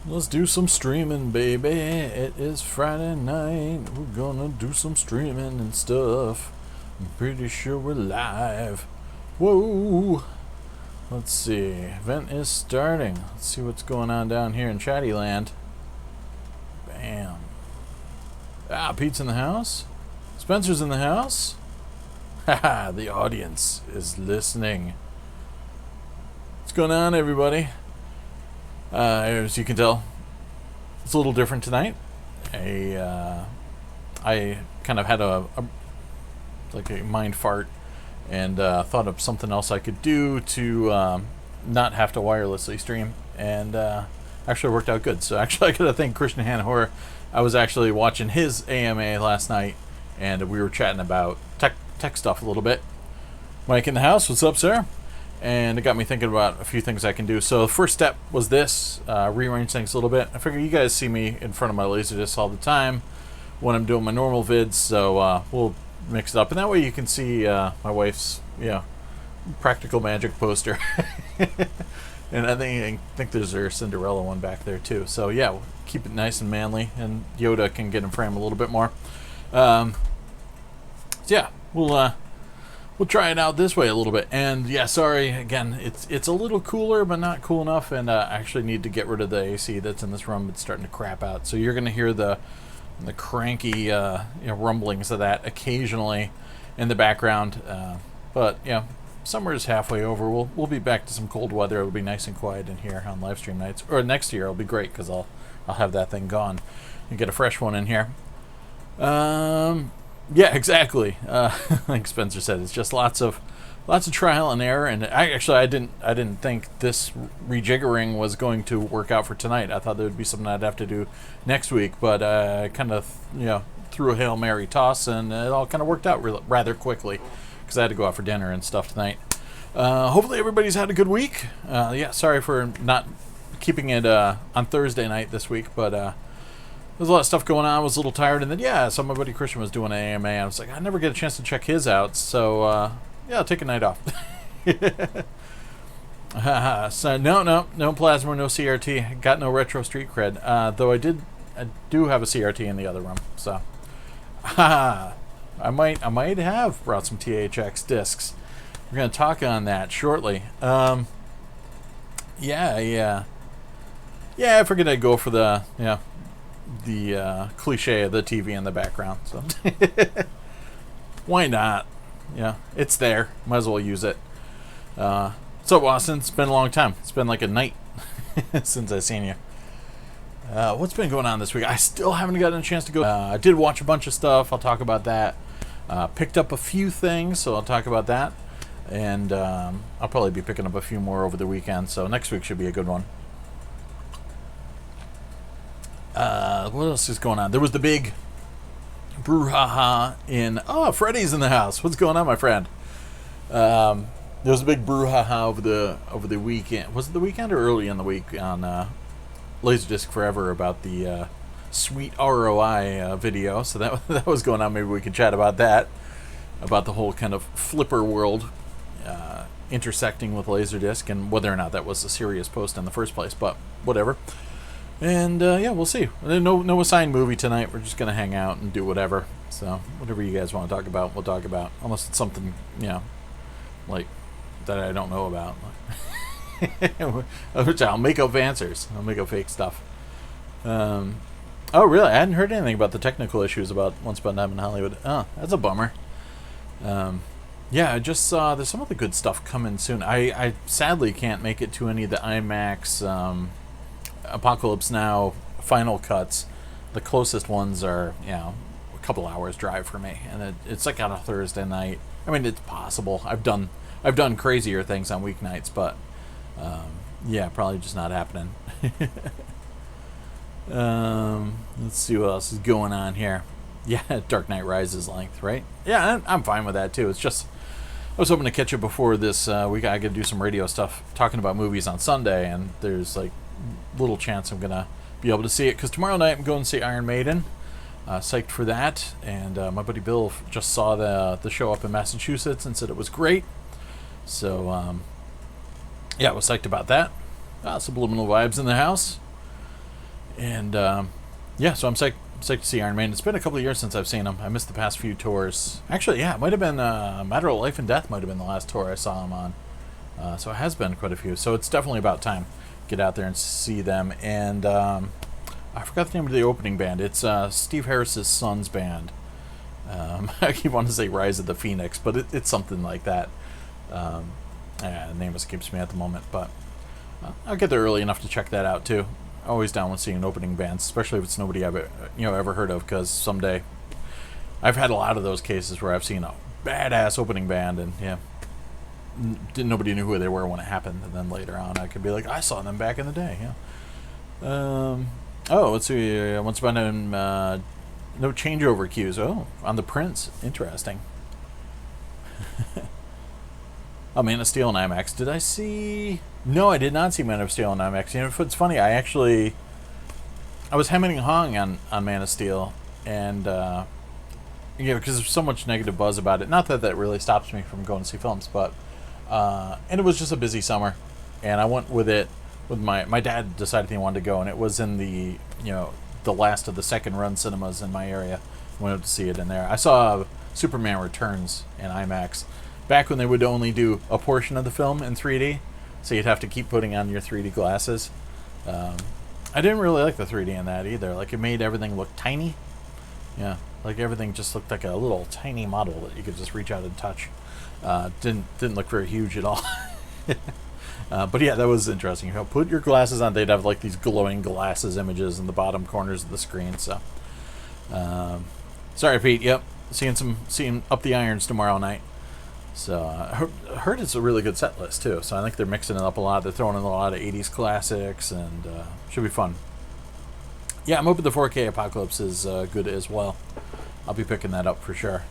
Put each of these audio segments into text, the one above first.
Let's do some streaming, baby. It is Friday night. We're gonna do some streaming and stuff. I'm pretty sure we're live. Whoa! Let's see. Event is starting. Let's see what's going on down here in Chatty Land. Bam. Ah, Pete's in the house. Spencer's in the house. Haha, the audience is listening. What's going on, everybody? As you can tell, it's a little different tonight. I kind of had a mind fart and thought of something else I could do to not have to wirelessly stream, and actually worked out good. So actually, I got to thank Christian Hanhor. I was actually watching his AMA last night, and we were chatting about tech stuff a little bit. Mike in the house. What's up, sir? And it got me thinking about a few things I can do. So the first step was this, rearrange things a little bit. I figure you guys see me in front of my LaserDiscs all the time when I'm doing my normal vids, so we'll mix it up. And that way you can see my wife's practical magic poster. And I think there's her Cinderella one back there too. So yeah, we'll keep it nice and manly, and Yoda can get in frame a little bit more. So yeah, we'll try it out this way a little bit. And yeah, sorry again, it's a little cooler but not cool enough, and I actually need to get rid of the AC that's in this room. It's starting to crap out, so you're gonna hear the cranky rumblings of that occasionally in the background, but yeah, summer is halfway over. We'll be back to some cold weather. It'll be nice and quiet in here on live stream nights, or next year it'll be great because I'll have that thing gone and get a fresh one in here. Yeah, exactly. Like Spencer said, it's just lots of trial and error. And I didn't think this rejiggering was going to work out for tonight. I thought there would be something I'd have to do next week, but I kind of threw a Hail Mary toss, and it all kind of worked out rather quickly because I had to go out for dinner and stuff tonight. Hopefully everybody's had a good week. Yeah, sorry for not keeping it on Thursday night this week, but there's a lot of stuff going on. I was a little tired, and then so my buddy Christian was doing an AMA. I was like, I never get a chance to check his out, so yeah, I'll take a night off. So no plasma, no CRT. Got no retro street cred. Though I do have a CRT in the other room. So I might have brought some THX discs. We're gonna talk on that shortly. Yeah. I figured I'd go for the cliche of the TV in the background. So why not? Yeah, it's there. Might as well use it. So Austin, it's been a long time. It's been like a night since I've seen you. What's been going on this week? I still haven't gotten a chance to go. I did watch a bunch of stuff. I'll talk about that. Picked up a few things, so I'll talk about that. And I'll probably be picking up a few more over the weekend. So next week should be a good one. What else is going on? There was the big brouhaha in... Oh, Freddie's in the house. What's going on, my friend? There was a big brouhaha over the weekend. Was it the weekend or early in the week on LaserDisc Forever about the sweet ROI video? So that was going on. Maybe we could chat about that. About the whole kind of flipper world intersecting with LaserDisc, and whether or not that was a serious post in the first place. But whatever. And yeah, we'll see. No assigned movie tonight. We're just gonna hang out and do whatever. So whatever you guys want to talk about, we'll talk about. Unless it's something like that I don't know about, which I'll make up answers. I'll make up fake stuff. Oh really? I hadn't heard anything about the technical issues about Once Upon a Time in Hollywood. Oh, that's a bummer. Yeah, I just saw there's some other good stuff coming soon. I sadly can't make it to any of the IMAX. Apocalypse Now final cuts. The closest ones are a couple hours drive for me, and it's like on a Thursday night. I mean, it's possible. I've done crazier things on weeknights, but yeah, probably just not happening. Let's see what else is going on here. Yeah, Dark Knight Rises length, right? Yeah, I'm fine with that too. It's just I was hoping to catch it before this week. I could do some radio stuff talking about movies on Sunday, and there's like little chance I'm gonna be able to see it because tomorrow night I'm going to see Iron Maiden. Psyched for that, and my buddy Bill just saw the show up in Massachusetts and said it was great. So yeah, I was psyched about that. Subliminal vibes in the house. And yeah, so I'm psyched to see Iron Man. It's been a couple of years since I've seen him. I missed the past few tours. Actually, yeah, it might have been Matter of Life and Death might have been the last tour I saw him on. So it has been quite a few. So it's definitely about time get out there and see them. And I forgot the name of the opening band. It's Steve Harris's son's band. I keep wanting to say Rise of the Phoenix, but it's something like that. The name escapes me at the moment, but I'll get there early enough to check that out too. Always down with seeing opening bands, especially if it's nobody I've ever heard of, because someday I've had a lot of those cases where I've seen a badass opening band and nobody knew who they were when it happened, and then later on I could be like, I saw them back in the day. Let's see. Once upon a time, no changeover cues. Oh, on the Prince. Interesting. Oh, Man of Steel and IMAX. Did I see... No, I did not see Man of Steel and IMAX. You know, it's funny, I was hemming and hawing on Man of Steel, and, because there's so much negative buzz about it. Not that that really stops me from going to see films, but, and it was just a busy summer, and I went with it, with my dad decided he wanted to go, and it was in the, the last of the second run cinemas in my area. Went up to see it in there. I saw Superman Returns in IMAX, back when they would only do a portion of the film in 3D, so you'd have to keep putting on your 3D glasses. I didn't really like the 3D in that either. Like, it made everything look tiny. Yeah, like everything just looked like a little tiny model that you could just reach out and touch. Didn't look very huge at all. But yeah, that was interesting. You put your glasses on, they'd have like these glowing glasses images in the bottom corners of the screen. So, sorry, Pete. Yep, seeing Up the Irons tomorrow night. So I heard it's a really good set list too. So I think they're mixing it up a lot. They're throwing in a lot of 80s classics, and should be fun. Yeah, I'm hoping the 4K Apocalypse is good as well. I'll be picking that up for sure.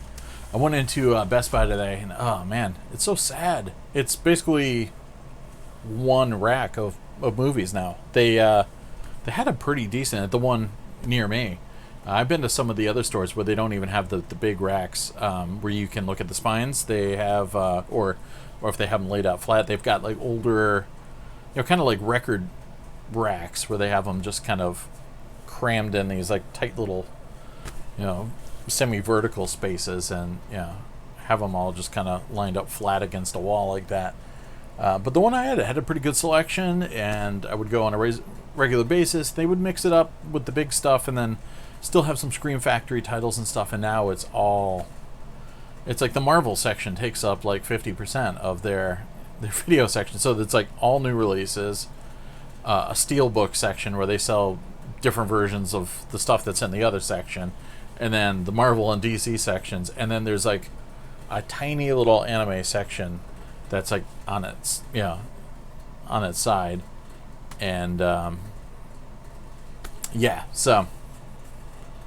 I went into Best Buy today, and oh man, it's so sad. It's basically one rack of movies now. They had a pretty decent at the one near me. I've been to some of the other stores where they don't even have the big racks where you can look at the spines. They have, or if they have them laid out flat, they've got like older, kind of like record racks where they have them just kind of crammed in these like tight little, semi-vertical spaces, and have them all just kind of lined up flat against a wall like that. But the one I had a pretty good selection, and I would go on a regular basis. They would mix it up with the big stuff, and then still have some Scream Factory titles and stuff. And now it's like the Marvel section takes up like 50% of their video section. So it's like all new releases, a Steelbook section where they sell different versions of the stuff that's in the other section, and then the Marvel and DC sections, and then there's like a tiny little anime section that's like on its side, and so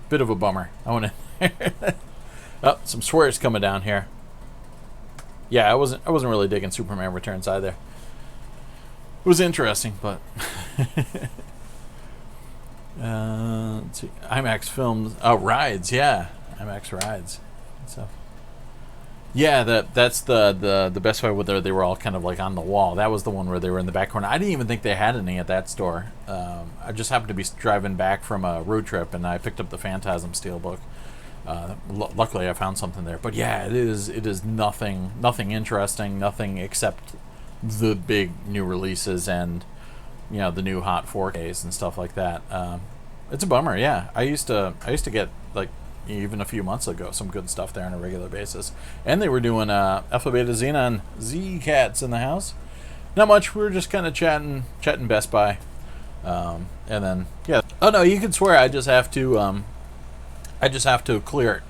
bit of a bummer. I want to oh, some swears coming down here. Yeah, I wasn't really digging Superman Returns either. It was interesting, but let's see. IMAX films. Oh, Rides. Yeah, IMAX Rides. So yeah, that's the Best Buy where they were all kind of like on the wall. That was the one where they were in the back corner. I didn't even think they had any at that store. I just happened to be driving back from a road trip, and I picked up the Phantasm Steelbook. Luckily, I found something there. But yeah, it is nothing interesting, nothing except the big new releases and the new hot 4Ks and stuff like that. It's a bummer. Yeah, I used to get like even a few months ago some good stuff there on a regular basis, and they were doing Alpha Beta Xenon Z-Cats in the house. Not much. We were just kind of chatting Best Buy, and then yeah. Oh no, you can swear. I just have to clear it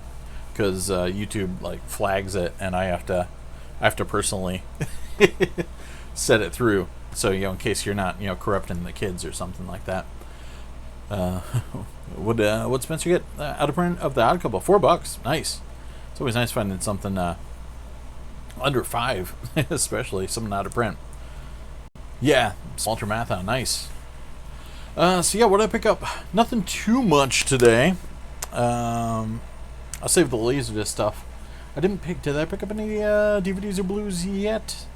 because YouTube like flags it, and I have to personally set it through. So in case you're not corrupting the kids or something like that. What'd Spencer get out of print of the Odd Couple? $4. Nice. It's always nice finding something under $5, especially something out of print. Yeah, Ultramathon, nice. So yeah, what did I pick up? Nothing too much today. I'll save the LaserDisc stuff. Did I pick up any DVDs or Blues yet?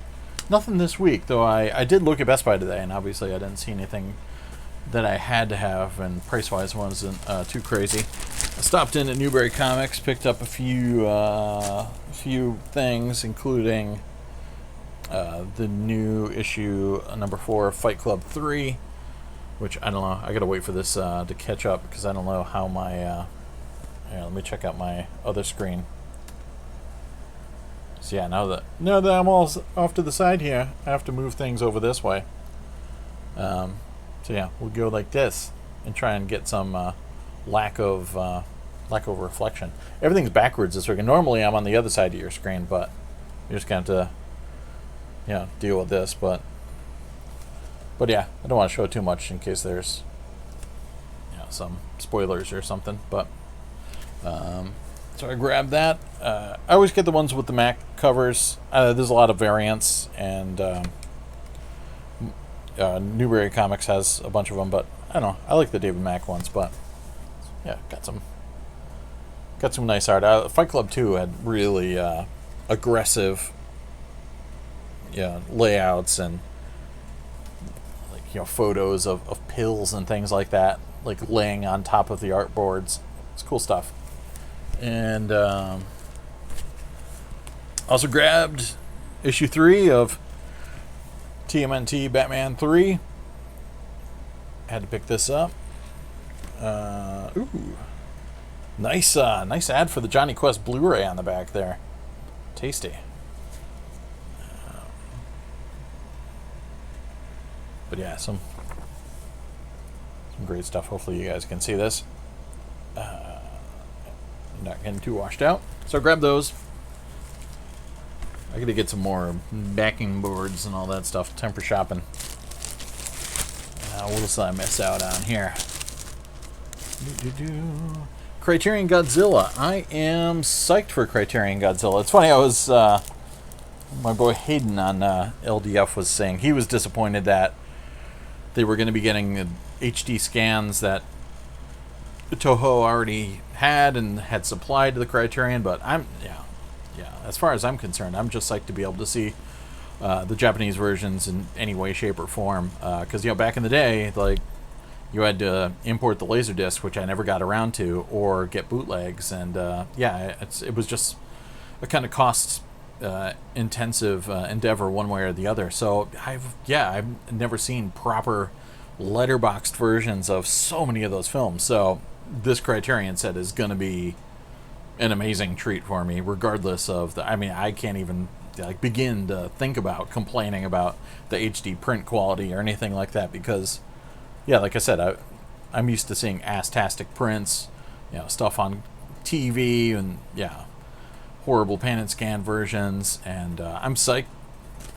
Nothing this week, though I did look at Best Buy today, and obviously I didn't see anything that I had to have, and price-wise wasn't too crazy. I stopped in at Newbury Comics, picked up a few things, including the new issue number 4 of Fight Club 3, which I don't know. I gotta wait for this to catch up because I don't know how my. Let me check out my other screen. So yeah, now that I'm all off to the side here, I have to move things over this way. So yeah, we'll go like this and try and get some lack of reflection. Everything's backwards this week, and normally I'm on the other side of your screen, but you're just gonna have to, deal with this. But yeah, I don't want to show too much in case there's, some spoilers or something. But so I grabbed that. I always get the ones with the Mac covers. There's a lot of variants, and Newbury Comics has a bunch of them, but I don't know. I like the David Mack ones, but yeah, got some nice art. Fight Club 2 had really aggressive layouts and photos of pills and things like that, like laying on top of the artboards. It's cool stuff. And also grabbed issue 3 of TMNT Batman 3. Had to pick this up. Ooh, nice ad for the Johnny Quest Blu-ray on the back there. Tasty. But yeah, some great stuff. Hopefully you guys can see this. Not getting too washed out. So grab those. I gotta get some more backing boards and all that stuff. Time for shopping. What else did I miss out on here? Criterion Godzilla. I am psyched for Criterion Godzilla. It's funny, I was my boy Hayden on LDF was saying he was disappointed that they were going to be getting the HD scans that Toho already had and had supplied to the Criterion, but as far as I'm concerned, I'm just psyched to be able to see the Japanese versions in any way, shape, or form. Because back in the day, like, you had to import the LaserDisc, which I never got around to, or get bootlegs, and it was just a kind of cost intensive endeavor one way or the other. So I've never seen proper letterboxed versions of so many of those films. So this Criterion set is going to be an amazing treat for me, regardless of I can't even begin to think about complaining about the HD print quality or anything like that, because like I said, I'm used to seeing ass-tastic prints, stuff on TV, and horrible pan and scan versions, and I'm psyched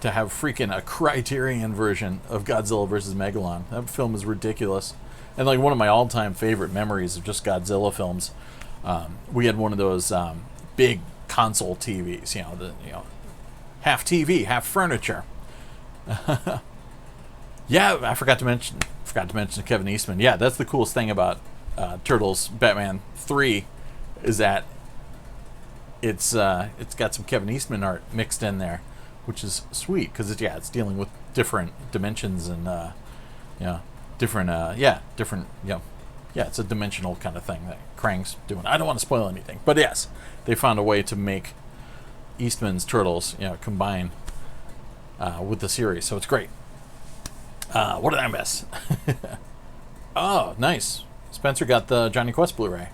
to have freaking a Criterion version of Godzilla vs. Megalon. That film is ridiculous. And like one of my all-time favorite memories of just Godzilla films, we had one of those big console TVs, half TV, half furniture. I forgot to mention Kevin Eastman. Yeah, that's the coolest thing about Turtles Batman 3 is that it's got some Kevin Eastman art mixed in there, which is sweet because it's dealing with different dimensions and it's a dimensional kind of thing that Krang's doing. I don't want to spoil anything, but yes, they found a way to make Eastman's Turtles combine with the series, so it's great. What did I miss? Oh, nice. Spencer got the Johnny Quest Blu-ray,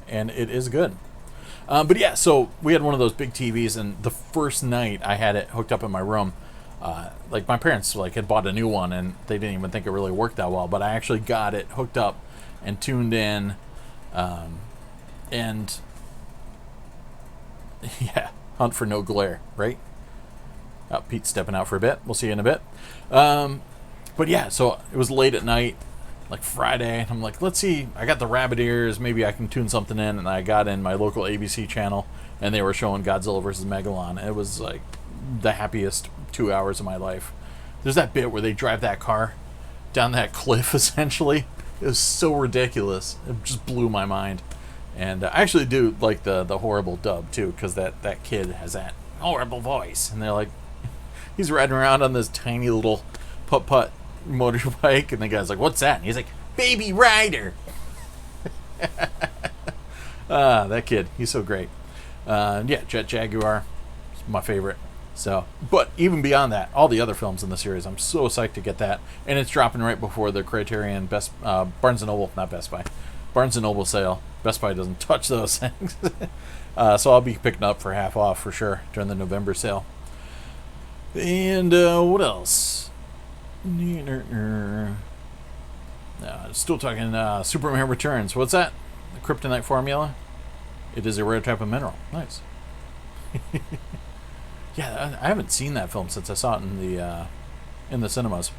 and it is good. So we had one of those big TVs, and the first night I had it hooked up in my room, my parents had bought a new one, and they didn't even think it really worked that well, but I actually got it hooked up and tuned in, and hunt for no glare, right? Oh, Pete's stepping out for a bit. We'll see you in a bit. So it was late at night, like Friday, and I'm like, let's see, I got the rabbit ears, maybe I can tune something in, and I got in my local ABC channel, and they were showing Godzilla vs. Megalon, and it was like the happiest 2 hours of my life. There's that bit where they drive that car down that cliff, essentially. It was so ridiculous. It just blew my mind. And I actually do like the horrible dub, too, because that kid has that horrible voice, and they're like, he's riding around on this tiny little putt-putt motorbike, and the guy's like, what's that? And he's like, Baby Rider. That kid, he's so great. Yeah, Jet Jaguar is my favorite. So, but even beyond that, all the other films in the series, I'm so psyched to get that, and it's dropping right before the Criterion Best Barnes and Noble, not Best Buy, Barnes and Noble sale. Best Buy doesn't touch those things, so I'll be picking up for half off for sure during the November sale. And what else? Still talking Superman Returns. What's that? The kryptonite formula? It is a rare type of mineral. Nice. Yeah, I haven't seen that film since I saw it in the cinemas.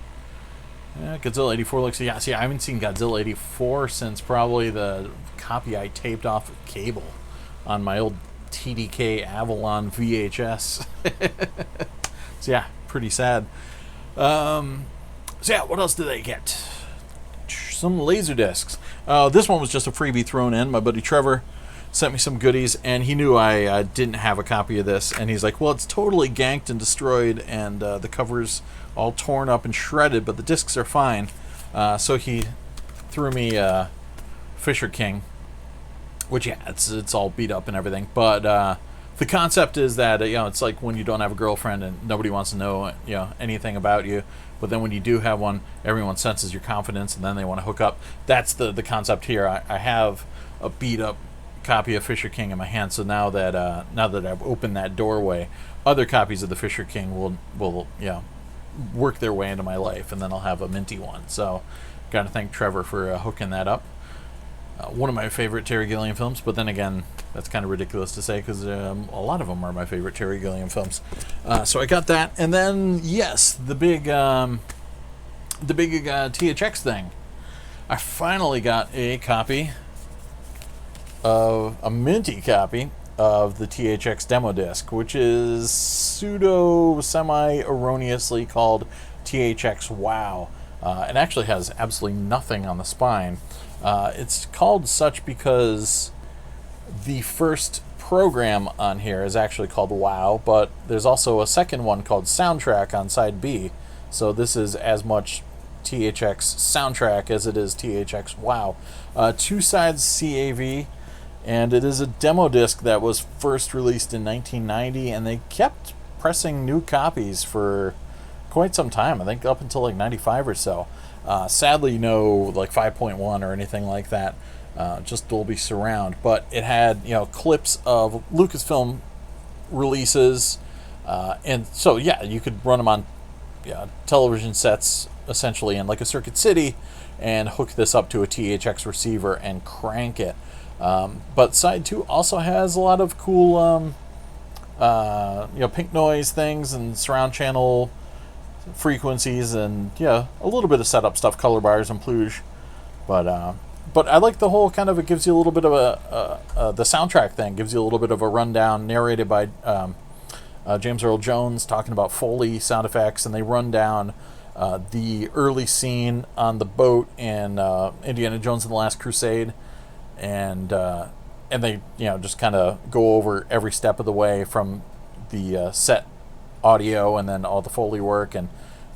Yeah, Godzilla 84 looks... Yeah, see, I haven't seen Godzilla 84 since probably the copy I taped off of cable on my old TDK Avalon VHS. So yeah, pretty sad. So yeah, what else did I get? Some LaserDiscs. This one was just a freebie thrown in. My buddy Trevor sent me some goodies, and he knew I didn't have a copy of this, and he's like, well, it's totally ganked and destroyed, and the cover's all torn up and shredded, but the discs are fine. So he threw me Fisher King, which, yeah, it's all beat up and everything, but the concept is that, it's like when you don't have a girlfriend and nobody wants to know, anything about you, but then when you do have one, everyone senses your confidence, and then they want to hook up. That's the concept here. I have a beat up copy of Fisher King in my hand, so now that I've opened that doorway, other copies of the Fisher King will work their way into my life, and then I'll have a minty one. So gotta thank Trevor for hooking that up. One of my favorite Terry Gilliam films, but then again, that's kind of ridiculous to say because a lot of them are my favorite Terry Gilliam films. So I got that, and then yes, the big THX thing. I finally got a copy of a minty copy of the THX demo disc, which is semi-erroneously called THX Wow. It actually has absolutely nothing on the spine. It's called such because the first program on here is actually called Wow, but there's also a second one called Soundtrack on side B. So this is as much THX Soundtrack as it is THX Wow. Two sides CAV. And it is a demo disc that was first released in 1990, and they kept pressing new copies for quite some time. I think up until like 95 or so. Sadly, no like 5.1 or anything like that. Just Dolby Surround. But it had clips of Lucasfilm releases, and so yeah, you could run them on television sets essentially in like a Circuit City, and hook this up to a THX receiver and crank it. But side 2 also has a lot of cool, pink noise things and surround channel frequencies, and a little bit of setup stuff, color bars and plugage. But I like the whole kind of, it gives you a little bit of the soundtrack thing gives you a little bit of a rundown, narrated by James Earl Jones, talking about Foley sound effects, and they run down the early scene on the boat in Indiana Jones and the Last Crusade. And they just kind of go over every step of the way from the set audio, and then all the Foley work and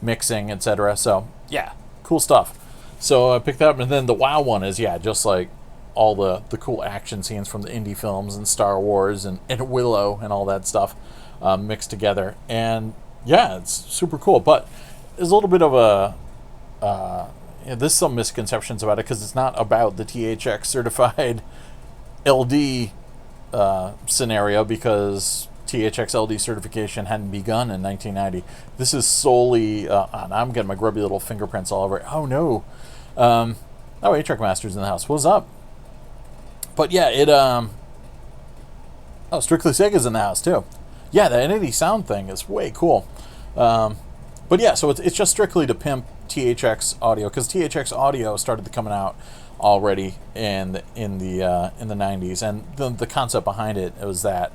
mixing, etc. So yeah, cool stuff. So I picked that up, and then the Wow one is just like all the cool action scenes from the indie films and Star Wars and Willow and all that stuff mixed together. And yeah, it's super cool, but there's a little bit of a there's some misconceptions about it because it's not about the THX-certified LD scenario, because THX LD certification hadn't begun in 1990. This is solely... I'm getting my grubby little fingerprints all over it. Oh, no. A-Truck Master's in the house. What's up? But yeah, it... Strictly Sega's in the house, too. Yeah, the Entity Sound thing is way cool. But yeah, so it's just strictly to pimp THX audio, because THX audio started coming out already in the 90s, and the concept behind it was that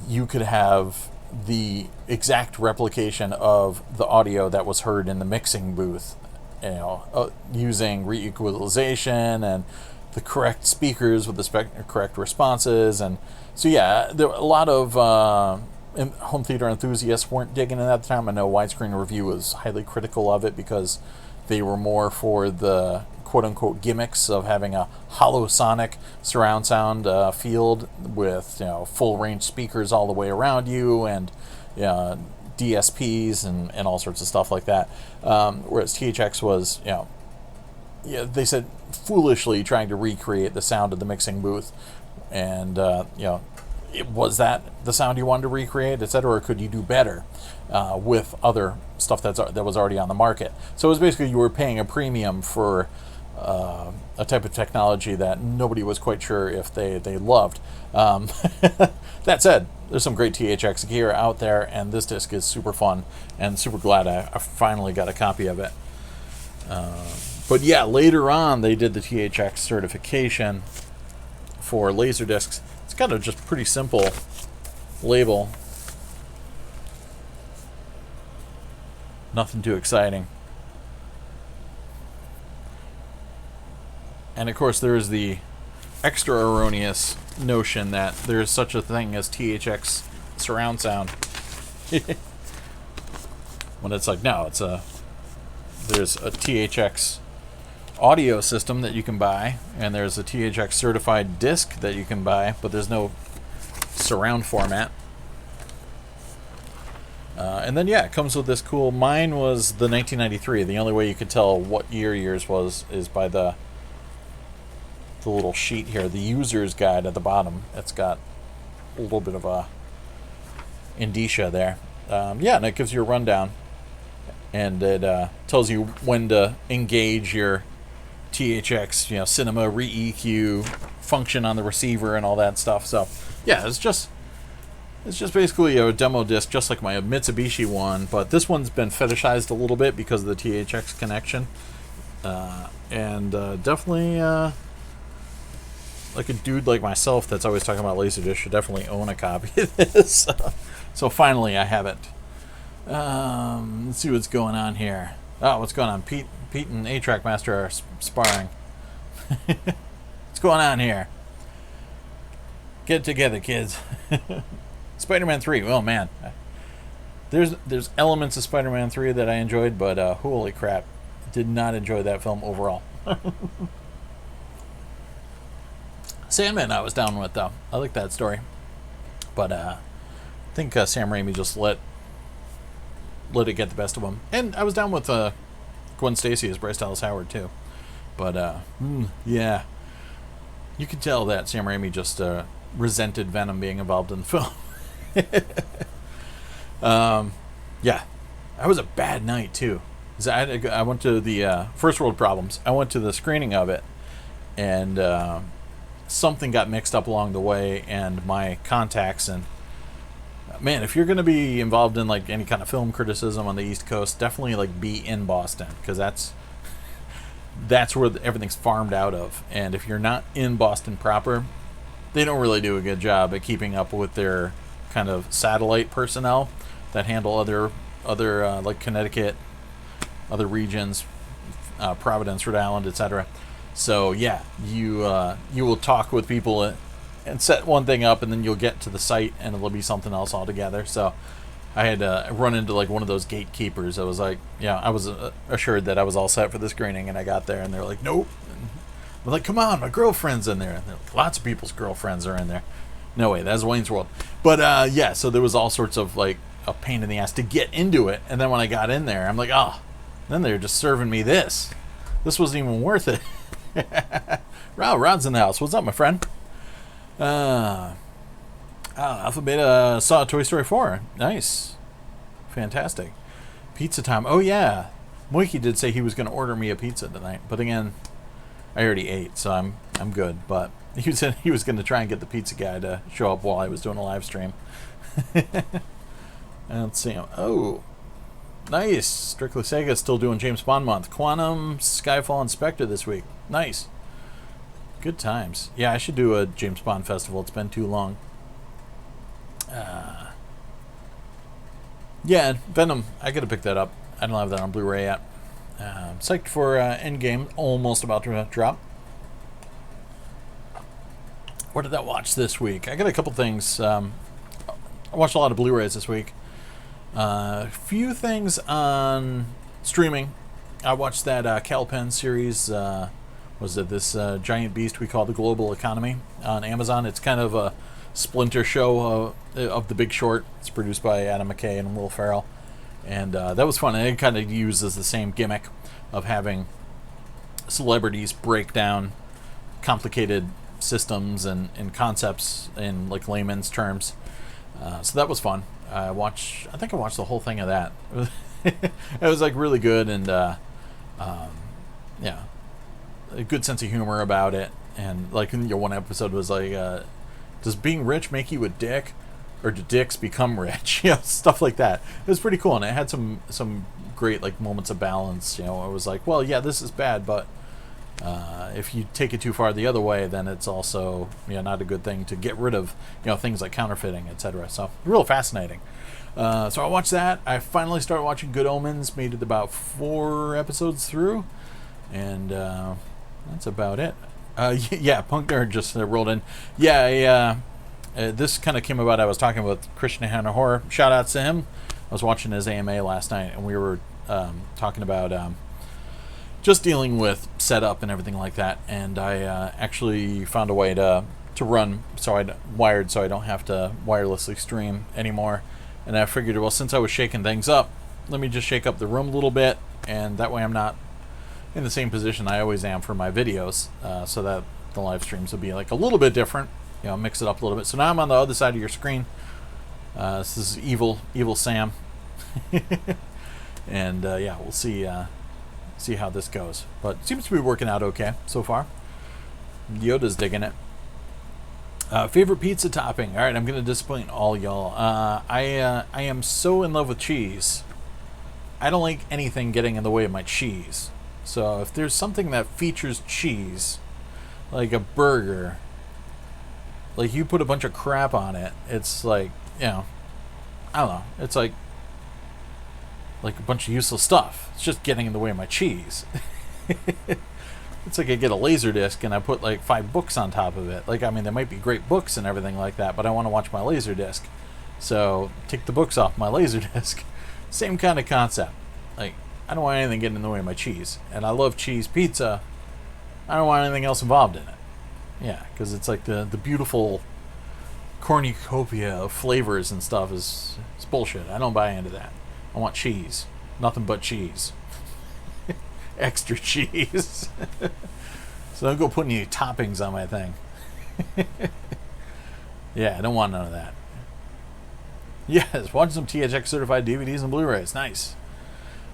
you could have the exact replication of the audio that was heard in the mixing booth, using re-equalization and the correct speakers with the correct responses. And so yeah, there were a lot of home theater enthusiasts weren't digging it at the time. I know Widescreen Review was highly critical of it because They were more for the quote-unquote gimmicks of having a hollow sonic surround sound field with full range speakers all the way around you, and DSPs and all sorts of stuff like that. Whereas THX was, they said foolishly trying to recreate the sound of the mixing booth, and was that the sound you wanted to recreate, etc., or could you do better with other stuff that was already on the market? So it was basically you were paying a premium for a type of technology that nobody was quite sure if they loved. That said, there's some great THX gear out there, and this disc is super fun, and super glad I finally got a copy of it. But yeah, later on they did the THX certification for LaserDiscs. It's kind of just pretty simple label. Nothing too exciting. And of course there is the extra erroneous notion that there is such a thing as THX surround sound. When it's like, no, there's a THX audio system that you can buy, and there's a THX certified disc that you can buy, but there's no surround format. And then yeah, it comes with this cool, mine was the 1993. The only way you could tell what year yours was is by the little sheet here, the user's guide at the bottom. It's got a little bit of a indicia there. Yeah, and it gives you a rundown, and it tells you when to engage your THX, cinema re-EQ function on the receiver and all that stuff. So yeah, it's just basically a demo disc, just like my Mitsubishi one, but this one's been fetishized a little bit because of the THX connection, and definitely like a dude like myself that's always talking about LaserDisc should definitely own a copy of this. So finally I have it. Let's see what's going on here. Oh, what's going on? Pete and A-Track Master are sparring. What's going on here? Get it together, kids. Spider-Man 3. Oh man, there's elements of Spider-Man 3 that I enjoyed, but holy crap, did not enjoy that film overall. Sandman I was down with, though. I like that story, but I think Sam Raimi just let it get the best of him. And I was down with Gwen Stacy as Bryce Dallas Howard too, but yeah, you can tell that Sam Raimi just resented Venom being involved in the film. Yeah, that was a bad night too. I went to the First World Problems. I went to the screening of it, and something got mixed up along the way, and my contacts. And man, if you're going to be involved in like any kind of film criticism on the East Coast, definitely like be in Boston, because that's where everything's farmed out of. And if you're not in Boston proper, they don't really do a good job at keeping up with their kind of satellite personnel that handle other like Connecticut, other regions, Providence, Rhode Island, etc. So yeah, you will talk with people and set one thing up, and then you'll get to the site and it'll be something else altogether. So I had to run into like one of those gatekeepers. I was like, I was assured that I was all set for the screening, and I got there and they're like, nope. And I'm like, come on, my girlfriend's in there. And like, lots of people's girlfriends are in there. No way, that's Wayne's World. But yeah, so there was all sorts of like a pain in the ass to get into it. And then when I got in there, I'm like, then they're just serving me this. This wasn't even worth it. Rod's in the house. What's up, my friend? Alpha Beta saw Toy Story 4. Nice. Fantastic. Pizza time. Oh, yeah. Moiki did say he was going to order me a pizza tonight. But again, I already ate, so I'm good. But he said he was going to try and get the pizza guy to show up while I was doing a live stream. Let's see. Oh, nice. Strictly Sega still doing James Bond month. Quantum, Skyfall, and Spectre this week. Nice. Good times. Yeah, I should do a James Bond festival. It's been too long. Yeah, Venom. I gotta pick that up. I don't have that on Blu-ray yet. Psyched for Endgame. Almost about to drop. What did I watch this week? I got a couple things. I watched a lot of Blu-rays this week. A few things on streaming. I watched that Cal Penn series. Was it this giant beast we call the global economy on Amazon? It's kind of a splinter show of The Big Short. It's produced by Adam McKay and Will Ferrell, and that was fun. And it kind of uses the same gimmick of having celebrities break down complicated systems and concepts in like layman's terms. So that was fun. I think I watched the whole thing of that. It was like really good, and yeah, a good sense of humor about it. And like one episode was like, does being rich make you a dick, or do dicks become rich? Stuff like that. It was pretty cool, and it had some great like moments of balance. It was like, well, yeah, this is bad, but if you take it too far the other way, then it's also not a good thing to get rid of things like counterfeiting, etc. So real fascinating. So I watched that. I finally started watching Good Omens. Made it about 4 episodes through, and that's about it. Yeah, Punk Nerd just rolled in. Yeah, this kind of came about. I was talking with Christian Hannah Horror. Shout outs to him. I was watching his AMA last night, and we were talking about just dealing with setup and everything like that. And I actually found a way to run wired so I don't have to wirelessly stream anymore. And I figured, well, since I was shaking things up, let me just shake up the room a little bit, and that way I'm not in the same position I always am for my videos, so that the live streams will be like a little bit different, mix it up a little bit. So now I'm on the other side of your screen. This is evil Sam. And yeah, we'll see how this goes. But it seems to be working out okay so far. Yoda's digging it. Favorite pizza topping? All right, I'm going to disappoint all y'all. I am so in love with cheese. I don't like anything getting in the way of my cheese. So if there's something that features cheese, like a burger, like you put a bunch of crap on it, it's like, I don't know. It's like a bunch of useless stuff. It's just getting in the way of my cheese. It's like I get a LaserDisc and I put like 5 books on top of it. Like, I mean, there might be great books and everything like that, but I want to watch my LaserDisc. So take the books off my LaserDisc. Same kind of concept. Like, I don't want anything getting in the way of my cheese. And I love cheese pizza. I don't want anything else involved in it. Yeah, because it's like the beautiful cornucopia of flavors and stuff is bullshit. I don't buy into that. I want cheese. Nothing but cheese. Extra cheese. So don't go putting any toppings on my thing. Yeah, I don't want none of that. Yes, watch some THX-certified DVDs and Blu-rays. Nice.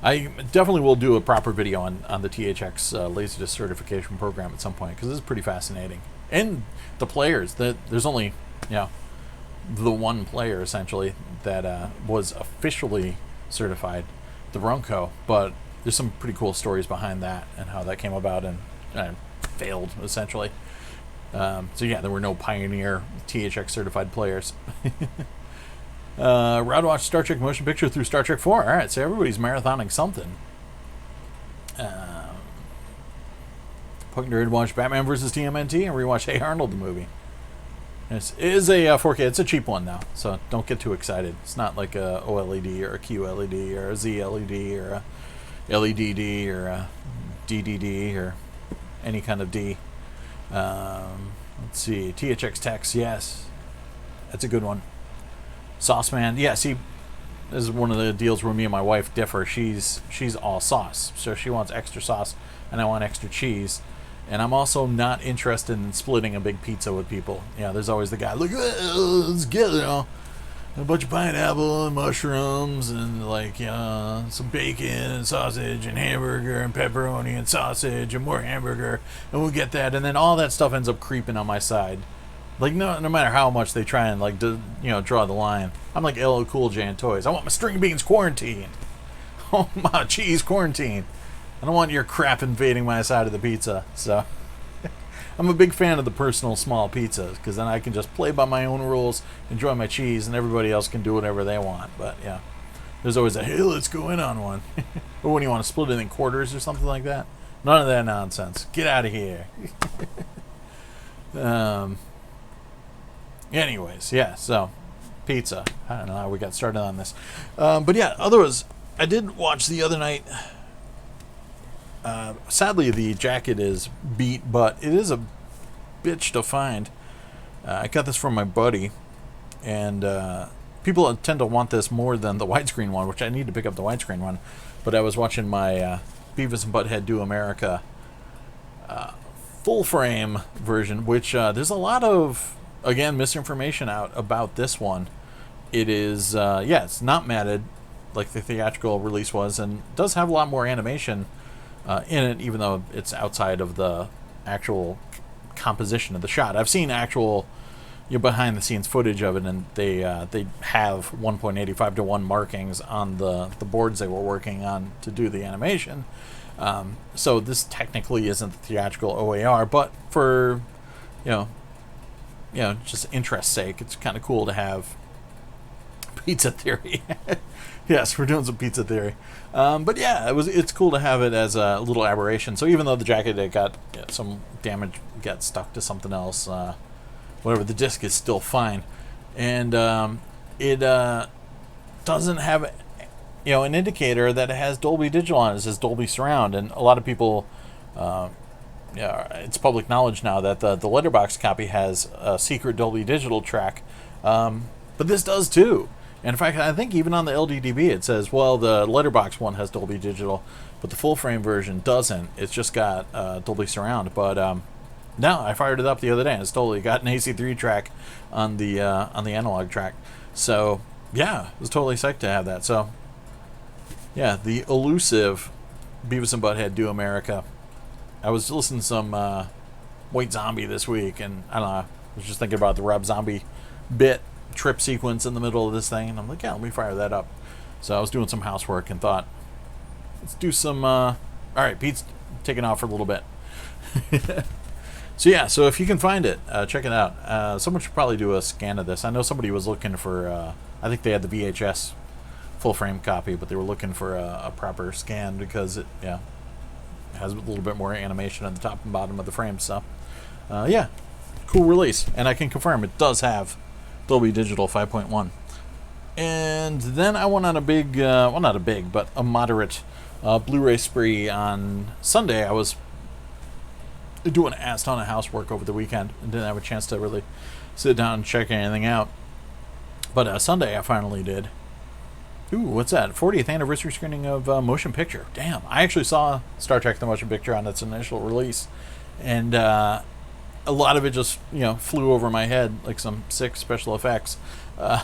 I definitely will do a proper video on the THX LaserDisc certification program at some point, because this is pretty fascinating. And the players, there's only the one player essentially that was officially certified, the Ronco, but there's some pretty cool stories behind that and how that came about and failed essentially. So yeah, there were no pioneer THX certified players. Rod watched Star Trek motion picture through Star Trek 4. All right, so everybody's marathoning something. Punk Nerd watched Batman vs. TMNT and rewatched Hey Arnold the movie. It is a 4K. It's a cheap one though, so don't get too excited. It's not like a OLED or a QLED or a ZLED or a LEDD or a DDD or any kind of D. Let's see, THX Tex, yes, that's a good one. Sauce Man, yeah. See, this is one of the deals where me and my wife differ. She's all sauce, so she wants extra sauce, and I want extra cheese. And I'm also not interested in splitting a big pizza with people. Yeah, there's always the guy, look, let's get a bunch of pineapple and mushrooms and like some bacon and sausage and hamburger and pepperoni and sausage and more hamburger, and we'll get that. And then all that stuff ends up creeping on my side. Like no matter how much they try and like draw the line. I'm like LL Cool J and toys. I want my string beans quarantined. Oh, my cheese quarantine. I don't want your crap invading my side of the pizza. So I'm a big fan of the personal small pizzas, because then I can just play by my own rules, enjoy my cheese, and everybody else can do whatever they want. But yeah, there's always a, hey, let's go in on one. Or when you want to split it in quarters or something like that. None of that nonsense. Get out of here. Anyways, yeah, so pizza. I don't know how we got started on this. But yeah, otherwise, I did watch the other night Sadly, the jacket is beat, but it is a bitch to find. I got this from my buddy, and people tend to want this more than the widescreen one, which I need to pick up the widescreen one. But I was watching my Beavis and Butthead Do America full frame version, which there's a lot of, again, misinformation out about this one. It is, it's not matted like the theatrical release was, and does have a lot more animation in it, even though it's outside of the actual composition of the shot. I've seen actual behind the scenes footage of it, and they have 1.85 to 1 markings on the boards they were working on to do the animation. So this technically isn't the theatrical OAR, but for just interest's sake, it's kind of cool to have pizza theory. Yes, we're doing some pizza theory. But yeah, it's cool to have it as a little aberration. So even though the jacket got some damage, got stuck to something else, whatever, the disc is still fine. And it doesn't have an indicator that it has Dolby Digital on it. It says Dolby Surround, and a lot of people, it's public knowledge now that the letterbox copy has a secret Dolby Digital track, but this does too. And in fact, I think even on the LDDB it says, well, the letterbox one has Dolby Digital, but the full frame version doesn't. It's just got Dolby Surround. But no, I fired it up the other day, and it's totally got an AC3 track on the analog track. So yeah, I was totally psyched to have that. So yeah, the elusive Beavis and Butthead Do America. I was listening to some White Zombie this week, and I don't know, I was just thinking about the Rob Zombie bit trip sequence in the middle of this thing, and I'm like, yeah, let me fire that up. So I was doing some housework and thought, let's do some all right, Pete's taking off for a little bit. So yeah, so if you can find it, check it out. Someone should probably do a scan of this. I know somebody was looking for I think they had the VHS full frame copy, but they were looking for a proper scan because it has a little bit more animation on the top and bottom of the frame. So yeah, cool release, and I can confirm it does have Dolby Digital 5.1. And then I went on a big, well, not a big, but a moderate Blu-ray spree on Sunday. I was doing a ton of housework over the weekend and didn't have a chance to really sit down and check anything out. But Sunday I finally did. Ooh, what's that? 40th anniversary screening of Motion Picture. Damn, I actually saw Star Trek The Motion Picture on its initial release, and a lot of it just flew over my head like some sick special effects. I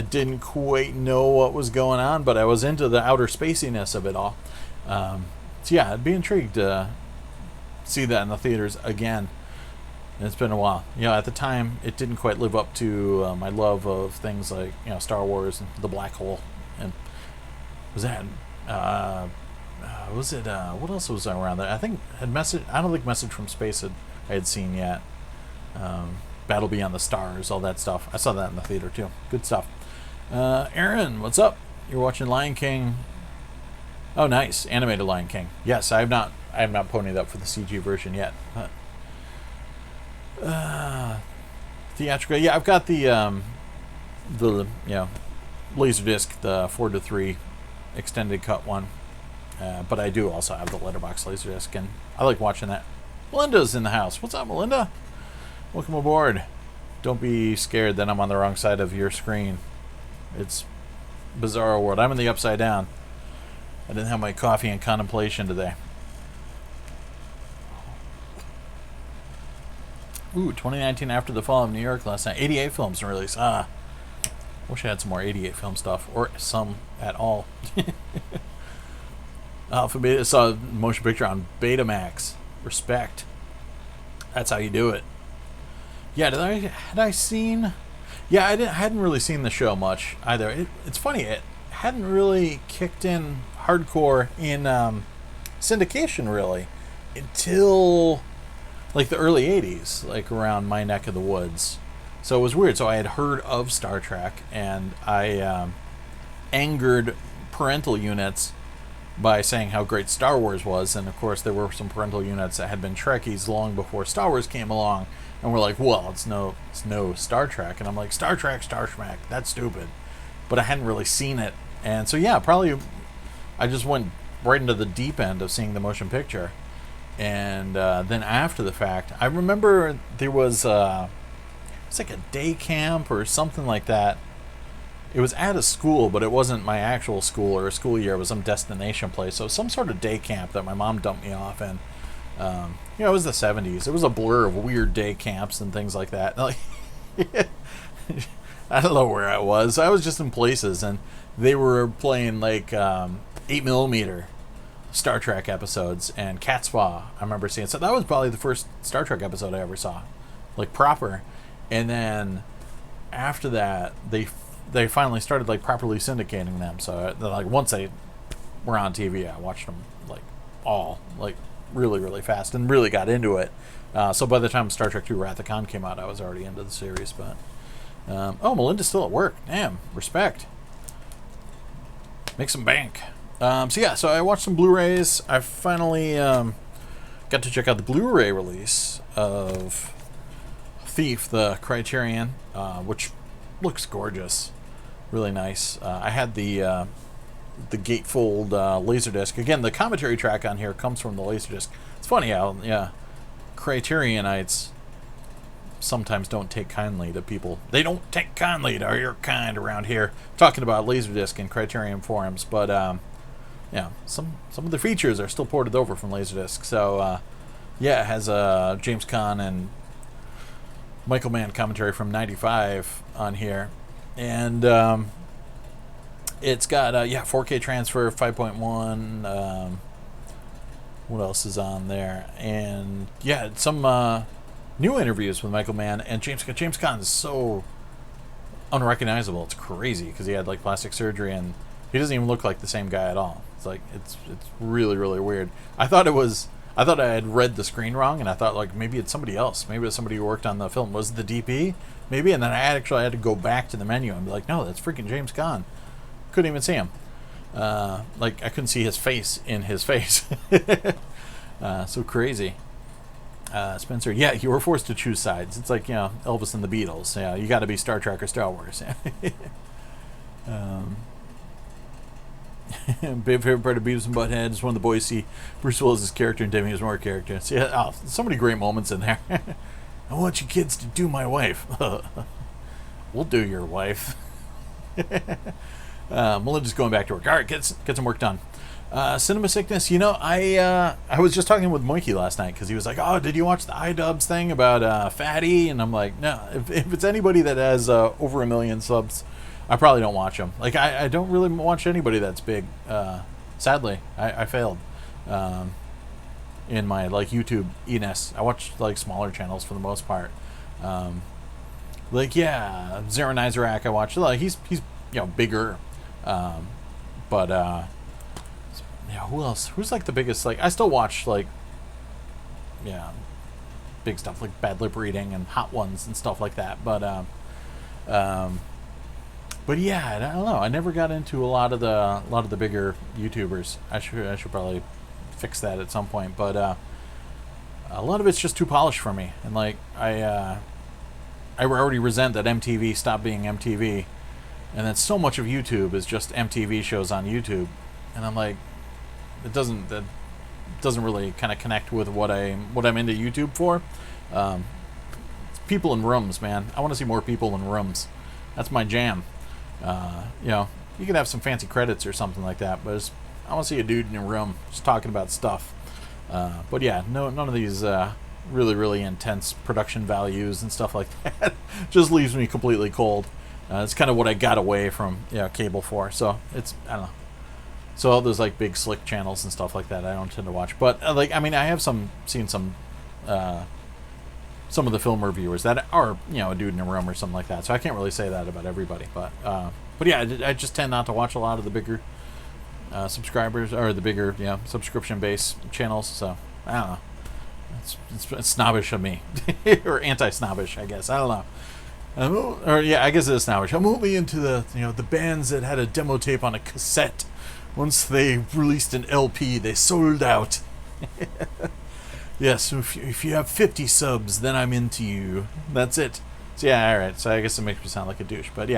didn't quite know what was going on, but I was into the outer spaciness of it all. So yeah, I'd be intrigued to see that in the theaters again. And it's been a while. At the time, it didn't quite live up to my love of things like Star Wars and The Black Hole. And was that what else was around there? I think I don't think Message from Space I had seen yet. Battle Beyond the Stars, all that stuff. I saw that in the theater too. Good stuff. Aaron, what's up? You're watching Lion King. Oh, nice, animated Lion King. Yes, I have not ponied up for the CG version yet. Theatrical. Yeah, I've got the LaserDisc, the 4:3 extended cut one. But I do also have the letterbox LaserDisc, and I like watching that. Melinda's in the house. What's up, Melinda? Welcome aboard. Don't be scared that I'm on the wrong side of your screen. It's bizarre world. I'm in the upside down. I didn't have my coffee and contemplation today. Ooh, 2019 After the Fall of New York last night. 88 films released. Wish I had some more 88 film stuff, or some at all. Alphabet saw Motion Picture on Betamax. Respect. That's how you do it. Yeah, had I seen? Yeah, I hadn't really seen the show much either. It's funny, it hadn't really kicked in hardcore in syndication really until like the early 80s, like around my neck of the woods. So it was weird. So I had heard of Star Trek, and I angered parental units by saying how great Star Wars was. And of course there were some parental units that had been Trekkies long before Star Wars came along, and were like, well, it's no Star Trek. And I'm like, Star Trek, Star Schmack, that's stupid. But I hadn't really seen it. And so yeah, probably I just went right into the deep end of seeing the motion picture. And then after the fact, I remember there was it's like a day camp or something like that. It was at a school, but it wasn't my actual school or a school year. It was some destination place. So some sort of day camp that my mom dumped me off in. It was the 70s. It was a blur of weird day camps and things like that. Like, I don't know where I was. I was just in places, and they were playing like 8mm Star Trek episodes and Catspaw. I remember seeing. So that was probably the first Star Trek episode I ever saw, like proper. And then after that, they finally started like properly syndicating them. So like once they were on TV, I watched them like all like really, really fast and really got into it. So by the time Star Trek II Wrath of Khan came out, I was already into the series. But Melinda's still at work. Damn, respect. Make some bank. So I watched some Blu-rays. I finally got to check out the Blu-ray release of Thief, the Criterion, which looks gorgeous, really nice. I had the gatefold LaserDisc. Again, the commentary track on here comes from the LaserDisc. It's funny how Criterionites sometimes don't take kindly to people. They don't take kindly to your kind around here. Talking about LaserDisc and Criterion forums, but some of the features are still ported over from LaserDisc. So it has James Caan and Michael Mann commentary from '95 on here, and it's got 4K transfer, 5.1. What else is on there? And some new interviews with Michael Mann and James Caan. James Caan is so unrecognizable. It's crazy because he had like plastic surgery and he doesn't even look like the same guy at all. It's like it's really, really weird. I thought I had read the screen wrong, and I thought like maybe it's somebody else. Maybe it's somebody who worked on the film. Was it the DP? Maybe, and then I actually had to go back to the menu and be like, no, that's freaking James Caan. Couldn't even see him. Like I couldn't see his face in his face. So crazy. Spencer, you were forced to choose sides. It's like Elvis and the Beatles. Yeah, you got to be Star Trek or Star Wars. Big favorite part of Beavis and Butthead is when the boys see Bruce Willis' character and Demi Moore's character. So, so many great moments in there. I want you kids to do my wife. We'll do your wife. Melinda's going back to work. All right, get some work done. Cinema sickness. I was just talking with Moikey last night because he was like, "Oh, did you watch the iDubbbz thing about Fatty?" And I'm like, "No. If it's anybody that has over 1 million subs, I probably don't watch them. Like I don't really watch anybody that's big. Sadly, I failed in my like YouTube E-ness. I watch like smaller channels for the most part. Zero Nizarak I watch. Like he's bigger, who else? Who's like the biggest? Like I still watch like big stuff like Bad Lip Reading and Hot Ones and stuff like that. But I don't know. I never got into a lot of the bigger YouTubers. I should probably fix that at some point. But a lot of it's just too polished for me, and like I already resent that MTV stopped being MTV, and that so much of YouTube is just MTV shows on YouTube, and I'm like, that doesn't really kind of connect with what I'm into YouTube for. It's people in rooms, man. I want to see more people in rooms. That's my jam. You can have some fancy credits or something like that, but I want to see a dude in a room just talking about stuff. None of these really, really intense production values and stuff like that just leaves me completely cold. It's kind of what I got away from cable for. So I don't know. So all those like big slick channels and stuff like that, I don't tend to watch. But I have seen some of the film reviewers that are a dude in a room or something like that. So I can't really say that about everybody. But I just tend not to watch a lot of the bigger subscribers or the bigger subscription-based channels. So I don't know. It's snobbish of me or anti-snobbish, I guess. I don't know. I guess it is snobbish. I'm only into the bands that had a demo tape on a cassette. Once they released an LP, they sold out. Yes, if you have 50 subs, then I'm into you. That's it. So all right. So I guess it makes me sound like a douche, but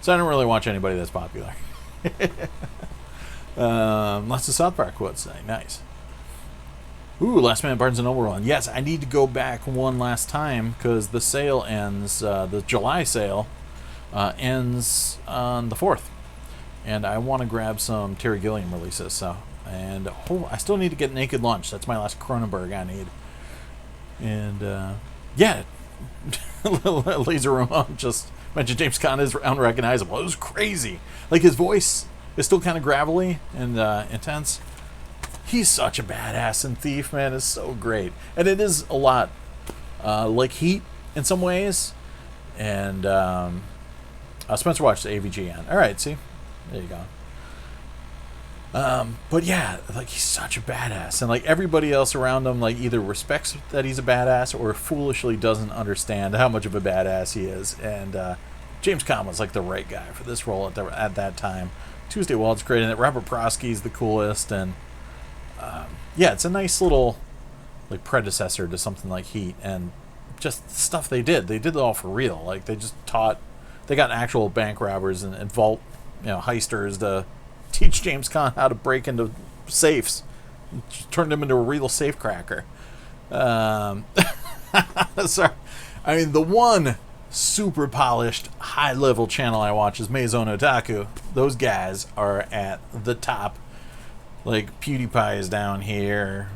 so I don't really watch anybody that's popular. Lots of South Park quotes today. Nice. Ooh, Last Man at Barnes & Noble one. Yes, I need to go back one last time because the sale ends, the July sale ends on the 4th. And I want to grab some Terry Gilliam releases. So, and I still need to get Naked Lunch. That's my last Cronenberg I need. And yeah, Laser Ramon just mentioned James Caan is unrecognizable. It was crazy. Like his voice is still kind of gravelly and intense. He's such a badass in Thief, man. It's so great. And it is a lot like Heat in some ways. And Spencer watched the AVGN. All right, see? There you go. But yeah, like he's such a badass. And like everybody else around him like either respects that he's a badass or foolishly doesn't understand how much of a badass he is. And James Caan was like the right guy for this role at that time. Tuesday Wald's great in it. Robert Prosky's the coolest. And yeah, it's a nice little like predecessor to something like Heat, and just stuff they did it all for real. Like they got actual bank robbers and vault heisters to teach James Caan how to break into safes, turned him into a real safe cracker. Sorry, I mean the one super polished high level channel I watch is Maison Otaku. Those guys are at the top. Like PewDiePie is down here,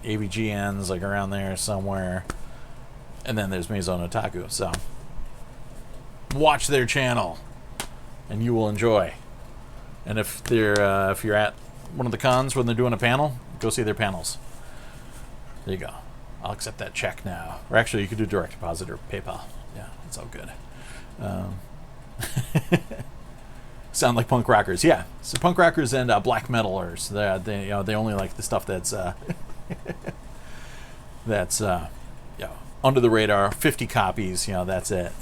AVGN's like around there somewhere, and then there's Maison Otaku. So watch their channel, and you will enjoy. And if you're at one of the cons when they're doing a panel, go see their panels. There you go. I'll accept that check now. Or actually, you could do direct deposit or PayPal. Yeah, it's all good. Sound like punk rockers, yeah. So punk rockers and black metalers. They only like the stuff that's under the radar. 50 copies, that's it.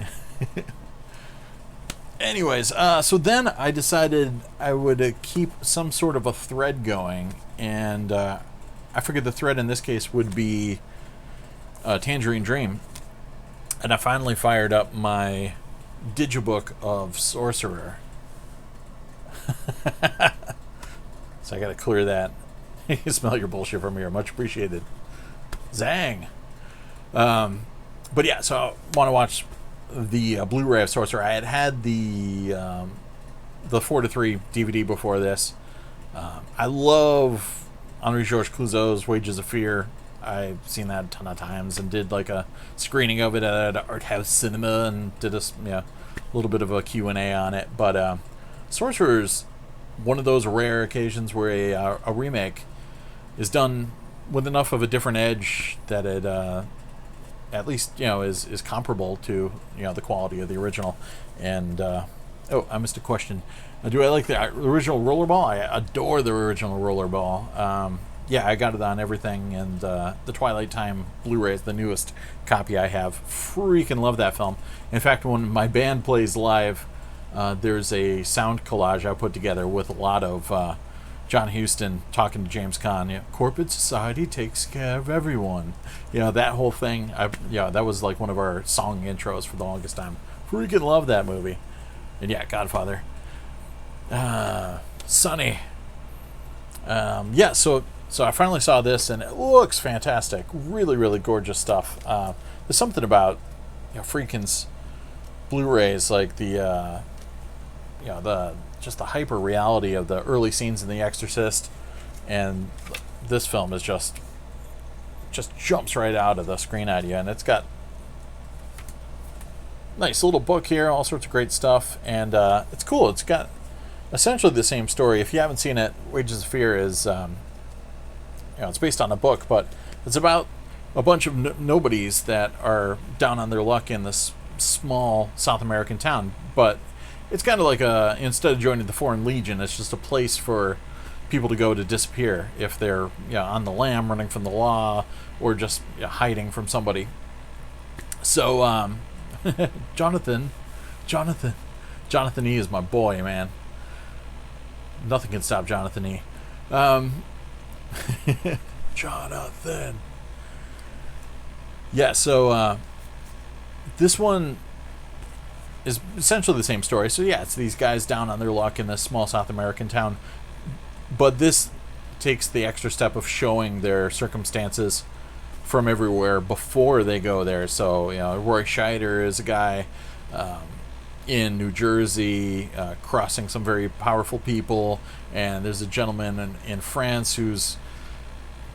Anyways, so then I decided I would keep some sort of a thread going, and I figured the thread in this case would be Tangerine Dream. And I finally fired up my digibook of Sorcerer. So I gotta clear that. You smell your bullshit from here. Much appreciated. Zang. But yeah, so I want to watch the Blu-ray of Sorcerer. I had the 4:3 DVD before this. I love Henri Georges Clouzot's Wages of Fear. I've seen that a ton of times and did like a screening of it at Art House Cinema and did a little bit of a Q&A on it. But Sorcerer's one of those rare occasions where a remake is done with enough of a different edge that it at least is comparable to the quality of the original. And I missed a question. Do I like the original Rollerball? I adore the original Rollerball. Yeah, I got it on everything, and the Twilight Time Blu-ray is the newest copy I have. Freaking love that film. In fact, when my band plays live, there's a sound collage I put together with a lot of John Huston talking to James Caan. Corporate society takes care of everyone. That whole thing. That was like one of our song intros for the longest time. Freaking love that movie. And yeah, Godfather. Sonny. So I finally saw this, and it looks fantastic. Really, really gorgeous stuff. There's something about Friedkin's Blu-rays, like the hyper reality of the early scenes in The Exorcist, and this film is just jumps right out of the screen at you, and it's got nice little book here, all sorts of great stuff, and it's cool. It's got essentially the same story. If you haven't seen it, Wages of Fear is it's based on a book, but it's about a bunch of nobodies that are down on their luck in this small South American town. But it's kind of like instead of joining the Foreign Legion, it's just a place for people to go to disappear if they're on the lam, running from the law, or just hiding from somebody. So Jonathan E is my boy, man. Nothing can stop Jonathan E. Jonathan. Yeah, so this one is essentially the same story. So yeah, it's these guys down on their luck in this small South American town. but this takes the extra step of showing their circumstances from everywhere before they go there. So, Roy Scheider is a guy in New Jersey crossing some very powerful people, and there's a gentleman in France who's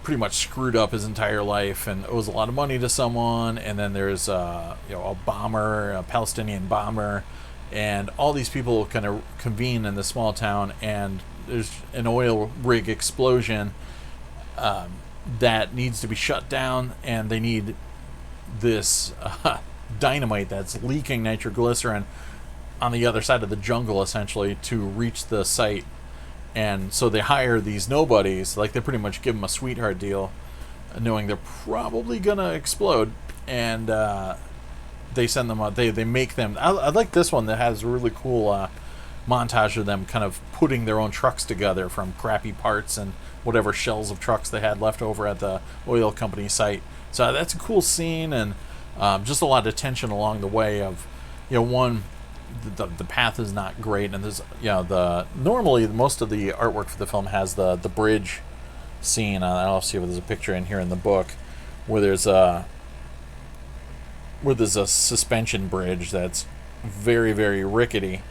pretty much screwed up his entire life and owes a lot of money to someone, and then there's a bomber, a Palestinian bomber, and all these people kind of convene in this small town, and there's an oil rig explosion that needs to be shut down, and they need this dynamite that's leaking nitroglycerin on the other side of the jungle, essentially, to reach the site. And so they hire these nobodies, like they pretty much give them a sweetheart deal, knowing they're probably gonna explode, and they send them out. They make them. I like this one that has a really cool montage of them kind of putting their own trucks together from crappy parts and whatever shells of trucks they had left over at the oil company site. So that's a cool scene, and just a lot of tension along the way. Of one. The path is not great, and there's normally most of the artwork for the film has the bridge scene. I'll see if there's a picture in here in the book where there's a suspension bridge that's very, very rickety,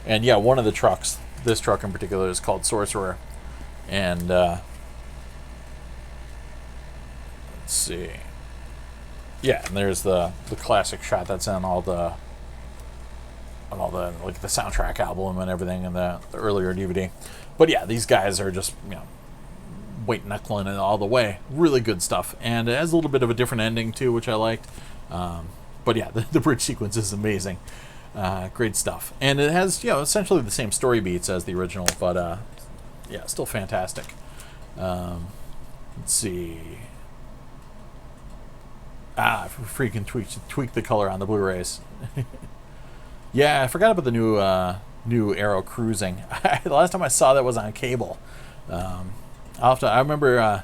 and one of the trucks, this truck in particular, is called Sorcerer, and let's see, and there's the classic shot that's in all the like the soundtrack album and everything in the earlier DVD. But these guys are just white knuckling it all the way. Really good stuff, and it has a little bit of a different ending too, which I liked. But the bridge sequence is amazing. Great stuff, and it has essentially the same story beats as the original, but still fantastic. Let's see. Freaking tweak the color on the Blu-rays. I forgot about the new Arrow Cruising. The last time I saw that was on cable. I remember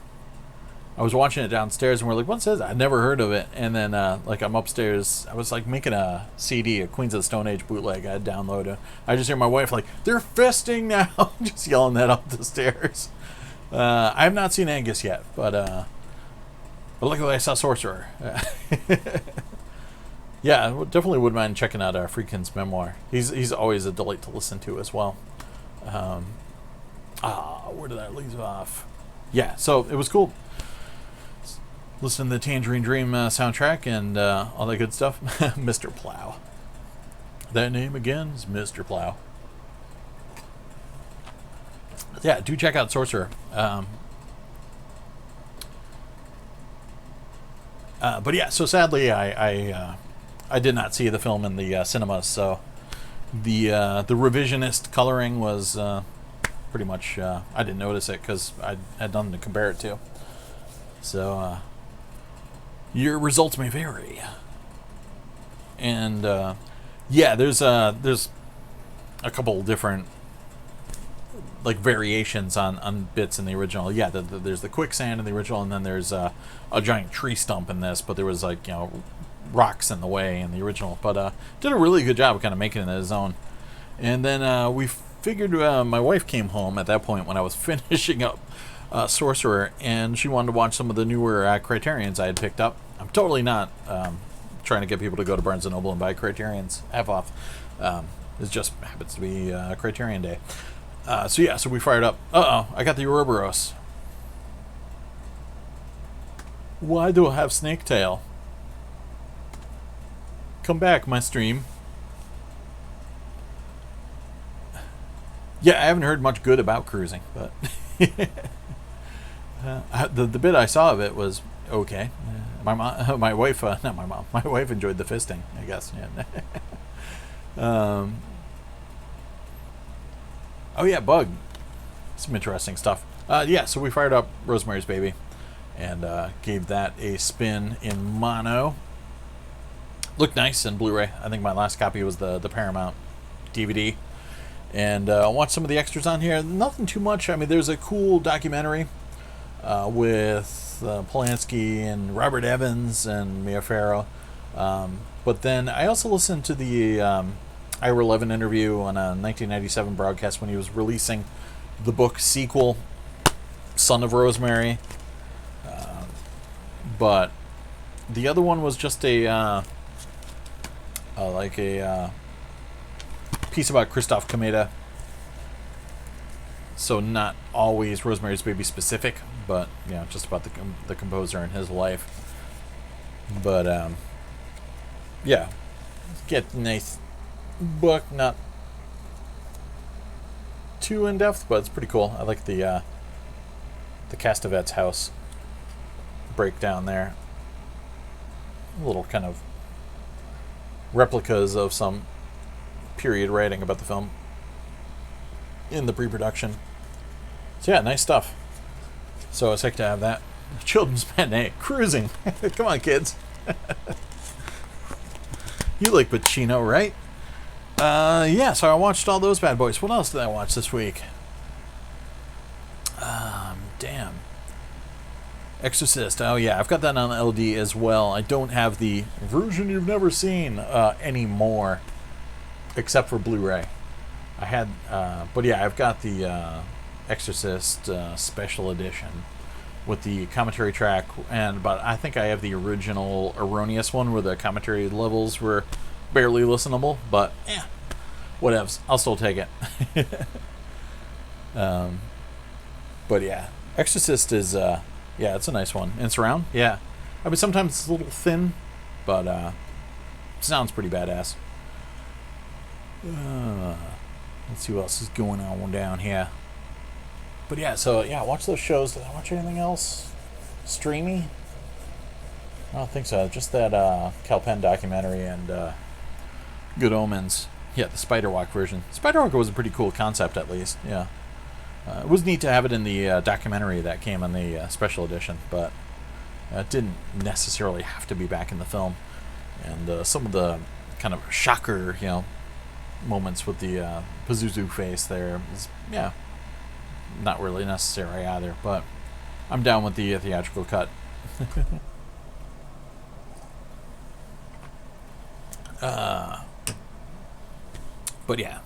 I was watching it downstairs, and we're like, "What's this?" I'd never heard of it. And then I'm upstairs. I was making a CD, a Queens of the Stone Age bootleg. I had downloaded. I just hear my wife "They're fisting now," just yelling that up the stairs. I have not seen Angus yet, but luckily I saw Sorcerer. Definitely wouldn't mind checking out Friedkin's memoir. He's always a delight to listen to as well. Where did I leave off? So it was cool. Listen to the Tangerine Dream soundtrack and all that good stuff. Mr. Plow. That name again is Mr. Plow. Do check out Sorcerer. So sadly I did not see the film in the cinemas, so the revisionist coloring was pretty much I didn't notice it because I had nothing to compare it to. So your results may vary, and there's a couple different variations on bits in the original. There's the quicksand in the original, and then there's a giant tree stump in this, but there was rocks in the way in the original, but did a really good job of kind of making it his own. And then we figured my wife came home at that point when I was finishing up Sorcerer, and she wanted to watch some of the newer Criterions I had picked up. I'm totally not trying to get people to go to Barnes & Noble and buy Criterions. F off. It just happens to be Criterion Day. So we fired up. I got the Ouroboros. Why do I have Snake Tail? Come back, my stream. I haven't heard much good about cruising, but the bit I saw of it was okay. My wife, not my mom. My wife enjoyed the fisting, I guess. Bug. Some interesting stuff. So we fired up Rosemary's Baby and gave that a spin in mono. Looked nice in Blu-ray. I think my last copy was the Paramount DVD. And watch some of the extras on here. Nothing too much. I mean, there's a cool documentary with Polanski and Robert Evans and Mia Farrow. But then I also listened to the Ira Levin interview on a 1997 broadcast when he was releasing the book sequel Son of Rosemary. But the other one was just a piece about Christoph Komeda. So not always Rosemary's Baby specific, but just about the composer and his life. But yeah, get a nice book, not too in depth, but it's pretty cool. I like the Castevet's house breakdown there. Little kind of replicas of some period writing about the film in the pre-production. So yeah, nice stuff. So it's like to have that. Children's matinee, cruising. Come on, kids. You like Pacino, right? Yeah, so I watched all those bad boys. What else did I watch this week? Damn. Exorcist. Oh yeah, I've got that on LD as well. I don't have the version you've never seen anymore, except for Blu-ray. I had, but yeah, I've got the Exorcist special edition with the commentary track, but I think I have the original erroneous one where the commentary levels were barely listenable. But yeah, whatevs. I'll still take it. But yeah, Exorcist is yeah, it's a nice one. And surround, yeah. I mean, sometimes it's a little thin, but sounds pretty badass. Let's see what else is going on down here. But yeah, so yeah, watch those shows. Did I watch anything else streamy? I don't think so. Just that Cal Penn documentary and Good Omens. Yeah, the Spider-Walk version. Spider-Walk was a pretty cool concept, at least. Yeah. It was neat to have it in the documentary that came on the special edition, but it didn't necessarily have to be back in the film. And some of the kind of shocker, moments with the Pazuzu face there is, yeah, not really necessary either. But I'm down with the theatrical cut. But yeah.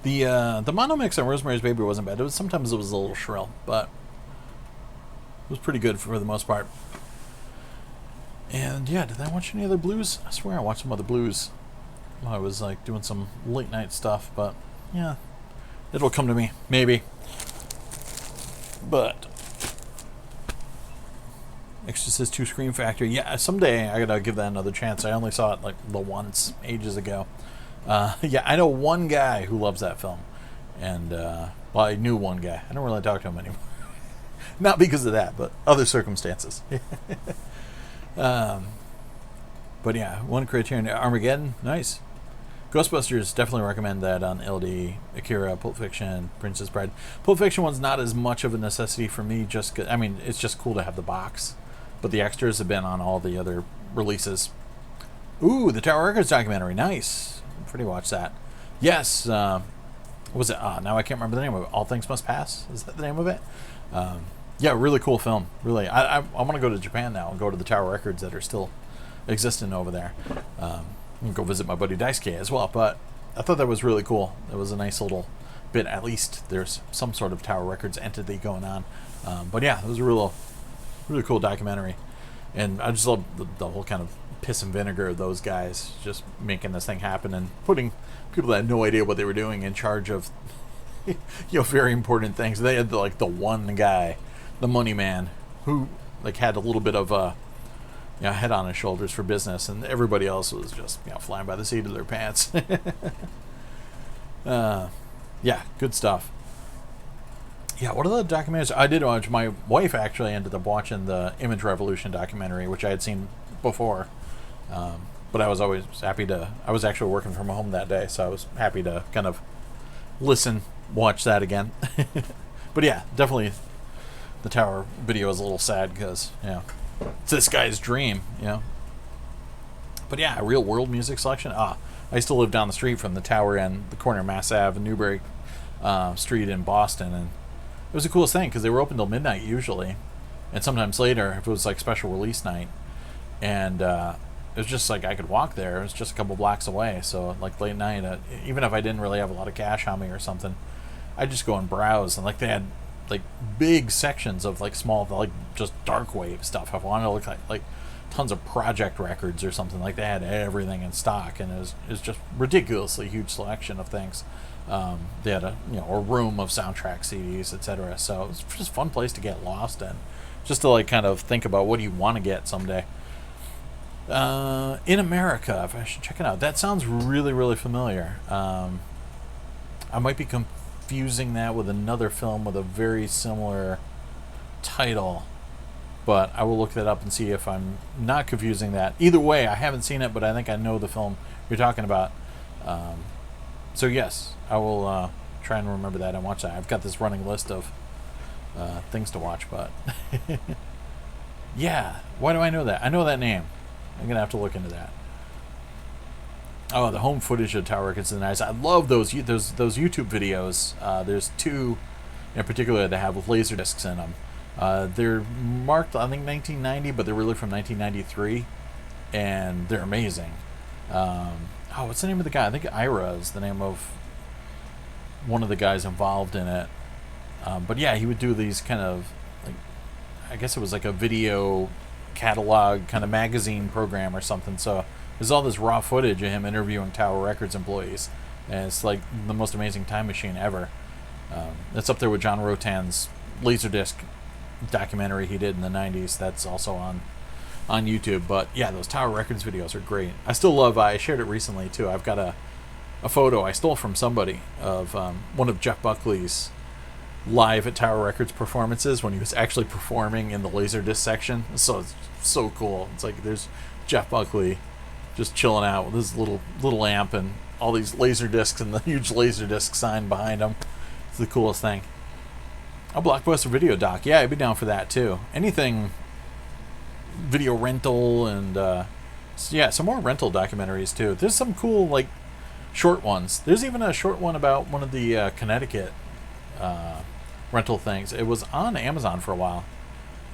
The mono mix on Rosemary's Baby wasn't bad. Sometimes it was a little shrill, but it was pretty good for the most part. And yeah, did I watch any other blues? I swear I watched some other blues while I was like doing some late night stuff, but yeah, it'll come to me, maybe. But Exorcist 2 Scream Factory, yeah, someday I gotta give that another chance. I only saw it like the once ages ago. Yeah, I know one guy who loves that film, and well, I knew one guy. I don't really talk to him anymore. Not because of that, but other circumstances. But yeah, one Criterion, Armageddon, nice. Ghostbusters, definitely recommend that on LD. Akira, Pulp Fiction, Princess Bride. Pulp Fiction one's not as much of a necessity for me. I mean, it's just cool to have the box, but the extras have been on all the other releases. Ooh, the Tower Records documentary, nice. Pretty watch that. Yes, what was it? Now I can't remember the name of it. All Things Must Pass? Is that the name of it? Yeah, really cool film. Really, I want to go to Japan now and go to the Tower Records that are still existing over there. And go visit my buddy Daisuke as well. But I thought that was really cool. It was a nice little bit. At least there's some sort of Tower Records entity going on. But yeah, it was a really cool documentary. And I just love the whole kind of piss and vinegar of those guys just making this thing happen and putting people that had no idea what they were doing in charge of very important things. They had the one guy, the money man, who had a little bit of a head on his shoulders for business, and everybody else was just flying by the seat of their pants. Yeah, good stuff. Yeah, what are the documentaries? I did watch. My wife actually ended up watching the Image Revolution documentary, which I had seen before. But I was always happy to. I was actually working from home that day, so I was happy to kind of watch that again. But yeah, definitely the Tower video is a little sad because it's this guy's dream, But yeah, real world music selection. I used to live down the street from the Tower and the corner of Mass Ave and Newbury Street in Boston, and it was the coolest thing because they were open till midnight usually, and sometimes later if it was special release night, and it was just I could walk there. It was just a couple blocks away, so late night, even if I didn't really have a lot of cash on me or something, I'd just go and browse, and they had like big sections of like small, like just dark wave stuff. If I wanted to look like tons of project records or something, like they had everything in stock, and it was just ridiculously huge selection of things. They had a room of soundtrack CDs, etc. So it was just a fun place to get lost in, just to like kind of think about what do you want to get someday. In America, if I should check it out. That sounds really, really familiar. I might be confusing that with another film with a very similar title, but I will look that up and see if I'm not confusing that. Either way, I haven't seen it, but I think I know the film you're talking about. So yes, I will try and remember that and watch that. I've got this running list of things to watch, but yeah, why do I know that? I know that name. I'm gonna have to look into that. Oh, the home footage of Tower Records is nice. I love those YouTube videos. There's two in particular that have LaserDiscs in them. They're marked, I think, 1990, but they're really from 1993, and they're amazing. What's the name of the guy? I think Ira is the name of one of the guys involved in it. But yeah, he would do these kind of, like, I guess it was like a video catalog kind of magazine program or something. So there's all this raw footage of him interviewing Tower Records employees, and it's like the most amazing time machine ever. It's up there with John Rotan's LaserDisc documentary he did in the 90s. That's also on YouTube. But yeah, those Tower Records videos are great. I still love, I shared it recently too, I've got a photo I stole from somebody of one of Jeff Buckley's live at Tower Records performances when he was actually performing in the LaserDisc section. So it's so cool. It's like there's Jeff Buckley just chilling out with his little amp and all these LaserDiscs and the huge LaserDisc sign behind him. It's the coolest thing. A Blockbuster video doc. Yeah, I'd be down for that too. Anything video rental and yeah, some more rental documentaries too. There's some cool like short ones. There's even a short one about one of the Connecticut rental things. It was on Amazon for a while.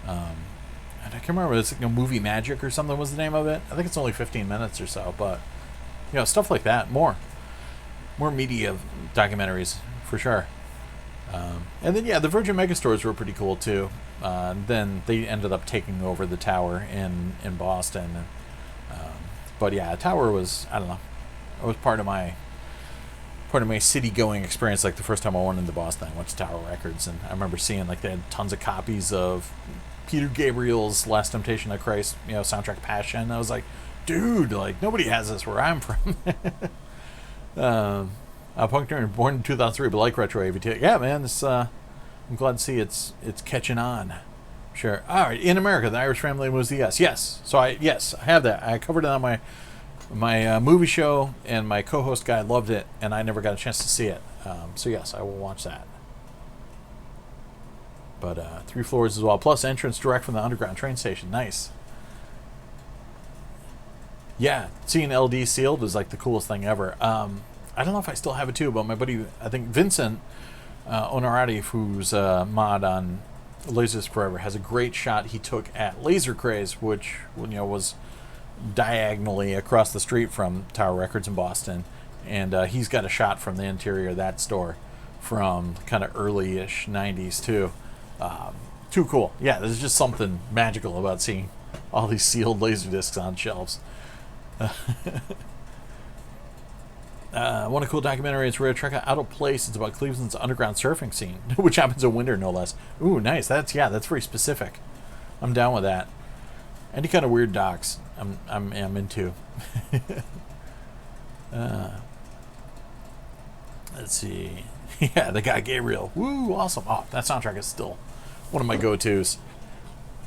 And I can't remember, it's like Movie Magic or something was the name of it. I think it's only 15 minutes or so, but stuff like that. More media documentaries for sure. And then yeah, the Virgin Megastores were pretty cool too. Then they ended up taking over the Tower in Boston. But yeah, Tower was, I don't know, it was part of my city going experience. Like the first time I went into Boston, I went to Tower Records, and I remember seeing like they had tons of copies of Peter Gabriel's Last Temptation of Christ, soundtrack Passion. And I was like, dude, like nobody has this where I'm from. Punk Nerd, born in 2003, but like retro AVT. Yeah, man, this I'm glad to see it's catching on. Sure. All right, in America, the Irish Family was the yes. So I have that. I covered it on my movie show, and my co-host guy loved it, and I never got a chance to see it. So yes, I will watch that. But 3 floors as well, plus entrance direct from the underground train station. Nice. Yeah, seeing LD sealed is like the coolest thing ever. I don't know if I still have it too, but my buddy, I think Vincent Onorati, who's a mod on Laserdisc Forever, has a great shot he took at Laser Craze, which was diagonally across the street from Tower Records in Boston, and he's got a shot from the interior of that store from kind of early-ish 90s too. Too cool. Yeah, there's just something magical about seeing all these sealed Laserdiscs on shelves. One of cool documentary, it's rare. Check out Out of Place. It's about Cleveland's underground surfing scene, which happens in winter, no less. Ooh, nice. That's very specific. I'm down with that. Any kind of weird docs, I'm into. Let's see. Yeah, the guy Gabriel. Woo, awesome. Oh, that soundtrack is still one of my go-tos.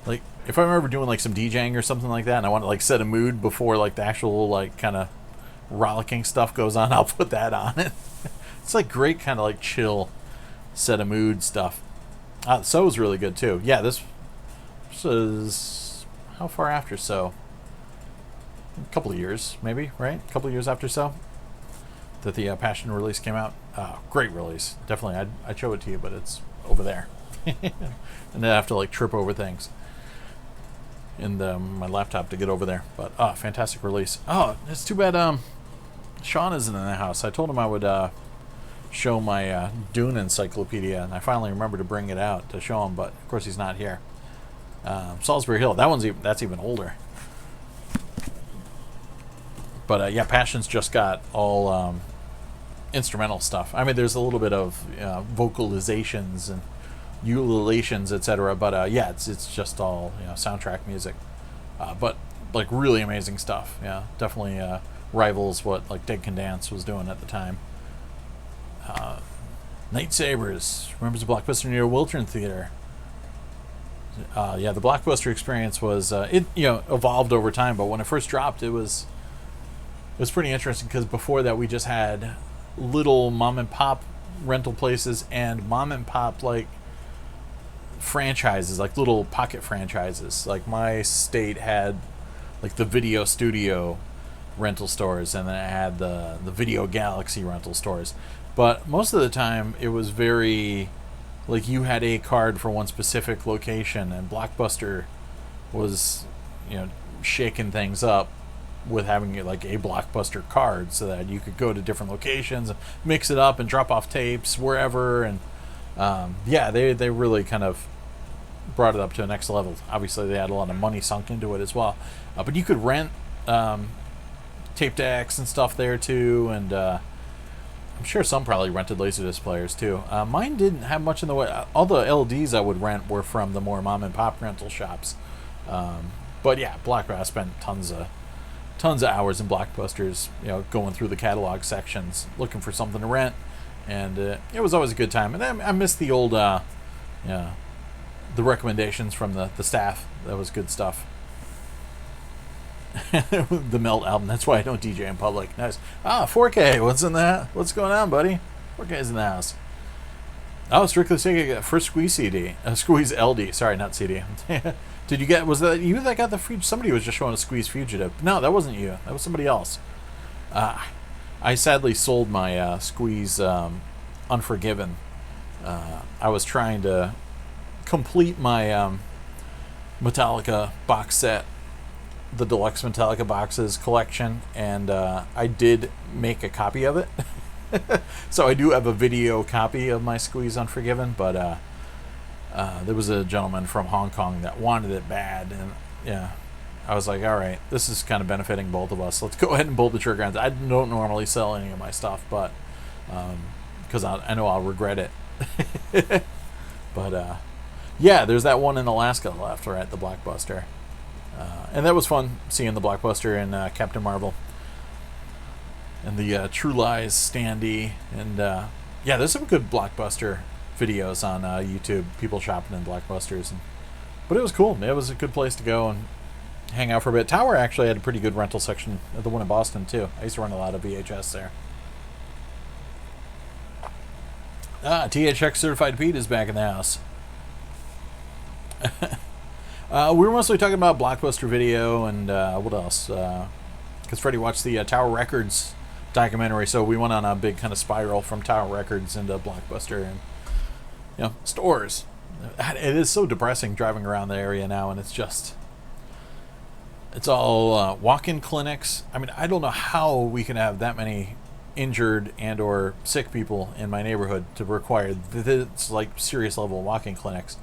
Like, if I'm ever doing like some DJing or something like that, and I want to like set a mood before like the actual like kind of rollicking stuff goes on, I'll put that on it. It's like great kind of like chill set a mood stuff. So is really good too. Yeah, this is how far after So? A couple of years, maybe, right? A couple of years after So that the Passion release came out. Great release. Definitely, I'd show it to you, but it's over there. And then I have to like trip over things in my laptop to get over there. But fantastic release. Oh, it's too bad Sean isn't in the house. I told him I would show my Dune encyclopedia, and I finally remember to bring it out to show him, but of course he's not here. Salisbury Hill, that's even older. But yeah, Passion's just got all instrumental stuff. I mean, there's a little bit of vocalizations and ululations, etc. But yeah, it's just all soundtrack music. But like really amazing stuff. Yeah, definitely rivals what like Dead Can Dance was doing at the time. Night Sabers, remembers the Blockbuster near Wiltern Theater. Yeah, the Blockbuster experience was it evolved over time, but when it first dropped, it was pretty interesting because before that we just had little mom and pop rental places and mom and pop like franchises, like little pocket franchises. Like my state had like the Video Studio rental stores, and then it had the Video Galaxy rental stores. But most of the time it was very like you had a card for one specific location, and Blockbuster was shaking things up with having like a Blockbuster card so that you could go to different locations and mix it up and drop off tapes wherever. And yeah, they really kind of brought it up to the next level. Obviously they had a lot of money sunk into it as well, but you could rent tape decks and stuff there too, and I'm sure some probably rented Laserdisc players too. Mine didn't have much in the way. All the LDs I would rent were from the more mom and pop rental shops. But yeah, Blockbuster, I spent tons of hours in Blockbusters, going through the catalog sections looking for something to rent, and it was always a good time. And I missed the old, the recommendations from the staff. That was good stuff. The Melt album. That's why I don't DJ in public. Nice. 4K. What's in that? What's going on, buddy? 4K's in the house. Oh, Strictly Sega first Squeeze CD. Squeeze LD. Sorry, not CD. Did you get? Was that you that got the Fugitive? Somebody was just showing a Squeeze Fugitive. No, that wasn't you. That was somebody else. I sadly sold my Squeeze Unforgiven. I was trying to complete my Metallica box set, the deluxe Metallica boxes collection, and I did make a copy of it. So I do have a video copy of my Squeeze Unforgiven, but there was a gentleman from Hong Kong that wanted it bad, and yeah, I was like, all right, this is kind of benefiting both of us. Let's go ahead and pull the trigger on it. I don't normally sell any of my stuff, but because I know I'll regret it. But yeah, there's that one in Alaska left, right at the Blockbuster. And that was fun seeing the Blockbuster and Captain Marvel and the True Lies standee, and yeah, there's some good Blockbuster videos on YouTube, people shopping in Blockbusters, but it was cool. It was a good place to go and hang out for a bit. Tower actually had a pretty good rental section, the one in Boston too. I used to run a lot of VHS there. THX-certified Pete is back in the house. We were mostly talking about Blockbuster Video and what else? Because Freddie watched the Tower Records documentary, so we went on a big kind of spiral from Tower Records into Blockbuster and stores. It is so depressing driving around the area now, and it's all walk-in clinics. I mean, I don't know how we can have that many injured and or sick people in my neighborhood to require it's like serious level walk-in clinics,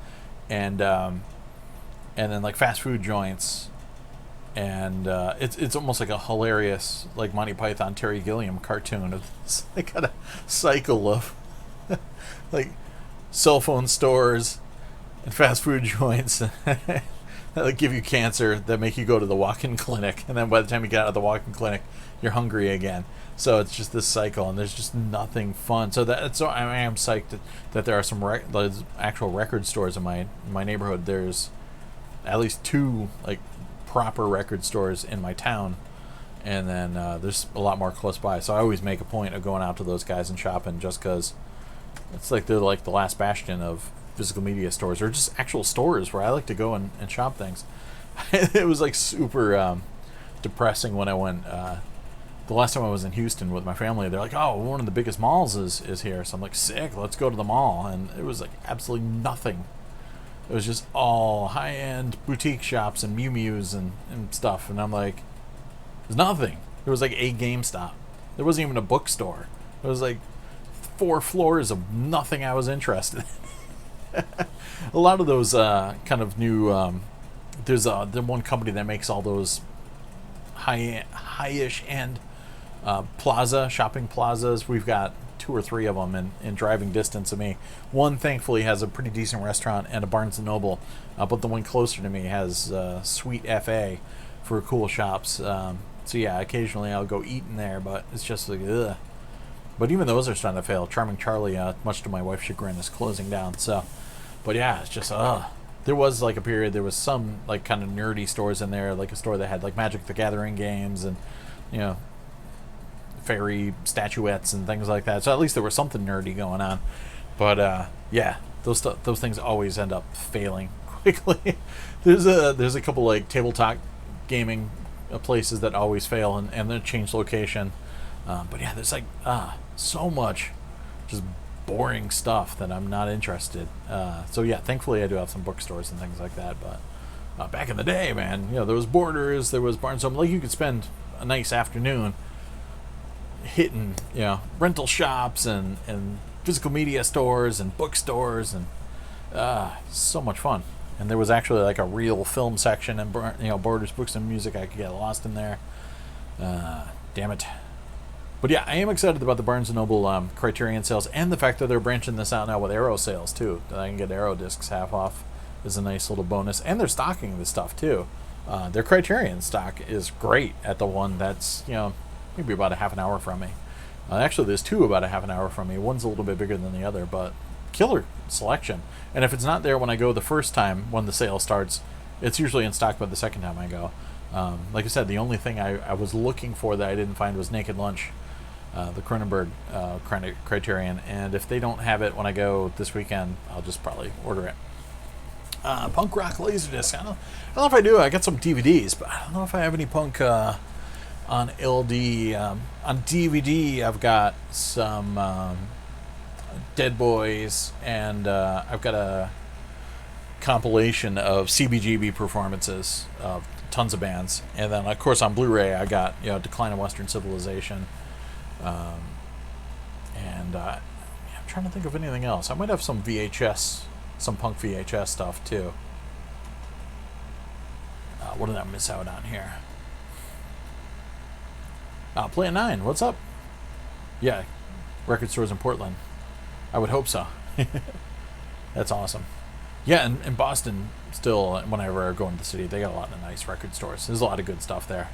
and then like fast food joints, and it's almost like a hilarious like Monty Python Terry Gilliam cartoon of this like kind of cycle of like cell phone stores and fast food joints that like give you cancer, that make you go to the walk-in clinic, and then by the time you get out of the walk-in clinic you're hungry again. So it's just this cycle, and there's just nothing fun. So I am psyched that there are some actual record stores in my neighborhood. There's at least 2 like proper record stores in my town, and then there's a lot more close by. So I always make a point of going out to those guys and shopping, just because it's like they're like the last bastion of physical media stores, or just actual stores where I like to go and shop things. It was like super depressing when I went the last time I was in Houston with my family. They're like, oh, one of the biggest malls is here. So I'm like, sick, let's go to the mall. And it was like absolutely nothing. It was just all high-end boutique shops and Miu Miu's and stuff. And I'm like, there's nothing. There was like a GameStop. There wasn't even a bookstore. There was like 4 floors of nothing I was interested in. A lot of those kind of new. There's the one company that makes all those high-ish end shopping plazas. We've got 2 or 3 of them in driving distance of me. One, thankfully, has a pretty decent restaurant and a Barnes & Noble, but the one closer to me has Sweet FA for cool shops. So yeah, occasionally I'll go eat in there, but it's just like, ugh. But even those are starting to fail. Charming Charlie, much to my wife's chagrin, is closing down. So, but yeah, it's just, there was like a period, there was some like kind of nerdy stores in there, like a store that had like Magic the Gathering games and, you know, fairy statuettes and things like that. So at least there was something nerdy going on. But yeah, those things always end up failing quickly. There's a couple like tabletop gaming places that always fail and then change location. But yeah, there's like so much just boring stuff that I'm not interested. So yeah, thankfully I do have some bookstores and things like that. But back in the day, man, you know, there was Borders, there was Barnes & Noble. Like you could spend a nice afternoon hitting, you know, rental shops and physical media stores and bookstores and so much fun. And there was actually like a real film section and, you know, Borders Books and Music. I could get lost in there. Damn it. But yeah, I am excited about the Barnes & Noble Criterion sales and the fact that they're branching this out now with Arrow sales too. That I can get Arrow discs half off is a nice little bonus. And they're stocking this stuff too. Their Criterion stock is great at the one that's, you know, maybe about a half an hour from me. Actually, there's 2 about a half an hour from me. One's a little bit bigger than the other, but killer selection. And if it's not there when I go the first time when the sale starts, it's usually in stock by the second time I go. Like I said, the only thing I was looking for that I didn't find was Naked Lunch, the Cronenberg Criterion. And if they don't have it when I go this weekend, I'll just probably order it. Punk rock laserdisc. I don't know if I do. I got some DVDs, but I don't know if I have any punk on LD. On DVD, I've got some Dead Boys, and I've got a compilation of CBGB performances of tons of bands. And then, of course, on Blu-ray, I got, you know, Decline of Western Civilization. And I'm trying to think of anything else. I might have some VHS, some punk VHS stuff, too. What did I miss out on here? Plan 9, what's up? Yeah, record stores in Portland. I would hope so. That's awesome. Yeah, and in Boston, still, whenever I go into the city, they got a lot of nice record stores. There's a lot of good stuff there.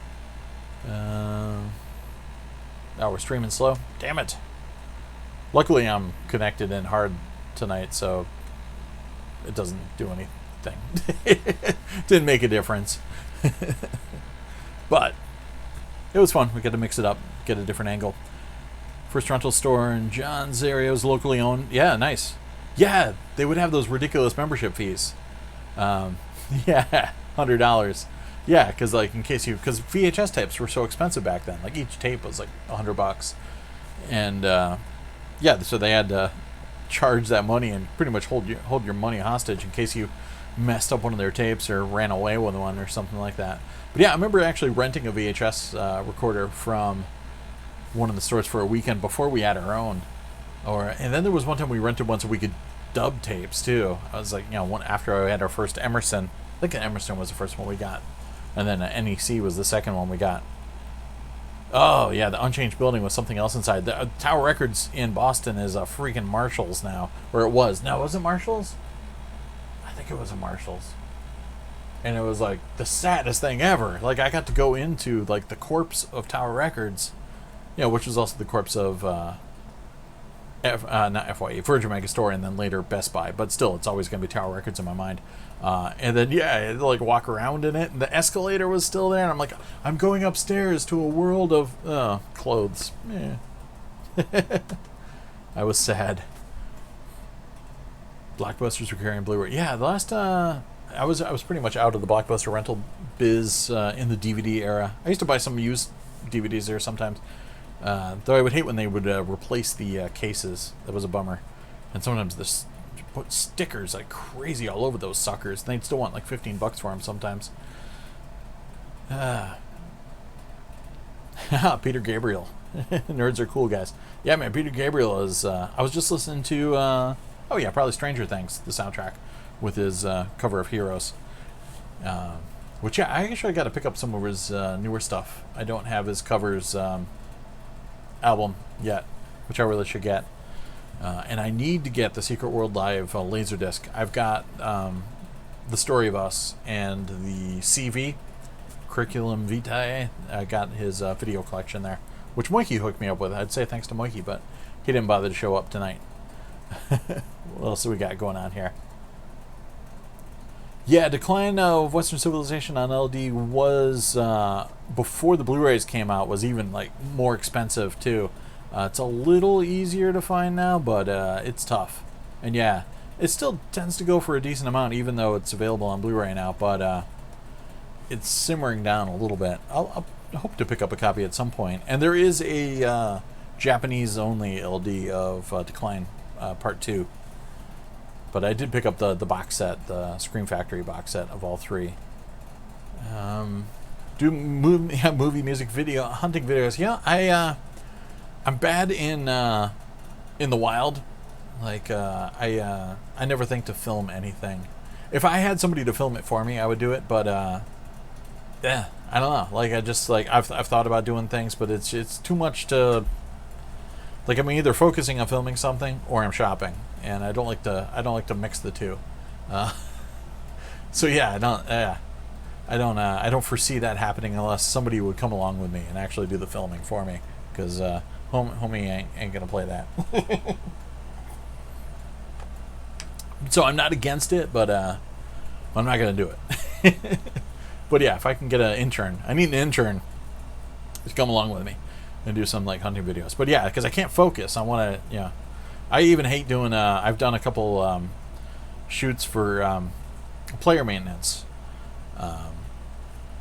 Oh, we're streaming slow? Damn it. Luckily, I'm connected in hard tonight, so it doesn't do anything. Didn't make a difference. But it was fun. We got to mix it up, get a different angle. First rental store in John's area was locally owned. Yeah, nice. Yeah, they would have those ridiculous membership fees. Yeah, $100. Yeah, because like because VHS tapes were so expensive back then. Like each tape was like $100, and yeah, so they had to charge that money and pretty much hold your money hostage in case you messed up one of their tapes or ran away with one or something like that. But yeah, I remember actually renting a VHS recorder from one of the stores for a weekend before we had our own. And then there was one time we rented one so we could dub tapes too. I was like, you know, after I had our first Emerson. I think an Emerson was the first one we got, and then an NEC was the second one we got. Oh yeah, the Unchanged Building with something else inside. The Tower Records in Boston is a freaking Marshalls now, or it was. No, was it Marshalls? I think it was a Marshalls. And it was like the saddest thing ever. Like I got to go into like the corpse of Tower Records, you know, which was also the corpse of not FYE, Virgin Megastore, and then later Best Buy. But still, it's always going to be Tower Records in my mind. And then yeah, I had to like walk around in it, and the escalator was still there, and I'm like, I'm going upstairs to a world of clothes. Yeah. I was sad. Blockbusters were carrying Blu-ray. Yeah, the last I was pretty much out of the Blockbuster rental biz in the DVD era. I used to buy some used DVDs there sometimes, though I would hate when they would replace the cases. That was a bummer. And sometimes this put stickers like crazy all over those suckers. And they'd still want like $15 for them sometimes. Peter Gabriel. Nerds are cool, guys. Yeah, man, Peter Gabriel is... I was just listening to... oh, yeah, probably Stranger Things, the soundtrack, with his cover of Heroes. Which, yeah, I actually got to pick up some of his newer stuff. I don't have his covers album yet, which I really should get. And I need to get the Secret World Live LaserDisc. I've got The Story of Us and the CV, Curriculum Vitae. I got his video collection there, which Moikey hooked me up with. I'd say thanks to Moikey, but he didn't bother to show up tonight. What else do we got going on here? Yeah, decline of Western civilization on LD was, before the Blu-rays came out, was even like more expensive too. It's a little easier to find now, but it's tough. And yeah, it still tends to go for a decent amount, even though it's available on Blu-ray now, but it's simmering down a little bit. I'll hope to pick up a copy at some point. And there is a Japanese-only LD of Decline Part 2. But I did pick up the box set, the Scream Factory box set of all three. Movie, music, video, hunting videos. Yeah, I'm bad in the wild. Like I never think to film anything. If I had somebody to film it for me, I would do it. But yeah, I don't know. Like I just like I've thought about doing things, but it's too much to. Like I'm either focusing on filming something or I'm shopping, and I don't like to mix the two. So yeah, I don't foresee that happening unless somebody would come along with me and actually do the filming for me, because homie ain't gonna play that. So I'm not against it, but I'm not gonna do it. But yeah, if I can get an intern, I need an intern to come along with me and do some like hunting videos. But yeah, because I can't focus. I want to, yeah. I even hate doing. I've done a couple shoots for player maintenance,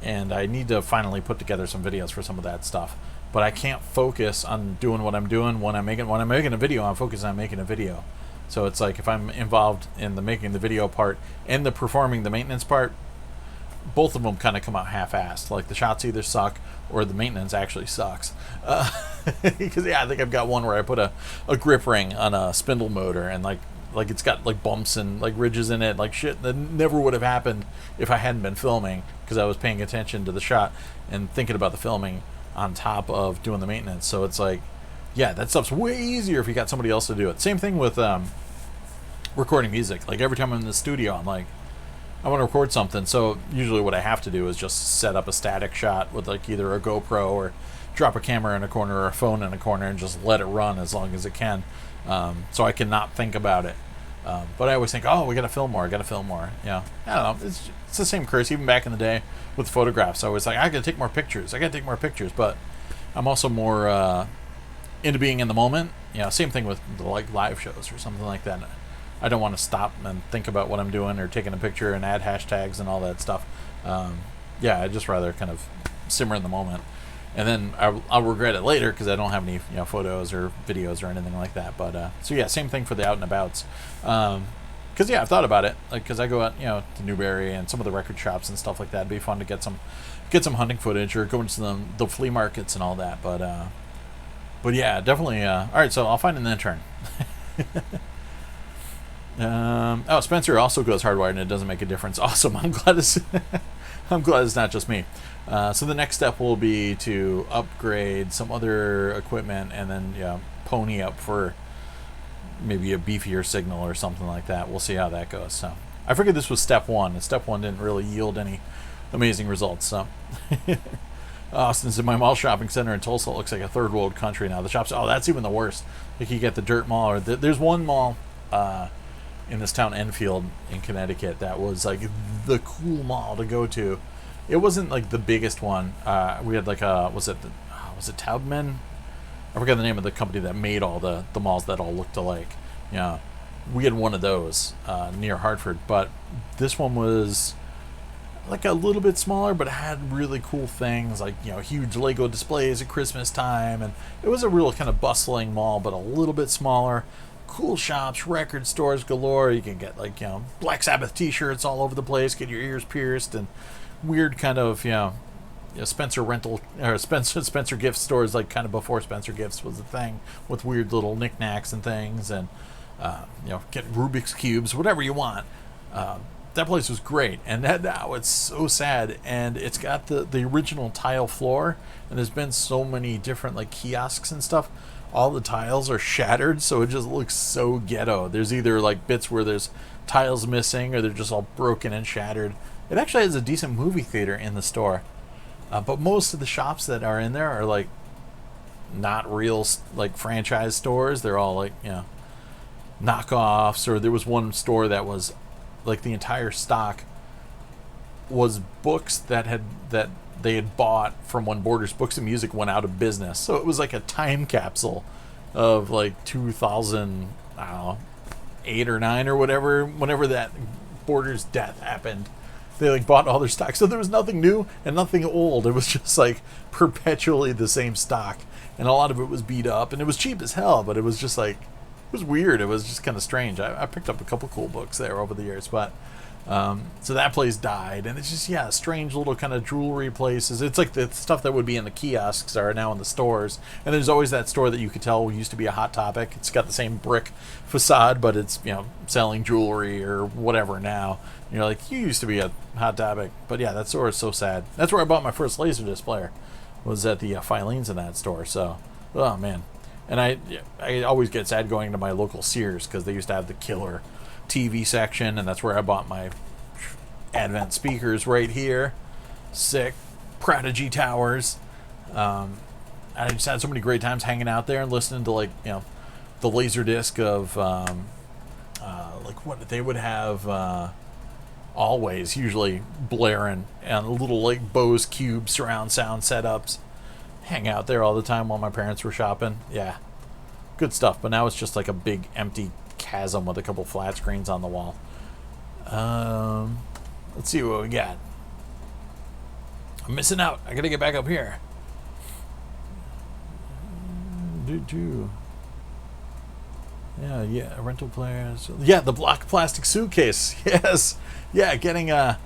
and I need to finally put together some videos for some of that stuff. But I can't focus on doing what I'm doing when I'm making a video. I'm focused on making a video. So it's like if I'm involved in the making the video part and the performing the maintenance part, both of them kind of come out half-assed. Like the shots either suck or the maintenance actually sucks. Because yeah, I think I've got one where I put a grip ring on a spindle motor, and like it's got like bumps and like ridges in it, like shit that never would have happened if I hadn't been filming, because I was paying attention to the shot and thinking about the filming on top of doing the maintenance. So it's like, yeah, that stuff's way easier if you got somebody else to do it. Same thing with recording music. Like every time I'm in the studio, I'm like, I want to record something, so usually what I have to do is just set up a static shot with like either a GoPro or drop a camera in a corner or a phone in a corner and just let it run as long as it can, so I can not think about it. But I always think, oh, we got to film more. Yeah, I don't know. It's the same curse. Even back in the day with photographs, I was like, I got to take more pictures. But I'm also more into being in the moment. You know, same thing with like live shows or something like that. I don't want to stop and think about what I'm doing or taking a picture and add hashtags and all that stuff. Yeah, I'd just rather kind of simmer in the moment, and then I'll regret it later because I don't have any photos or videos or anything like that. But so yeah, same thing for the out and abouts. Because yeah, I've thought about it. Like because I go out to Newberry and some of the record shops and stuff like that. It'd be fun to get some hunting footage or go into the flea markets and all that. But yeah, definitely. All right, so I'll find an intern. Oh, Spencer also goes hardwired and it doesn't make a difference. Awesome. I'm glad it's not just me. So the next step will be to upgrade some other equipment and then pony up for maybe a beefier signal or something like that. We'll see how that goes. So I figured this was step one, and step one didn't really yield any amazing results. So Austin said, my mall shopping center in Tulsa looks like a third world country now. The shops, that's even the worst. Like you get the dirt mall, or there's one mall in this town, Enfield, in Connecticut, that was like the cool mall to go to. It wasn't like the biggest one. We had like was it Taubman? I forgot the name of the company that made all the malls that all looked alike. Yeah, we had one of those near Hartford, but this one was like a little bit smaller, but it had really cool things like huge Lego displays at Christmas time, and it was a real kind of bustling mall, but a little bit smaller. Cool shops, record stores galore. You can get like Black Sabbath T-shirts all over the place, get your ears pierced, and weird kind of Spencer rental or Spencer gift stores, like kind of before Spencer Gifts was a thing, with weird little knickknacks and things, and get Rubik's cubes, whatever you want. That place was great, and now it's so sad, and it's got the original tile floor, and there's been so many different like kiosks and stuff. All the tiles are shattered, so it just looks so ghetto. There's either like bits where there's tiles missing, or they're just all broken and shattered. It actually has a decent movie theater in the store, but most of the shops that are in there are like not real like franchise stores. They're all like knockoffs, or there was one store that was like the entire stock was books that they had bought from when Borders Books and Music went out of business. So it was like a time capsule of like 2000, I don't know, 8 or 9 or whatever, whenever that Borders death happened. They like bought all their stock, so there was nothing new and nothing old. It was just like perpetually the same stock, and a lot of it was beat up, and it was cheap as hell, but it was just like, it was weird. It was just kind of strange. I picked up a couple cool books there over the years, but so that place died, and it's just strange little kind of jewelry places. It's like the stuff that would be in the kiosks are now in the stores, and there's always that store that you could tell used to be a Hot Topic. It's got the same brick facade, but it's selling jewelry or whatever now. And you're like, you used to be a Hot Topic, but yeah, that store is so sad. That's where I bought my first LaserDisc player, was at the Filene's in that store. So, oh man. And I always get sad going to my local Sears, because they used to have the killer TV section, and that's where I bought my Advent speakers right here. Sick Prodigy Towers. I just had so many great times hanging out there and listening to like the LaserDisc of like what they would have always usually blaring, and little like Bose Cube surround sound setups. Hang out there all the time while my parents were shopping. Yeah, good stuff. But now it's just like a big empty chasm with a couple flat screens on the wall. Let's see what we got. I'm missing out. I gotta get back up here. Yeah, rental players. Yeah, the block plastic suitcase. Yes. Yeah, getting a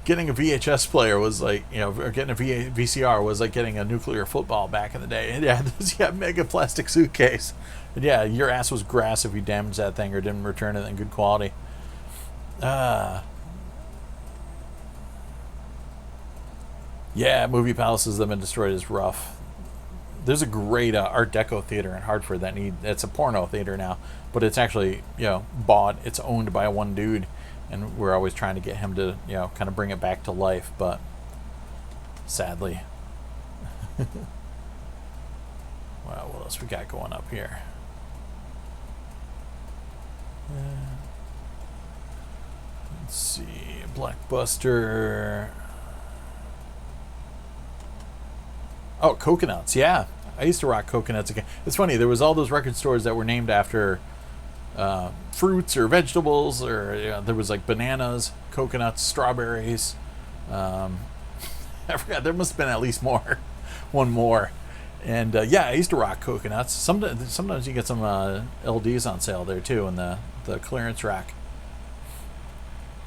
VHS player was like, or getting a VCR was like getting a nuclear football back in the day. And yeah, mega plastic suitcase. And yeah, your ass was grass if you damaged that thing or didn't return it in good quality. Yeah, movie palaces that have been destroyed is rough. There's a great Art Deco theater in Hartford it's a porno theater now, but it's actually, it's owned by one dude. And we're always trying to get him to, kind of bring it back to life, but sadly. Wow, what else we got going up here? Let's see, Blockbuster. Oh, Coconuts, yeah. I used to rock Coconuts again. It's funny, there was all those record stores that were named after fruits or vegetables, or there was like bananas, coconuts, strawberries. I forgot, there must have been at least one more. And I used to rock Coconuts. Sometimes you get some LDs on sale there too in the clearance rack.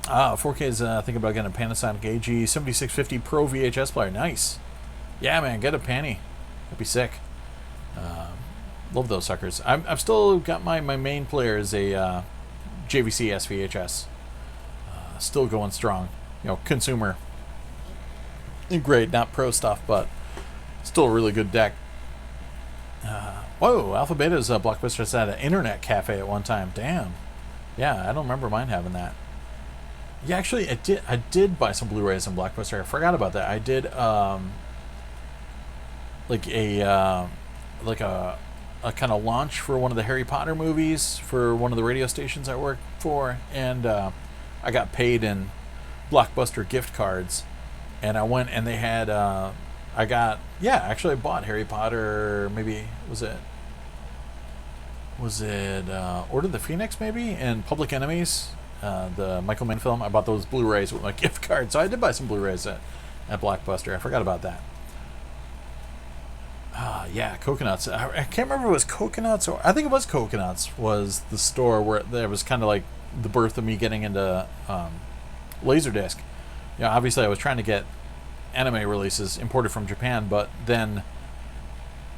4K is thinking about getting a Panasonic AG 7650 Pro VHS player. Nice. Yeah, man, get a Panny. That'd be sick. Love those suckers. I've still got my main player is a JVC SVHS. Still going strong. Consumer. Great, not pro stuff, but still a really good deck. Whoa, Alpha Beta's Blockbuster had an internet cafe at one time. Damn. Yeah, I don't remember mine having that. Yeah, actually, I did buy some Blu-rays in Blockbuster. I forgot about that. I did a kind of launch for one of the Harry Potter movies for one of the radio stations I worked for, and I got paid in Blockbuster gift cards, and I went and they had I bought Harry Potter. Maybe was it Order of the Phoenix maybe, and Public Enemies, the Michael Mann film. I bought those Blu-rays with my gift card, so I did buy some Blu-rays at Blockbuster. I forgot about that. Yeah, Coconuts. I can't remember if it was Coconuts, or I think it was Coconuts was the store where there was kind of like the birth of me getting into LaserDisc. Obviously I was trying to get anime releases imported from Japan, but then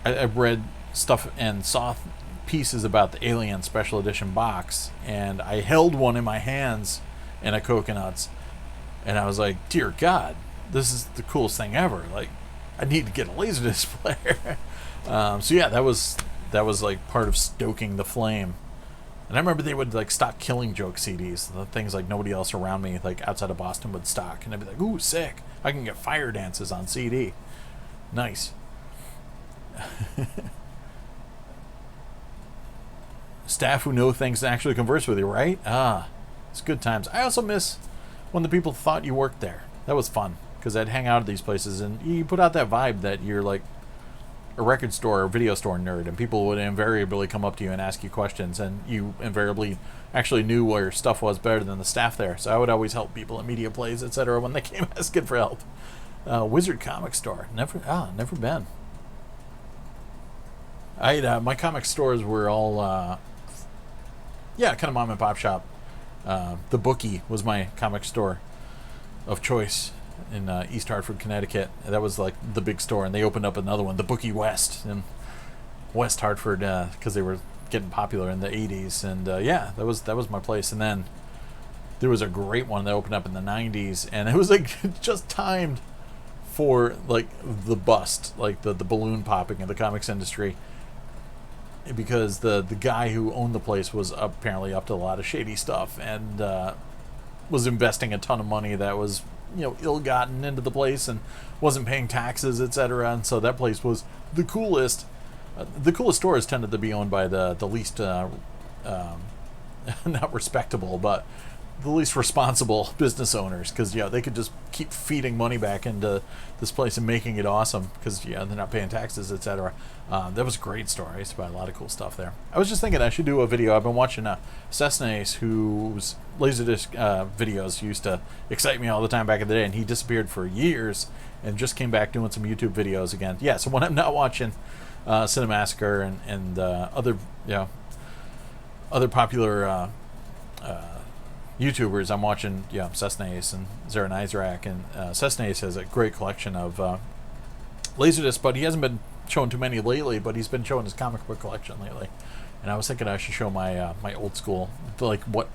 I read stuff and saw pieces about the Alien Special Edition box, and I held one in my hands in a Coconuts, and I was like, dear God, this is the coolest thing ever. Like, I need to get a LaserDisc player. So yeah, that was like part of stoking the flame. And I remember they would like stock Killing Joke CDs, the things like nobody else around me, like outside of Boston, would stock, and I'd be like, ooh, sick, I can get Fire Dances on CD. Nice. Staff who know things and actually converse with you, right? It's good times. I also miss when the people thought you worked there. That was fun, because I'd hang out at these places, and you put out that vibe that you're like a record store or video store nerd, and people would invariably come up to you and ask you questions, and you invariably actually knew where stuff was better than the staff there. So I would always help people at media plays, etc. when they came asking for help. Wizard Comic Store, never been. My comic stores were all kind of mom and pop shop. The Bookie was my comic store of choice in East Hartford, Connecticut. That was like the big store, and they opened up another one, the Bookie West, in West Hartford, because they were getting popular in the 80s. And that was my place. And then there was a great one that opened up in the 90s, and it was like just timed for like the bust, like the balloon popping of the comics industry, because the guy who owned the place was apparently up to a lot of shady stuff, and was investing a ton of money that was, ill-gotten into the place, and wasn't paying taxes, etc. And so that place was the coolest. The coolest stores tended to be owned by the least not respectable, but the least responsible business owners, because they could just keep feeding money back into this place and making it awesome, because they're not paying taxes, etc. That was a great store. I used to buy a lot of cool stuff there. I was just thinking I should do a video. I've been watching Cessnace, whose LaserDisc videos used to excite me all the time back in the day, and he disappeared for years and just came back doing some YouTube videos again. Yeah, so when I'm not watching Cinemassacre and other popular YouTubers, I'm watching Cessnace and Zaran Izrak, and Cessnace has a great collection of LaserDiscs, but he hasn't been showing too many lately, but he's been showing his comic book collection lately. And I was thinking I should show my my old school, like what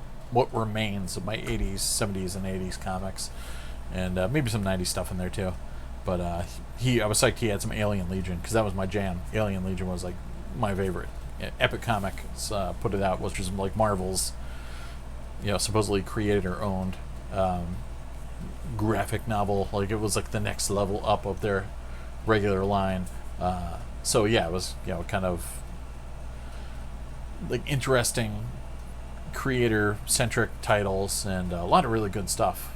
remains of my 80s, 70s, and 80s comics, and maybe some 90s stuff in there too. But I was psyched he had some Alien Legion, because that was my jam. Alien Legion was like my favorite. Epic Comics put it out, which was like Marvel's supposedly creator owned graphic novel. Like, it was like the next level up of their regular line. So yeah, it was kind of like interesting creator centric titles, and a lot of really good stuff.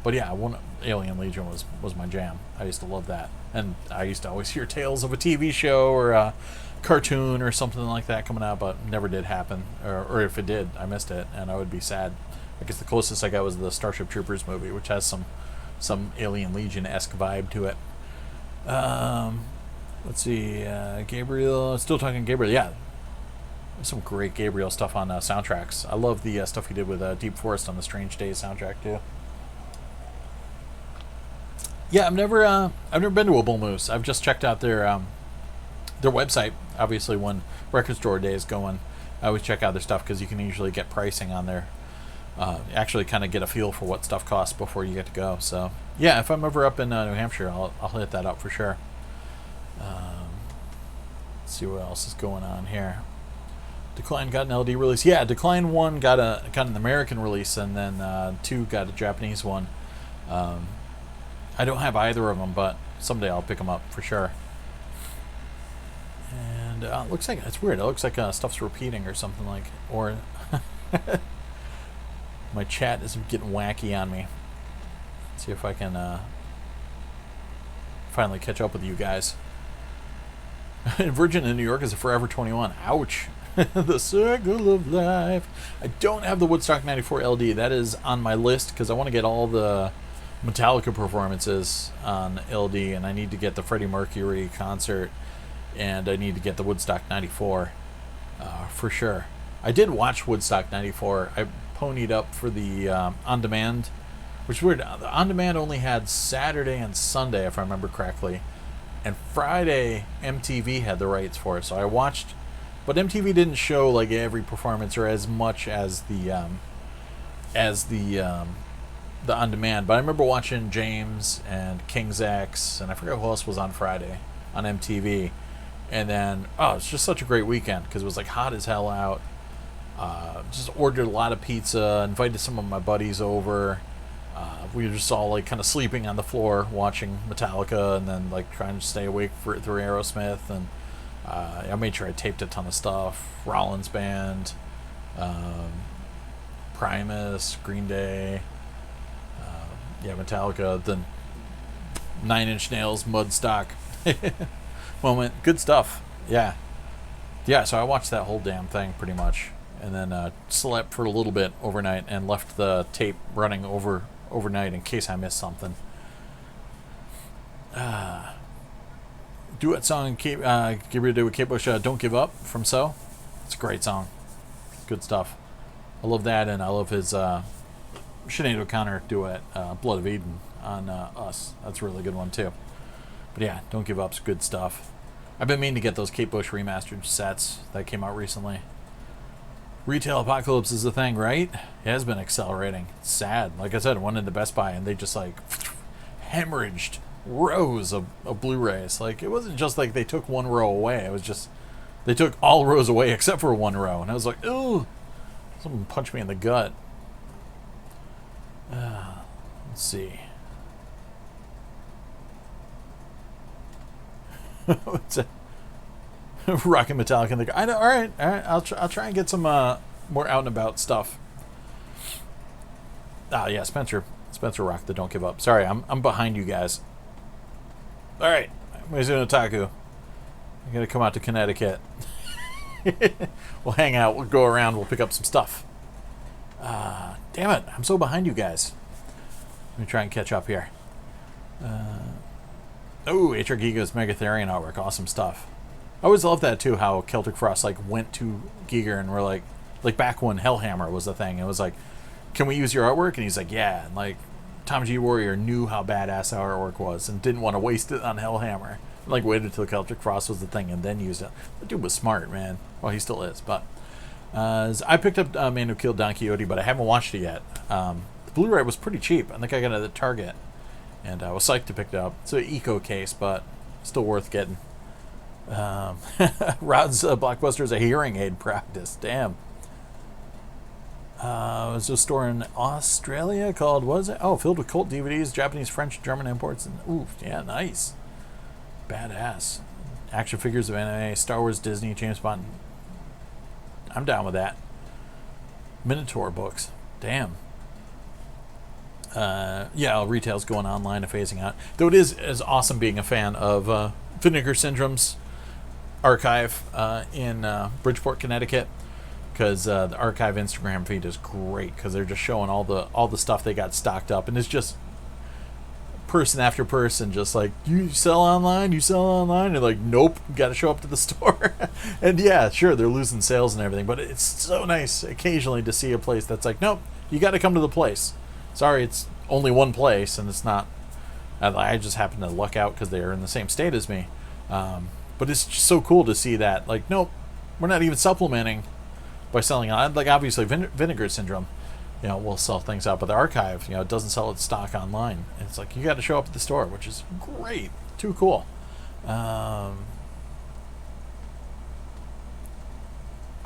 But yeah, Alien Legion was my jam. I used to love that, and I used to always hear tales of a TV show or a cartoon or something like that coming out, but never did happen, or if it did, I missed it, and I would be sad. I guess the closest I got was the Starship Troopers movie, which has some Alien Legion-esque vibe to it. Let's see, Gabriel, still talking Gabriel, yeah. There's some great Gabriel stuff on soundtracks. I love the stuff he did with Deep Forest on the Strange Days soundtrack too. Yeah, I've never been to a Bull Moose. I've just checked out their website. Obviously, when Record Store Day is going, I always check out their stuff, because you can usually get pricing on there. Actually kind of get a feel for what stuff costs before you get to go. So yeah, if I'm ever up in New Hampshire, I'll hit that up for sure. Let's see what else is going on here. Decline got an LD release. Yeah, Decline 1 got an American release, and then 2 got a Japanese one. I don't have either of them, but someday I'll pick them up for sure. And it looks like, it's weird, it looks like stuff's repeating or something, like, or my chat is getting wacky on me. Let's see if I can finally catch up with you guys. Virgin in New York is a Forever 21. Ouch. The circle of life. I don't have the Woodstock 94 LD. That is on my list, because I want to get all the Metallica performances on LD, and I need to get the Freddie Mercury concert, and I need to get the Woodstock 94 for sure. I did watch Woodstock 94. I ponied up for the on-demand which is weird. The On Demand only had Saturday and Sunday, if I remember correctly, and Friday MTV had the rights for it. So I watched, but MTV didn't show like every performance or as much as the On Demand. But I remember watching James and King's X, and I forget who else was on Friday on MTV. And then, it's just such a great weekend because it was like hot as hell out. Just ordered a lot of pizza, invited some of my buddies over. We were just all like kind of sleeping on the floor watching Metallica, and then like trying to stay awake through Aerosmith. And I made sure I taped a ton of stuff. Rollins Band, Primus, Green Day, Metallica, then Nine Inch Nails, Mudstock moment. Good stuff. Yeah. So I watched that whole damn thing pretty much, and then slept for a little bit overnight and left the tape running overnight in case I missed something. Duet song, Gabriel do with Kate Bush, Don't Give Up from So. It's a great song. Good stuff. I love that, and I love his Sinead O'Connor duet, Blood of Eden, on Us. That's a really good one too. But yeah, Don't Give Up's good stuff. I've been meaning to get those Kate Bush remastered sets that came out recently. Retail apocalypse is the thing, right? It has been accelerating. It's sad. Like I said, I went into Best Buy and they just like hemorrhaged rows of Blu-rays. Like, it wasn't just like they took one row away. It was just they took all rows away except for one row. And I was like, ooh, someone punched me in the gut. Let's see. What's that? Rockin' Metallica. And I know. All right. I'll try and get some more out and about stuff. Yeah, Spencer rocked the Don't Give Up. Sorry, I'm behind you guys. All right, Mizuno Otaku. I gotta come out to Connecticut. We'll hang out. We'll go around. We'll pick up some stuff. Damn it! I'm so behind you guys. Let me try and catch up here. H.R. Giga's Megatherian artwork. Awesome stuff. I always love that too, how Celtic Frost like went to Giger and were like back when Hellhammer was the thing. It was like, can we use your artwork? And he's like, yeah. And like Tom G. Warrior knew how badass our artwork was and didn't want to waste it on Hellhammer. Like waited till Celtic Frost was the thing and then used it. The dude was smart, man. Well, he still is. But I picked up Man Who Killed Don Quixote, but I haven't watched it yet. The Blu-ray was pretty cheap. I think I got it at Target. And I was psyched to pick it up. It's an eco case, but still worth getting. Rod's Blockbuster is a hearing aid practice. Damn. There's a store in Australia called, what is it? Oh, filled with cult DVDs, Japanese, French, German imports. And ooh, yeah, nice. Badass. Action figures of anime, Star Wars, Disney, James Bond. I'm down with that. Minotaur books. Damn. Retail's going online and phasing out. Though it is awesome being a fan of Vinegar Syndrome's archive in Bridgeport, Connecticut, because the archive Instagram feed is great because they're just showing all the stuff they got stocked up, and it's just person after person just like, you sell online, and like, nope, you got to show up to the store. And yeah, sure, they're losing sales and everything, but it's so nice occasionally to see a place that's like, nope, you got to come to the place. Sorry, it's only one place, and it's not. I just happen to luck out because they are in the same state as me. But it's just so cool to see that. Like, nope, we're not even supplementing by selling. Like, obviously, Vinegar Syndrome, will sell things out, but the archive, it doesn't sell its stock online. And it's like, you got to show up at the store, which is great. Too cool. I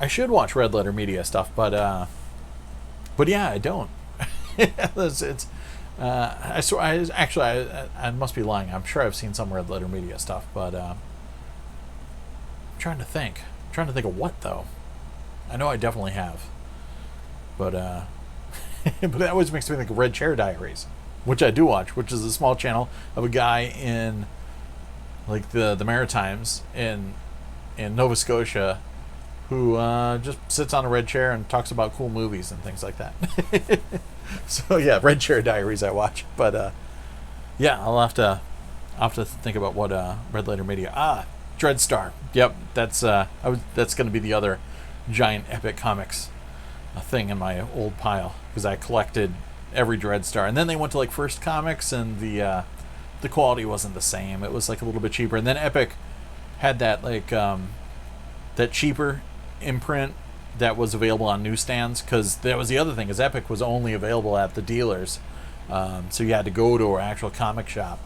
should watch Red Letter Media stuff, but yeah, I don't. It's I swear, I must be lying. I'm sure I've seen some Red Letter Media stuff, but I'm trying to think of what though. I know I definitely have, but but that always makes me think of Red Chair Diaries, which I do watch, which is a small channel of a guy in like the Maritimes in Nova Scotia who just sits on a red chair and talks about cool movies and things like that. So yeah, Red Chair Diaries I watch, but yeah, I'll have to think about what Red Letter Media. Dreadstar. Yep, that's going to be the other giant Epic Comics thing in my old pile, because I collected every Dreadstar. And then they went to like First Comics, and the quality wasn't the same. It was like a little bit cheaper. And then Epic had that like that cheaper imprint that was available on newsstands, because that was the other thing, is Epic was only available at the dealers, so you had to go to an actual comic shop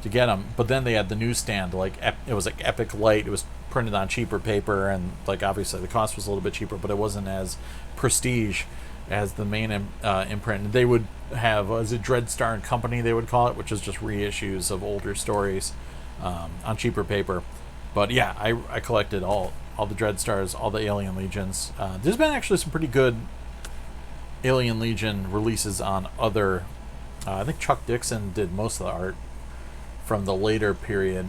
to get them. But then they had the newsstand, like it was like Epic Light. It was printed on cheaper paper, and like obviously the cost was a little bit cheaper, but it wasn't as prestige as the main imprint. And they would have, was it Dreadstar and Company they would call it, which is just reissues of older stories on cheaper paper. But yeah, I collected all the Dreadstars, all the Alien Legions. There's been actually some pretty good Alien Legion releases on other. I think Chuck Dixon did most of the art from the later period.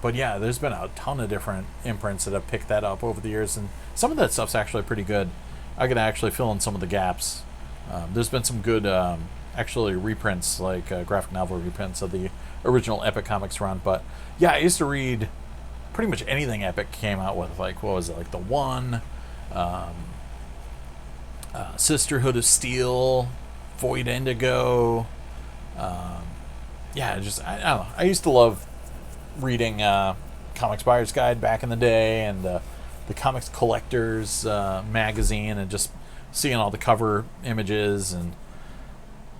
But yeah, there's been a ton of different imprints that have picked that up over the years, and some of that stuff's actually pretty good. I could actually fill in some of the gaps. There's been some good, actually, reprints, like graphic novel reprints of the original Epic Comics run. But yeah, I used to read pretty much anything Epic came out with. Like, what was it? Like The One, Sisterhood of Steel, Void Indigo. Yeah, just, I don't know. I used to love reading Comics Buyer's Guide back in the day, and the Comics Collectors magazine, and just seeing all the cover images. And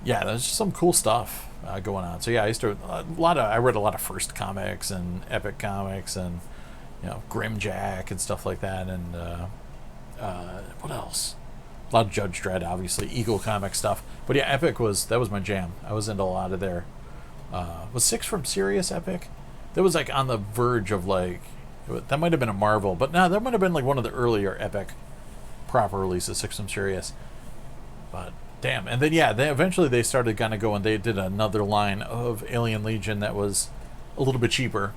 yeah, there's just some cool stuff going on. So yeah, I read a lot of First Comics and Epic Comics, and Grimjack and stuff like that. And what else? A lot of Judge Dredd, obviously, Eagle Comic stuff. But yeah, Epic was my jam. I was into a lot of their. Was 6 from Sirius Epic? That was like on the verge of like. That might have been a Marvel, but no, that might have been like one of the earlier Epic proper releases, 6 from Sirius. But damn, and then yeah, eventually they started kind of going. They did another line of Alien Legion that was a little bit cheaper,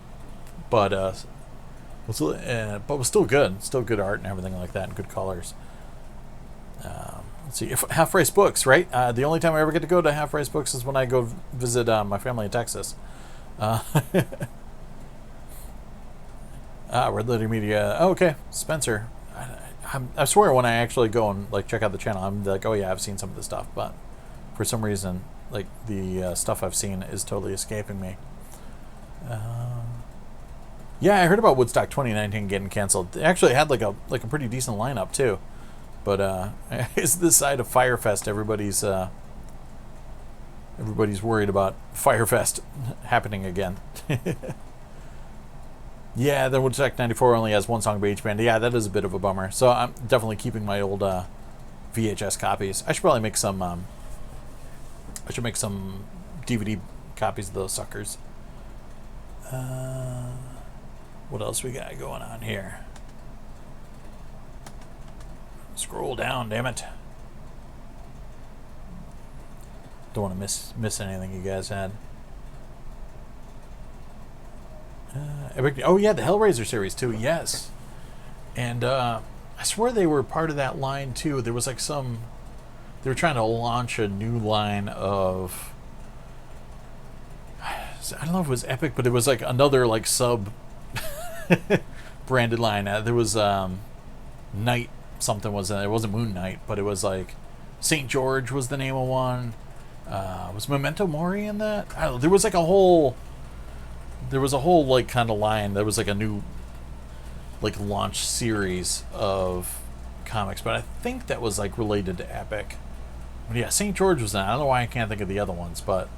but was still good art and everything like that, and good colors. Let's see, Half Price Books, right? The only time I ever get to go to Half Price Books is when I go visit my family in Texas. Red Letter Media. Oh, okay, Spencer. I swear when I actually go and like check out the channel, I'm like, oh yeah, I've seen some of this stuff, but for some reason, like the stuff I've seen is totally escaping me. Yeah, I heard about Woodstock 2019 getting canceled. They actually had like a pretty decent lineup too, but it's this side of Firefest. Everybody's worried about Firefest happening again. Yeah, the Woodstock 94 only has one song by each band. Yeah, that is a bit of a bummer. So I'm definitely keeping my old VHS copies. I should probably make some. I should make some DVD copies of those suckers. What else we got going on here? Scroll down, damn it! Don't want to miss anything you guys had. Oh yeah, the Hellraiser series too. Yes, and I swear they were part of that line too. There was like they were trying to launch a new line of. I don't know if it was Epic, but it was like another like sub branded line. There was Night something was it wasn't Moon Knight, but it was like St. George was the name of one. Was Memento Mori in that? I don't know, there was a whole like kind of line. There was like a new like launch series of comics, but I think that was like related to Epic. But yeah, St. George was in it. I don't know why I can't think of the other ones, but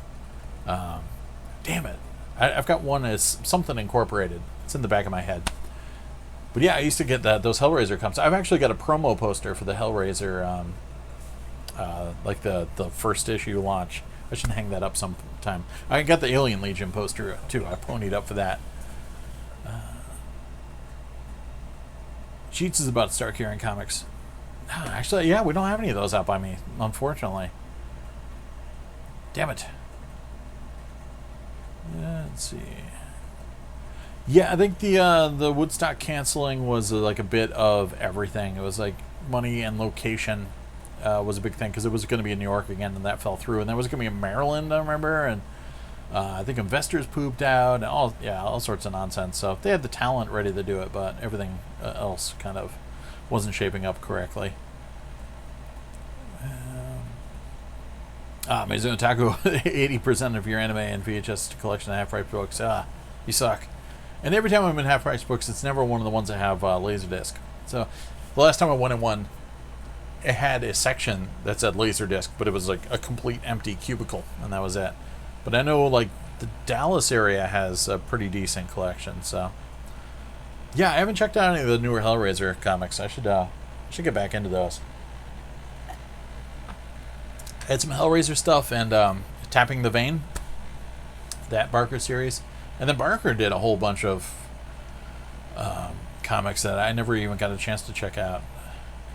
damn it, I've got one as something incorporated. It's in the back of my head. But yeah, I used to get those Hellraiser comics. I've actually got a promo poster for the Hellraiser, like the first issue launch. I should hang that up sometime. I got the Alien Legion poster too. I ponied up for that. Sheets is about to start carrying comics. Actually, yeah, we don't have any of those out by me, unfortunately. Damn it. Let's see. Yeah, I think the Woodstock canceling was like a bit of everything. It was like money and location was a big thing, because it was going to be in New York again, and that fell through. And then it was going to be in Maryland, I remember, and I think investors pooped out, and all sorts of nonsense. So they had the talent ready to do it, but everything else kind of wasn't shaping up correctly. Mizuno Taco, 80% of your anime and VHS collection of half-price books. You suck. And every time I'm in half-price books, it's never one of the ones that have LaserDisc. So the last time I went in one, it had a section that said LaserDisc, but it was like a complete empty cubicle, and that was it. But I know like the Dallas area has a pretty decent collection, so yeah, I haven't checked out any of the newer Hellraiser comics. I should get back into those. I had some Hellraiser stuff and Tapping the Vein, that Barker series, and then Barker did a whole bunch of comics that I never even got a chance to check out.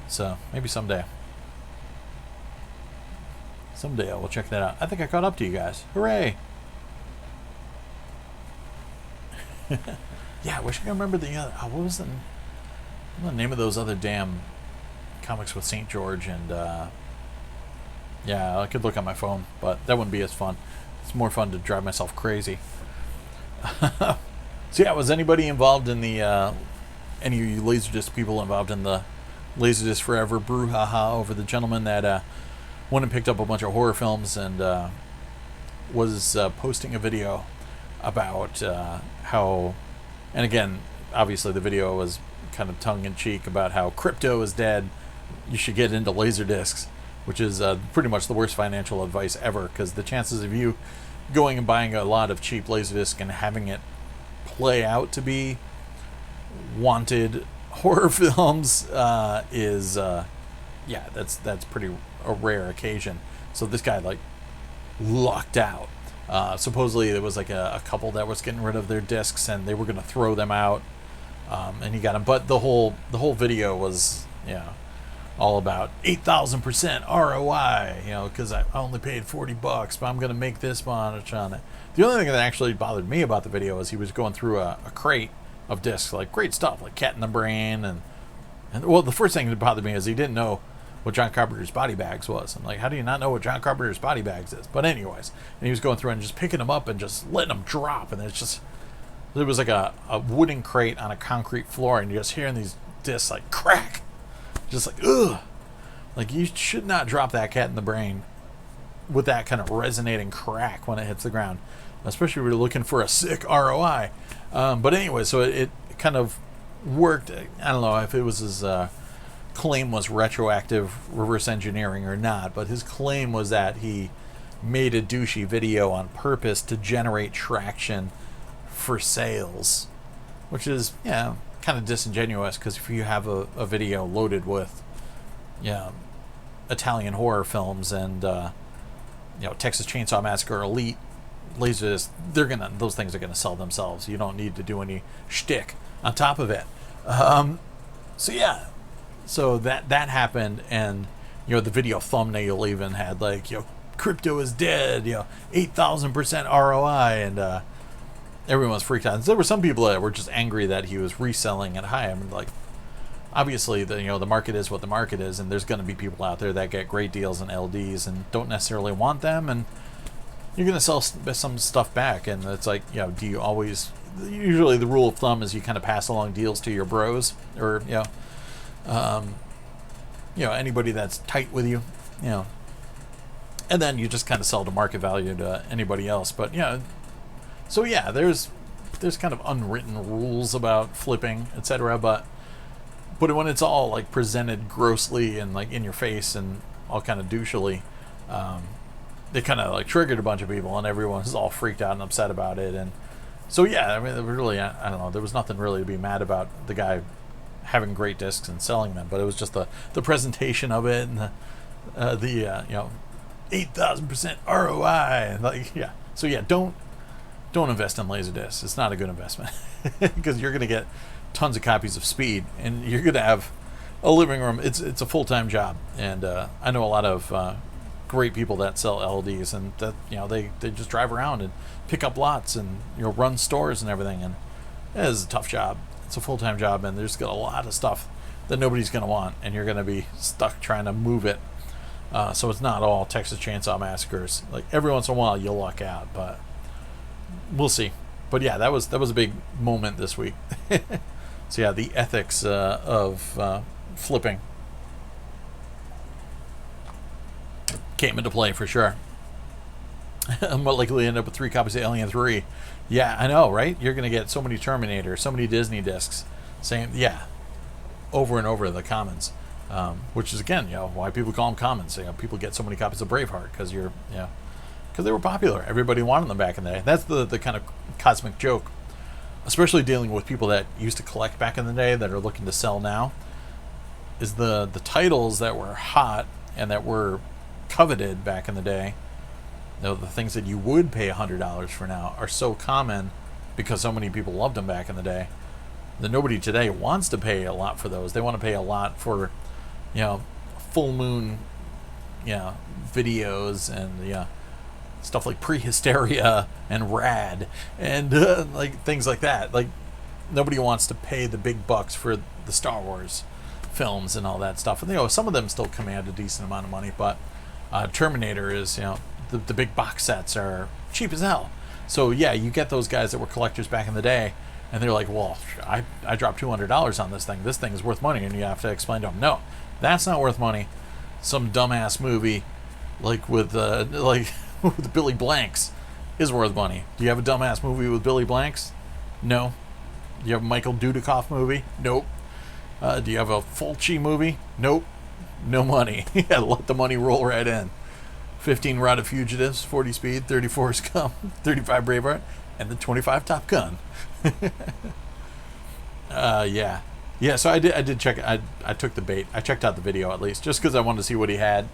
So maybe someday. Someday I will check that out. I think I caught up to you guys. Hooray! Yeah, I wish I could remember the other. What was the name of those other damn comics with St. George and yeah, I could look on my phone, but that wouldn't be as fun. It's more fun to drive myself crazy. So yeah, was anybody involved in the any of you LaserDisc people involved in the LaserDisc Forever brouhaha over the gentleman that went and picked up a bunch of horror films and was posting a video about how, and again, obviously the video was kind of tongue-in-cheek about how crypto is dead, you should get into LaserDiscs, which is pretty much the worst financial advice ever, because the chances of you going and buying a lot of cheap LaserDisc and having it play out to be wanted horror films is yeah, that's pretty a rare occasion. So this guy like lucked out. Supposedly there was like a couple that was getting rid of their discs and they were going to throw them out, and he got them. But the whole video was all about 8,000% ROI, because I only paid $40, but I'm going to make this much on it. The only thing that actually bothered me about the video is he was going through a crate of discs, like great stuff, like Cat in the Brain, and well, the first thing that bothered me is he didn't know what John Carpenter's Body Bags was. I'm like, how do you not know what John Carpenter's Body Bags is? But anyways, and he was going through and just picking them up and just letting them drop, and there was like a wooden crate on a concrete floor, and you're just hearing these discs like crack, just like ugh, like you should not drop that Cat in the Brain with that kind of resonating crack when it hits the ground, especially if you're looking for a sick ROI. But anyway, so it kind of worked. I don't know if it was his claim was retroactive reverse engineering or not, but his claim was that he made a douchey video on purpose to generate traction for sales, which is kind of disingenuous, because if you have a video loaded with Italian horror films and Texas Chainsaw Massacre Elite LaserDisc, those things are gonna sell themselves. You don't need to do any shtick on top of it. So that happened, and the video thumbnail even had like crypto is dead, 8,000% ROI, and everyone's freaked out. And there were some people that were just angry that he was reselling at high. I mean, like, obviously the market is what the market is, and there's going to be people out there that get great deals in LDs and don't necessarily want them, and you're going to sell some stuff back. And it's like, do you always? Usually the rule of thumb is you kind of pass along deals to your bros, or anybody that's tight with you, and then you just kind of sell to market value to anybody else. But so there's kind of unwritten rules about flipping, etc. But when it's all like presented grossly and like in your face and all kind of douchily, they kind of like triggered a bunch of people, and everyone's all freaked out and upset about it. And so I mean, really, I don't know, there was nothing really to be mad about the guy having great discs and selling them, but it was just the presentation of it and the 8,000% ROI, and like so don't invest in LaserDiscs. It's not a good investment because you're going to get tons of copies of Speed, and you're going to have a living room. It's a full-time job, and I know a lot of great people that sell LDs, and that they just drive around and pick up lots and run stores and everything, and it is a tough job. It's a full-time job, and there's got a lot of stuff that nobody's going to want, and you're going to be stuck trying to move it. So it's not all Texas Chainsaw Massacres. Like every once in a while you'll luck out, but we'll see. But that was a big moment this week. So the ethics of flipping came into play for sure. I'm more likely to end up with 3 copies of Alien 3. Yeah, I know, right? You're going to get so many Terminator, so many Disney discs. Same, yeah, over and over the commons. Which is, again, why people call them commons. People get so many copies of Braveheart because because they were popular. Everybody wanted them back in the day. That's the kind of cosmic joke, especially dealing with people that used to collect back in the day that are looking to sell now, is the titles that were hot and that were coveted back in the day, the things that you would pay $100 for now are so common because so many people loved them back in the day that nobody today wants to pay a lot for those. They want to pay a lot for, full moon, videos and stuff like Prehysteria and Rad and like things like that. Like nobody wants to pay the big bucks for the Star Wars films and all that stuff. And some of them still command a decent amount of money, but Terminator is the big box sets are cheap as hell. So yeah, you get those guys that were collectors back in the day, and they're like, well, I dropped $200 on this thing. This thing is worth money, and you have to explain to them, no, that's not worth money. Some dumbass movie like with with Billy Blanks is worth money. Do you have a dumbass movie with Billy Blanks? No. Do you have a Michael Dudikoff movie? Nope. Do you have a Fulci movie? Nope. No money. Yeah, let the money roll right in. 15 Rotted Fugitives, 40 Speed, 34 Scum, 35 Braveheart, and the 25 Top Gun. Yeah. Yeah, so I did check it. I took the bait. I checked out the video at least, just because I wanted to see what he had.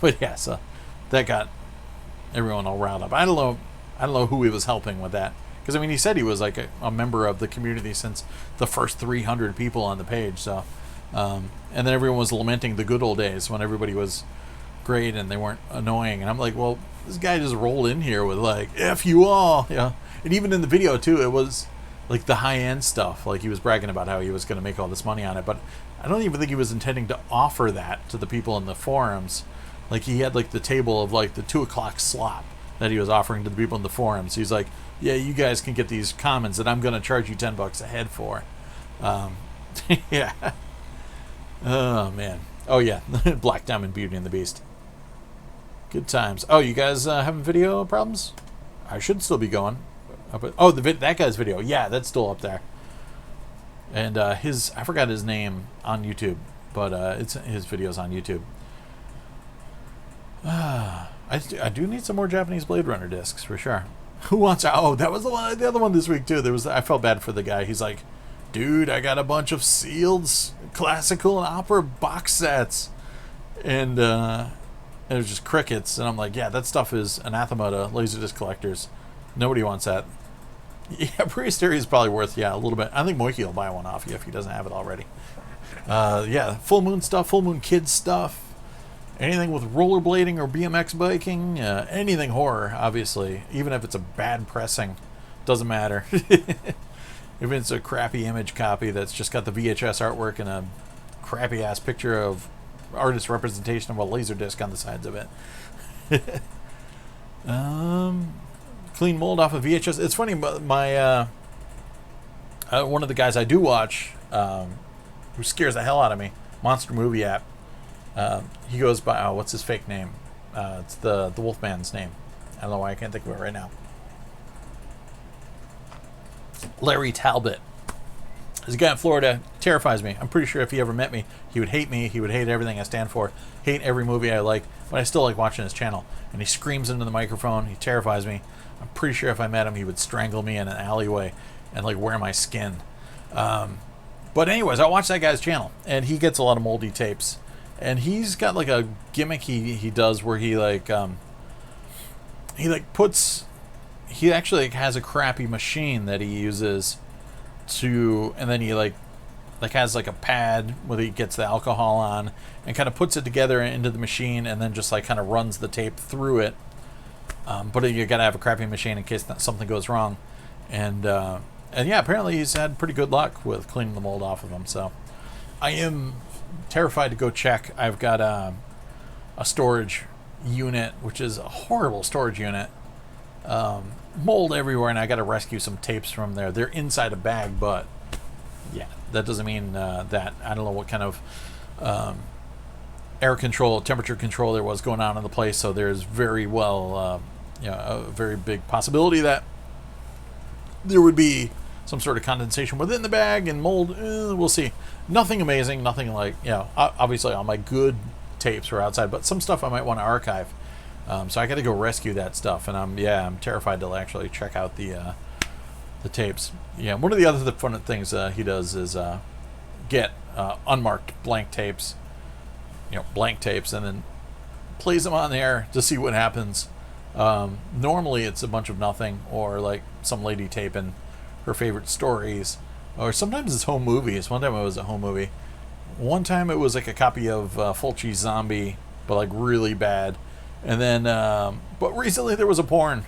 But yeah, so that got everyone all riled up. I don't know who he was helping with that. Because, I mean, he said he was like a member of the community since the first 300 people on the page. So, and then everyone was lamenting the good old days when everybody was great and they weren't annoying. And I'm like, well, this guy just rolled in here with like, F you all. And even in the video, too, it was like the high-end stuff. Like he was bragging about how he was going to make all this money on it. But I don't even think he was intending to offer that to the people in the forums. Like he had like the table of like the 2 o'clock slot that he was offering to the people in the forums. He's like, yeah, you guys can get these commons that I'm going to charge you $10 a head for. Yeah. Oh, man. Oh, yeah. Black Diamond, Beauty and the Beast. Good times. Oh, you guys having video problems? I should still be going. Oh, that guy's video. Yeah, that's still up there. And I forgot his name on YouTube, but it's his videos on YouTube. I do need some more Japanese Blade Runner discs for sure. Who wants? Oh, that was the other one this week too. I felt bad for the guy. He's like, dude, I got a bunch of sealed classical and opera box sets, and it was just crickets. And I'm like, yeah, that stuff is anathema to Laserdisc collectors. Nobody wants that. Yeah, Prehysteria is probably worth a little bit. I think Moiki will buy one off you if he doesn't have it already. Yeah, Full Moon stuff, Full Moon Kids stuff. Anything with rollerblading or BMX biking, anything horror, obviously. Even if it's a bad pressing, doesn't matter. If it's a crappy image copy that's just got the VHS artwork and a crappy ass picture of artist representation of a LaserDisc on the sides of it. Clean mold off of VHS. It's funny, my one of the guys I do watch, who scares the hell out of me, Monster Movie app. He goes by, what's his fake name? It's the Wolfman's name. I don't know why I can't think of it right now. Larry Talbot. This guy in Florida terrifies me. I'm pretty sure if he ever met me, he would hate me. He would hate everything I stand for, hate every movie I like, but I still like watching his channel. And he screams into the microphone. He terrifies me. I'm pretty sure if I met him, he would strangle me in an alleyway and like wear my skin. But anyways, I watch that guy's channel, and he gets a lot of moldy tapes. And he's got like a gimmick he does where he actually has a crappy machine that he uses to, and then he like has like a pad where he gets the alcohol on and kind of puts it together into the machine and then just like kind of runs the tape through it. But you gotta have a crappy machine in case something goes wrong. And yeah, apparently he's had pretty good luck with cleaning the mold off of them. So I am terrified to go check. I've got a storage unit, which is a horrible storage unit. Mold everywhere, and I got to rescue some tapes from there. They're inside a bag, but yeah, that doesn't mean that I don't know what kind of air control, temperature control there was going on in the place. So there's very well, a very big possibility that there would be some sort of condensation within the bag and mold. We'll see. Nothing amazing. Nothing like, obviously all my good tapes are outside, but some stuff I might want to archive. So I got to go rescue that stuff, and I'm terrified to actually check out the tapes. Yeah, one of the other fun things he does is get unmarked blank tapes, blank tapes, and then plays them on there to see what happens. Normally it's a bunch of nothing, or like some lady taping her favorite stories, or sometimes it's home movies. One time it was a home movie. One time it was like a copy of Fulci's Zombie, but like really bad. And then, but recently there was a porn.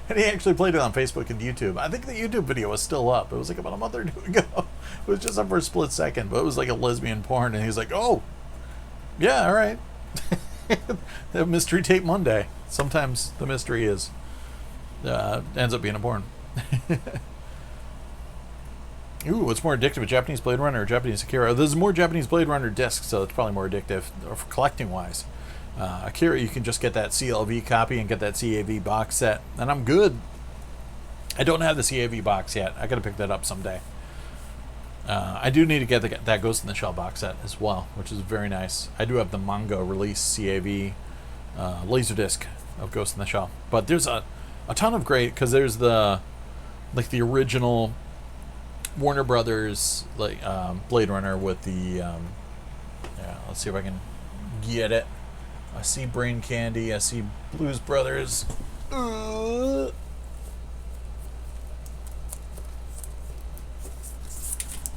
And he actually played it on Facebook and YouTube. I think the YouTube video was still up. It was like about a month or two ago. It was just up for a split second, but it was like a lesbian porn. And he's like, oh, yeah, all right. The Mystery Tape Monday. Sometimes the mystery ends up being a porn. Ooh, what's more addictive, a Japanese Blade Runner or Japanese Akira? There's more Japanese Blade Runner discs, so it's probably more addictive, or for collecting-wise. Akira, you can just get that CLV copy and get that CAV box set, and I'm good. I don't have the CAV box yet. I got to pick that up someday. I do need to get that Ghost in the Shell box set as well, which is very nice. I do have the manga release CAV LaserDisc of Ghost in the Shell, but there's a ton of great, because there's the original Warner Brothers Blade Runner with the let's see if I can get it. I see Brain Candy. I see Blues Brothers.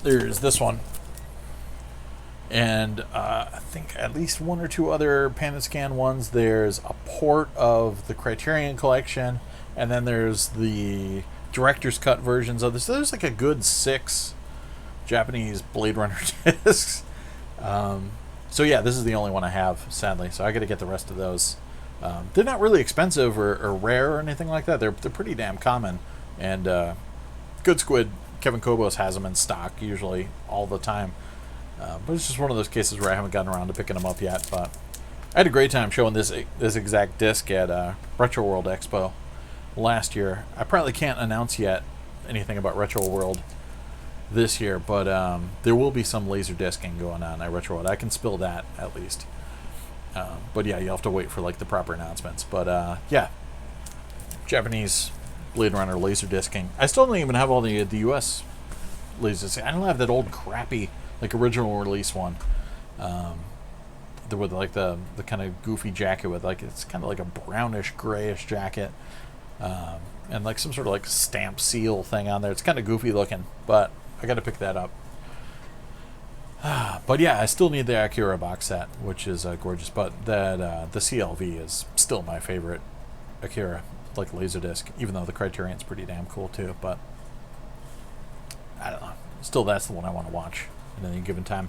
There's this one. And I think at least one or two other Pan-and-Scan ones. There's a port of the Criterion Collection. And then there's the director's cut versions of this. So there's like a good 6 Japanese Blade Runner discs. So yeah, this is the only one I have, sadly. So I got to get the rest of those. They're not really expensive or rare or anything like that. They're pretty damn common. And Good Squid, Kevin Kobos has them in stock usually all the time. But it's just one of those cases where I haven't gotten around to picking them up yet. But I had a great time showing this exact disc at Retro World Expo last year. I probably can't announce yet anything about Retro World this year, but there will be some laser discing going on at Retro World. I can spill that at least. But yeah, you'll have to wait for like the proper announcements. But yeah, Japanese Blade Runner laser discing. I still don't even have all the US laser discing. I don't have that old crappy like original release one. With like the kind of goofy jacket with like, it's kind of like a brownish grayish jacket. And like some sort of like stamp seal thing on there. It's kind of goofy looking, but I got to pick that up. But yeah, I still need the Akira box set, which is gorgeous. But that the CLV is still my favorite Akira, like Laserdisc, even though the Criterion's pretty damn cool too. But I don't know. Still, that's the one I want to watch at any given time.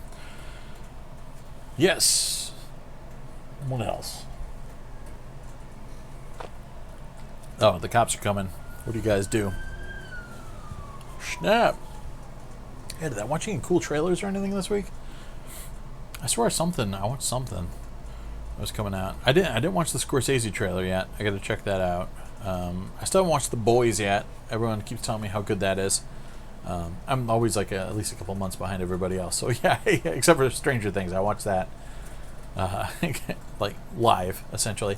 Yes. What else? Oh, the cops are coming. What do you guys do? Snap. Yeah, did I watch any cool trailers or anything this week? I swear I watched something that was coming out. I didn't watch the Scorsese trailer yet. I got to check that out. I still haven't watched The Boys yet. Everyone keeps telling me how good that is. I'm always like at least a couple months behind everybody else. So yeah, except for Stranger Things, I watched that like live essentially.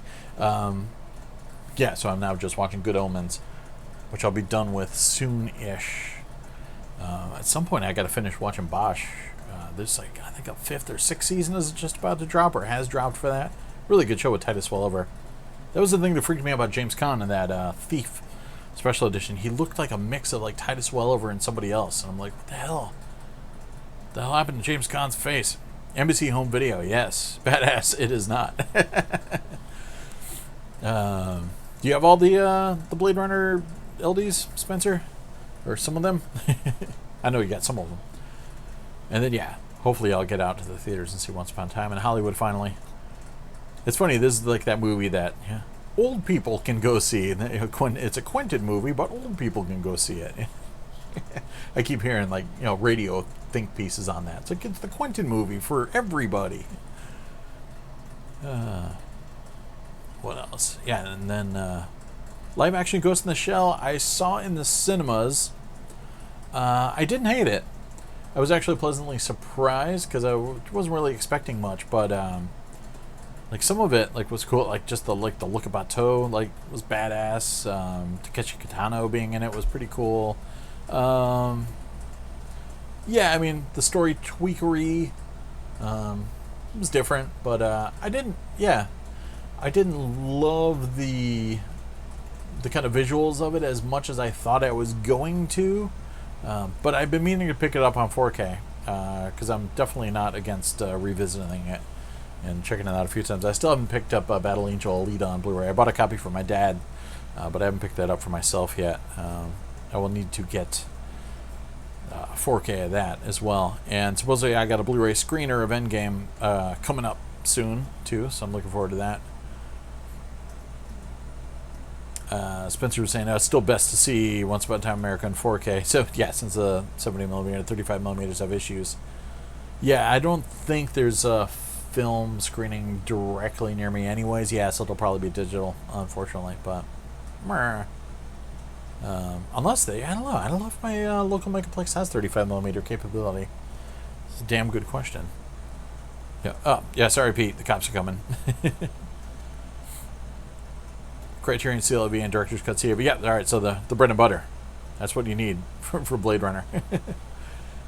Yeah, so I'm now just watching Good Omens, which I'll be done with soon-ish. At some point, I got to finish watching Bosch. There's like, I think a 5th or 6th season is just about to drop, or has dropped for that. Really good show with Titus Welliver. That was the thing that freaked me out about James Caan in that Thief special edition. He looked like a mix of like Titus Welliver and somebody else. And I'm like, what the hell? What the hell happened to James Caan's face? Embassy Home Video, yes. Badass, it is not. Do you have all the Blade Runner LDs, Spencer? Or some of them? I know you got some of them. And then, yeah, hopefully I'll get out to the theaters and see Once Upon a Time in Hollywood finally. It's funny, this is like that movie that old people can go see. It's a Quentin movie, but old people can go see it. I keep hearing, like, radio think pieces on that. It's like, it's the Quentin movie for everybody. What else? Yeah, and then live action Ghost in the Shell I saw in the cinemas. I didn't hate it. I was actually pleasantly surprised because I wasn't really expecting much, but like some of it like was cool. Like just the look of Bateau like was badass. Takeshi Kitano being in it was pretty cool. Yeah, I mean the story tweakery was different, but I didn't love the kind of visuals of it as much as I thought I was going to. But I've been meaning to pick it up on 4K because I'm definitely not against revisiting it and checking it out a few times. I still haven't picked up Battle Angel Elite on Blu-ray. I bought a copy for my dad, but I haven't picked that up for myself yet. I will need to get 4K of that as well. And supposedly I got a Blu-ray screener of Endgame coming up soon too, so I'm looking forward to that. Spencer was saying it's still best to see Once Upon a Time America in 4K. So yeah, since the 70mm and 35mm have issues. Yeah, I don't think there's a film screening directly near me anyways. Yeah, so it'll probably be digital, unfortunately. But unless I don't know if my local Megaplex has 35mm capability. It's a damn good question. Yeah. Oh, yeah. Sorry, Pete. The cops are coming. Criterion CLV and Director's Cut CAV. Yeah, all right, so the bread and butter. That's what you need for Blade Runner.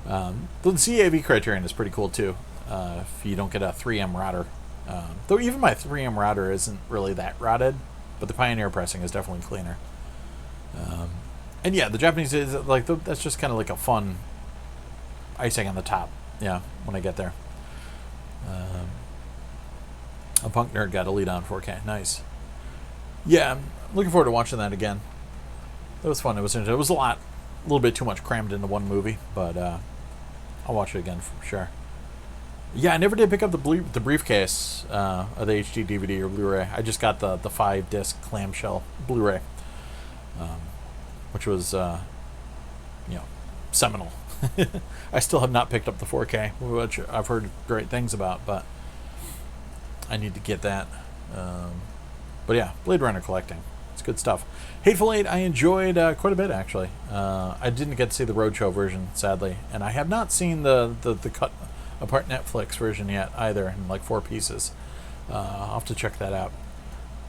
The CAV Criterion is pretty cool, too, if you don't get a 3M router. Though even my 3M router isn't really that routed, but the Pioneer pressing is definitely cleaner. And yeah, the Japanese is like that's just kind of like a fun icing on the top. Yeah, when I get there. A punk nerd got a lead on 4K. Nice. Yeah, I'm looking forward to watching that again. It was fun. It was a little bit too much crammed into one movie, but I'll watch it again for sure. Yeah, I never did pick up the briefcase of the HD DVD or Blu-ray. I just got the 5-disc clamshell Blu-ray, which was seminal. I still have not picked up the 4K, which I've heard great things about, but I need to get that. But yeah, Blade Runner collecting. It's good stuff. Hateful Eight I enjoyed quite a bit, actually. I didn't get to see the Roadshow version, sadly. And I have not seen the cut apart Netflix version yet, either, in like 4 pieces. I'll have to check that out.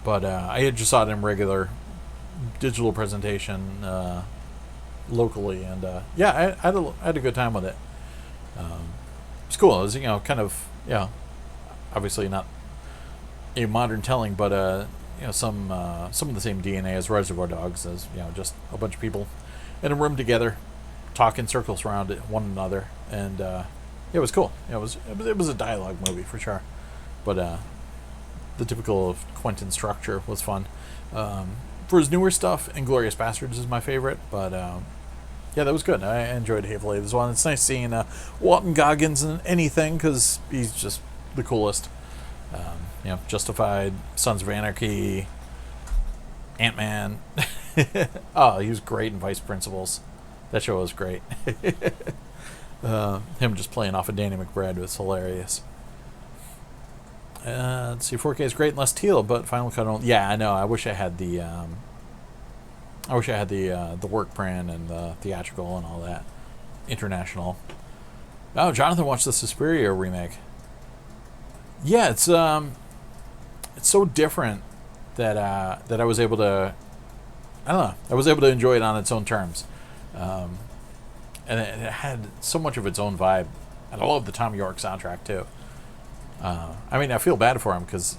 But I had just saw it in regular digital presentation locally. And yeah, I had a good time with it. It's cool. It was, kind of, obviously not a modern telling, but some of the same DNA as Reservoir Dogs, as just a bunch of people in a room together, talking circles around one another, and it was cool. It was a dialogue movie for sure, but the typical of Quentin structure was fun. For his newer stuff, Inglourious Bastards is my favorite, but yeah, that was good. I enjoyed Hateful Eight as well. It's nice seeing Walton Goggins in anything because he's just the coolest. Justified, Sons of Anarchy, Ant-Man. Oh, he was great in Vice Principals. That show was great. Him just playing off of Danny McBride was hilarious. Let's see, 4K is great and less teal, but Final Cut only. Yeah, I know. I wish I had the work print and the theatrical and all that. International. Oh, Jonathan watched the Suspiria remake. Yeah, it's so different that I was able to, I don't know, I was able to enjoy it on its own terms, and it had so much of its own vibe, and I love the Tom York soundtrack too. I mean, I feel bad for him because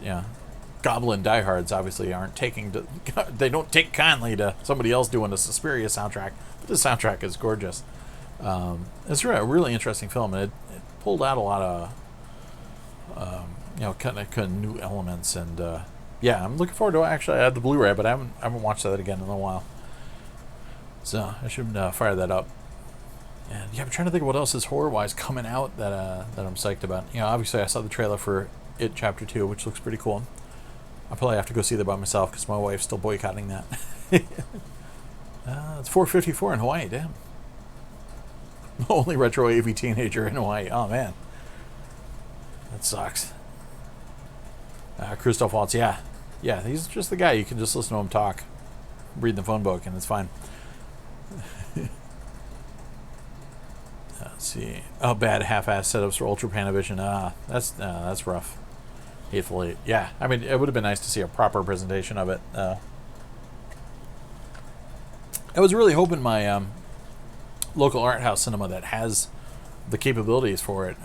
Goblin diehards obviously they don't take kindly to somebody else doing the Suspiria soundtrack, but the soundtrack is gorgeous. It's a really interesting film, and it pulled out a lot of kind of new elements, and yeah, I'm looking forward to it. Actually, I had the Blu-ray, but I haven't watched that again in a while, so I should fire that up. And yeah, I'm trying to think of what else is horror-wise coming out that I'm psyched about. Obviously I saw the trailer for It Chapter 2, which looks pretty cool. I'll probably have to go see that by myself because my wife's still boycotting that. It's 4:54 in Hawaii. Damn. Only retro AV teenager in Hawaii. Oh man, that sucks. Christoph Waltz, yeah. Yeah, he's just the guy. You can just listen to him talk, read the phone book, and it's fine. Let's see. Oh, bad half-ass setups for Ultra Panavision. That's rough. Hateful Eight. Yeah, I mean, it would have been nice to see a proper presentation of it. I was really hoping my local art house cinema that has the capabilities for it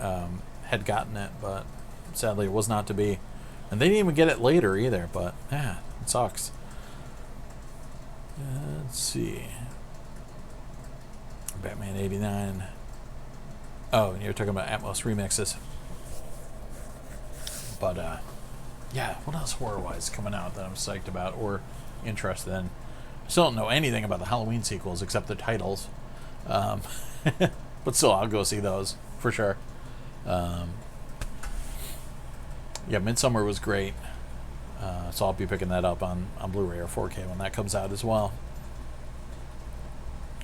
had gotten it, but sadly it was not to be. And they didn't even get it later either, but yeah, it sucks. Let's see. Batman 89. Oh, and you're talking about Atmos remixes. But, yeah, what else horror-wise coming out that I'm psyched about or interested in? I still don't know anything about the Halloween sequels except the titles. But still, I'll go see those, for sure. Yeah, Midsummer was great. So I'll be picking that up on Blu-ray or 4K when that comes out as well.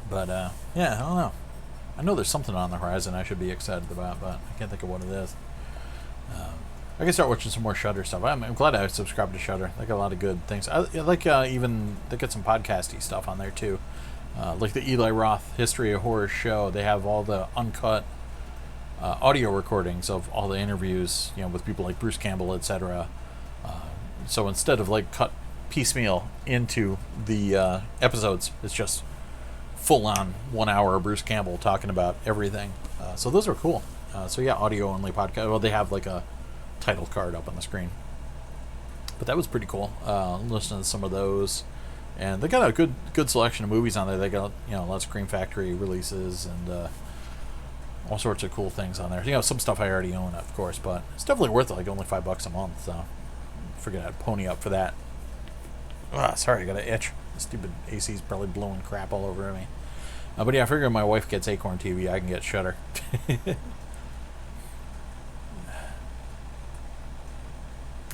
But, yeah, I don't know. I know there's something on the horizon I should be excited about, but I can't think of what it is. I can start watching some more Shudder stuff. I'm glad I subscribed to Shudder. They got a lot of good things. I like even they got some podcasty stuff on there too, like the Eli Roth History of Horror show. They have all the uncut audio recordings of all the interviews, with people like Bruce Campbell, etc. So instead of like cut piecemeal into the episodes, it's just full on 1 hour of Bruce Campbell talking about everything. So those are cool. So yeah, audio only podcast. Well, they have like a title card up on the screen, but that was pretty cool. Listening to some of those, and they got a good selection of movies on there. They got a lot of Scream Factory releases and all sorts of cool things on there. Some stuff I already own, of course, but it's definitely worth it. Like only $5 a month. So I figured I'd pony up for that. Sorry, I got an itch. The stupid AC's probably blowing crap all over me. But yeah, I figure my wife gets Acorn TV, I can get Shudder.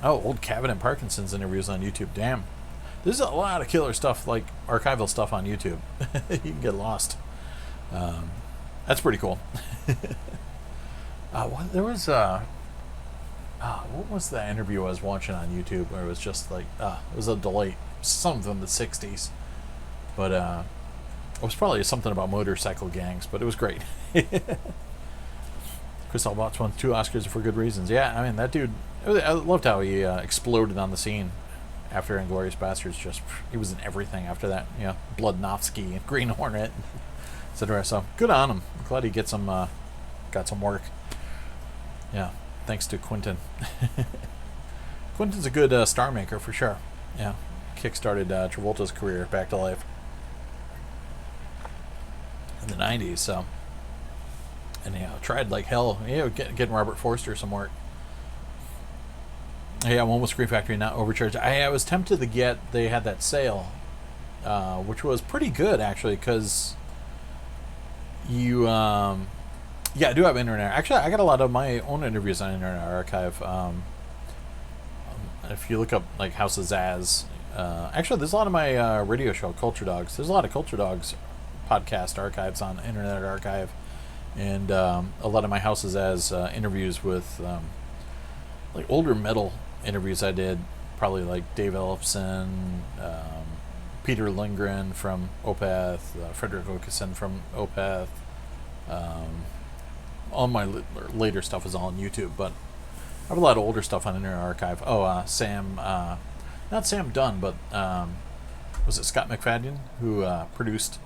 Oh, old Cabot and Parkinson's interviews on YouTube. Damn. There's a lot of killer stuff, like archival stuff on YouTube. You can get lost. That's pretty cool. There was what was that interview I was watching on YouTube where it was just like, it was a delight. Something from the 60s. But it was probably something about motorcycle gangs, but it was great. Chris Albatz won 2 Oscars for good reasons. Yeah, I mean, that dude, I loved how he exploded on the scene after Inglourious Basterds. He was in everything after that. Bloodnofsky and Green Hornet, etc. So good on him. I'm glad he got some work. Yeah, thanks to Quentin. Quentin's a good star maker for sure. Yeah, kickstarted Travolta's career back to life in the 90s. So. And tried like hell, getting Robert Forster some work. Yeah, one was Scream Factory, not Overcharged. I was tempted to get. They had that sale, which was pretty good actually, because you. Yeah, I do have Internet. Actually, I got a lot of my own interviews on Internet Archive. If you look up like House of Zaz, actually, there's a lot of my radio show Culture Dogs. There's a lot of Culture Dogs podcast archives on Internet Archive. And a lot of my houses as interviews with like older metal interviews I did, probably like Dave Ellefson, Peter Lindgren from Opeth, Frederick Okeson from Opeth. All my later stuff is all on YouTube, but I have a lot of older stuff on Internet Archive. Sam, not Sam Dunn, but was it Scott McFadden who produced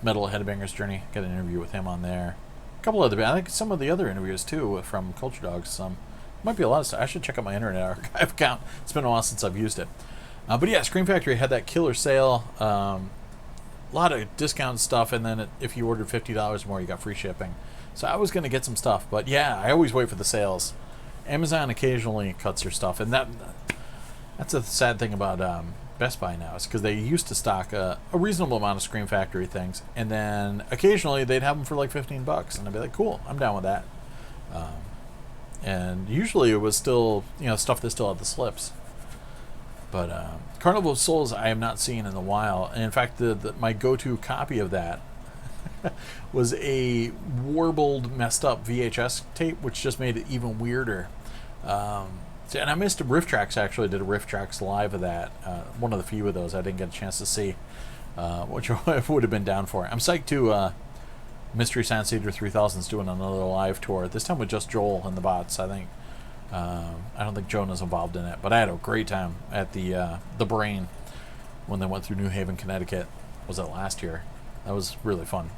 Metal Headbanger's Journey? Got an interview with him on there. A couple other, I think some of the other interviews too from Culture Dogs. Might be a lot of stuff. I should check out my Internet Archive account. It's been a while since I've used it. But yeah, Scream Factory had that killer sale. A lot of discount stuff, and then if you ordered $50 more, you got free shipping. So I was going to get some stuff, but yeah, I always wait for the sales. Amazon occasionally cuts their stuff, and that's a sad thing about Best Buy now, is because they used to stock a reasonable amount of Scream Factory things, and then occasionally they'd have them for like $15, and I'd be like, cool, I'm down with that. And usually it was still, stuff that still had the slips. But Carnival of Souls I have not seen in a while, and in fact, my go-to copy of that was a warbled, messed up VHS tape, which just made it even weirder. See, and I missed Riff Tracks. Actually, did a Riff Tracks live of that. One of the few of those I didn't get a chance to see, which I would have been down for. I'm psyched to Mystery Science Theater 3000 is doing another live tour. This time with just Joel and the bots. I think I don't think Jonah's involved in it, but I had a great time at the Brain when they went through New Haven, Connecticut. Was it last year? That was really fun.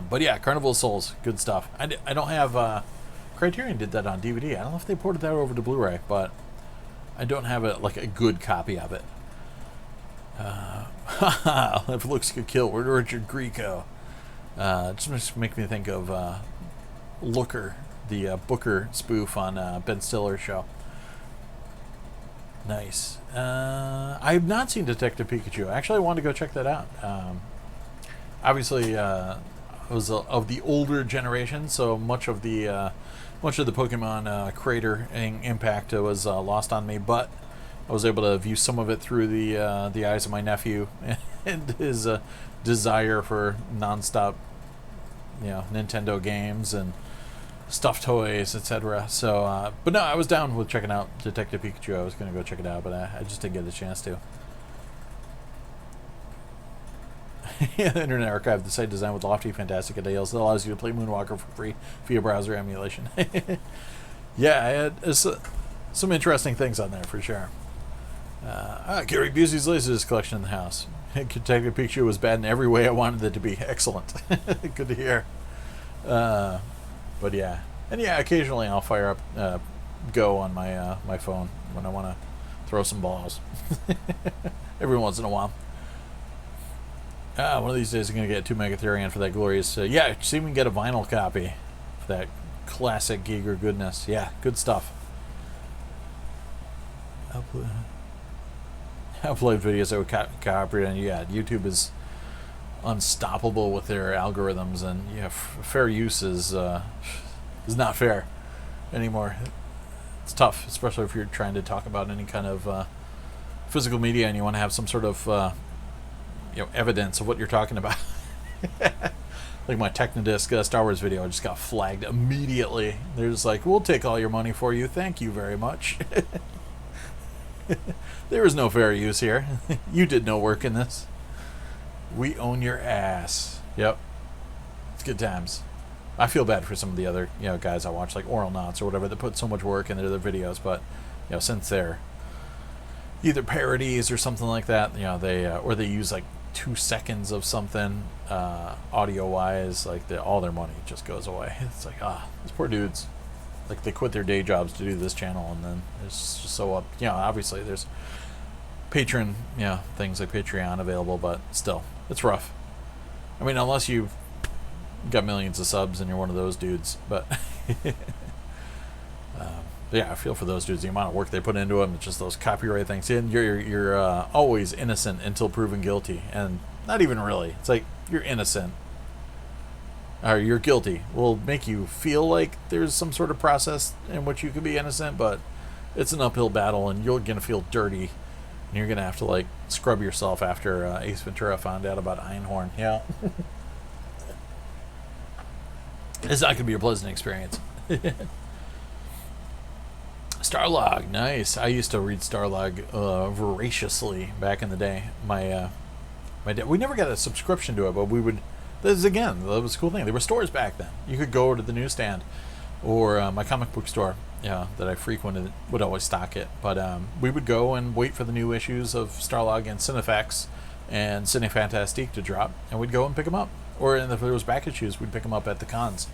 But yeah, Carnival of Souls, good stuff. I don't have. Criterion did that on DVD. I don't know if they ported that over to Blu-ray, but I don't have a good copy of it. If looks could kill, we're Richard Grieco. Just make me think of Looker, the Booker spoof on Ben Stiller's show. Nice. I have not seen Detective Pikachu. Actually, I wanted to go check that out. Obviously, I was of the older generation, so much of the Pokemon creator impact was lost on me, but I was able to view some of it through the eyes of my nephew and his desire for nonstop, Nintendo games and stuffed toys, etc. So, but no, I was down with checking out Detective Pikachu. I was going to go check it out, but I just didn't get a chance to. Internet Archive, the site designed with lofty, fantastic ideals that allows you to play Moonwalker for free via browser emulation. Yeah, I had some interesting things on there for sure. Gary Busey's LaserDisc collection in the house. Detective Pikachu was bad in every way I wanted it to be. Excellent. Good to hear. But yeah, and yeah, occasionally I'll fire up Go on my phone when I want to throw some balls. Every once in a while. One of these days I'm going to get 2 Megatherion for that glorious... see if we can get a vinyl copy for that classic Giger goodness. Yeah, good stuff. Upload videos that would copyright, and yeah, YouTube is unstoppable with their algorithms, and yeah, fair use is not fair anymore. It's tough, especially if you're trying to talk about any kind of physical media and you want to have some sort of evidence of what you're talking about. Like my Technodisc Star Wars video just got flagged immediately. They're just like, we'll take all your money for you, thank you very much. There is no fair use here. You did no work in this. We own your ass. Yep, it's good times. I feel bad for some of the other guys I watch, like Oral Knots or whatever, that put so much work into their videos, but since they're either parodies or something like that, they use like 2 seconds of something audio wise, like all their money just goes away. It's like, these poor dudes, like they quit their day jobs to do this channel, and then it's just so up. Obviously there's Patreon things like Patreon available, but still it's rough. I mean, unless you've got millions of subs and you're one of those dudes, but yeah, I feel for those dudes. The amount of work they put into them, it's just those copyright things. And you're always innocent until proven guilty, and not even really. It's like you're innocent or you're guilty. Will make you feel like there's some sort of process in which you could be innocent, but it's an uphill battle, and you're gonna feel dirty, and you're gonna have to like scrub yourself after Ace Ventura found out about Einhorn. Yeah, it's not gonna be a pleasant experience. Starlog, nice. I used to read Starlog voraciously back in the day. My dad, we never got a subscription to it, but we would. That was a cool thing. There were stores back then. You could go to the newsstand, or my comic book store, that I frequented would always stock it. But we would go and wait for the new issues of Starlog and Cinefex and Cinefantastique to drop, and we'd go and pick them up. Or if there was back issues, we'd pick them up at the cons.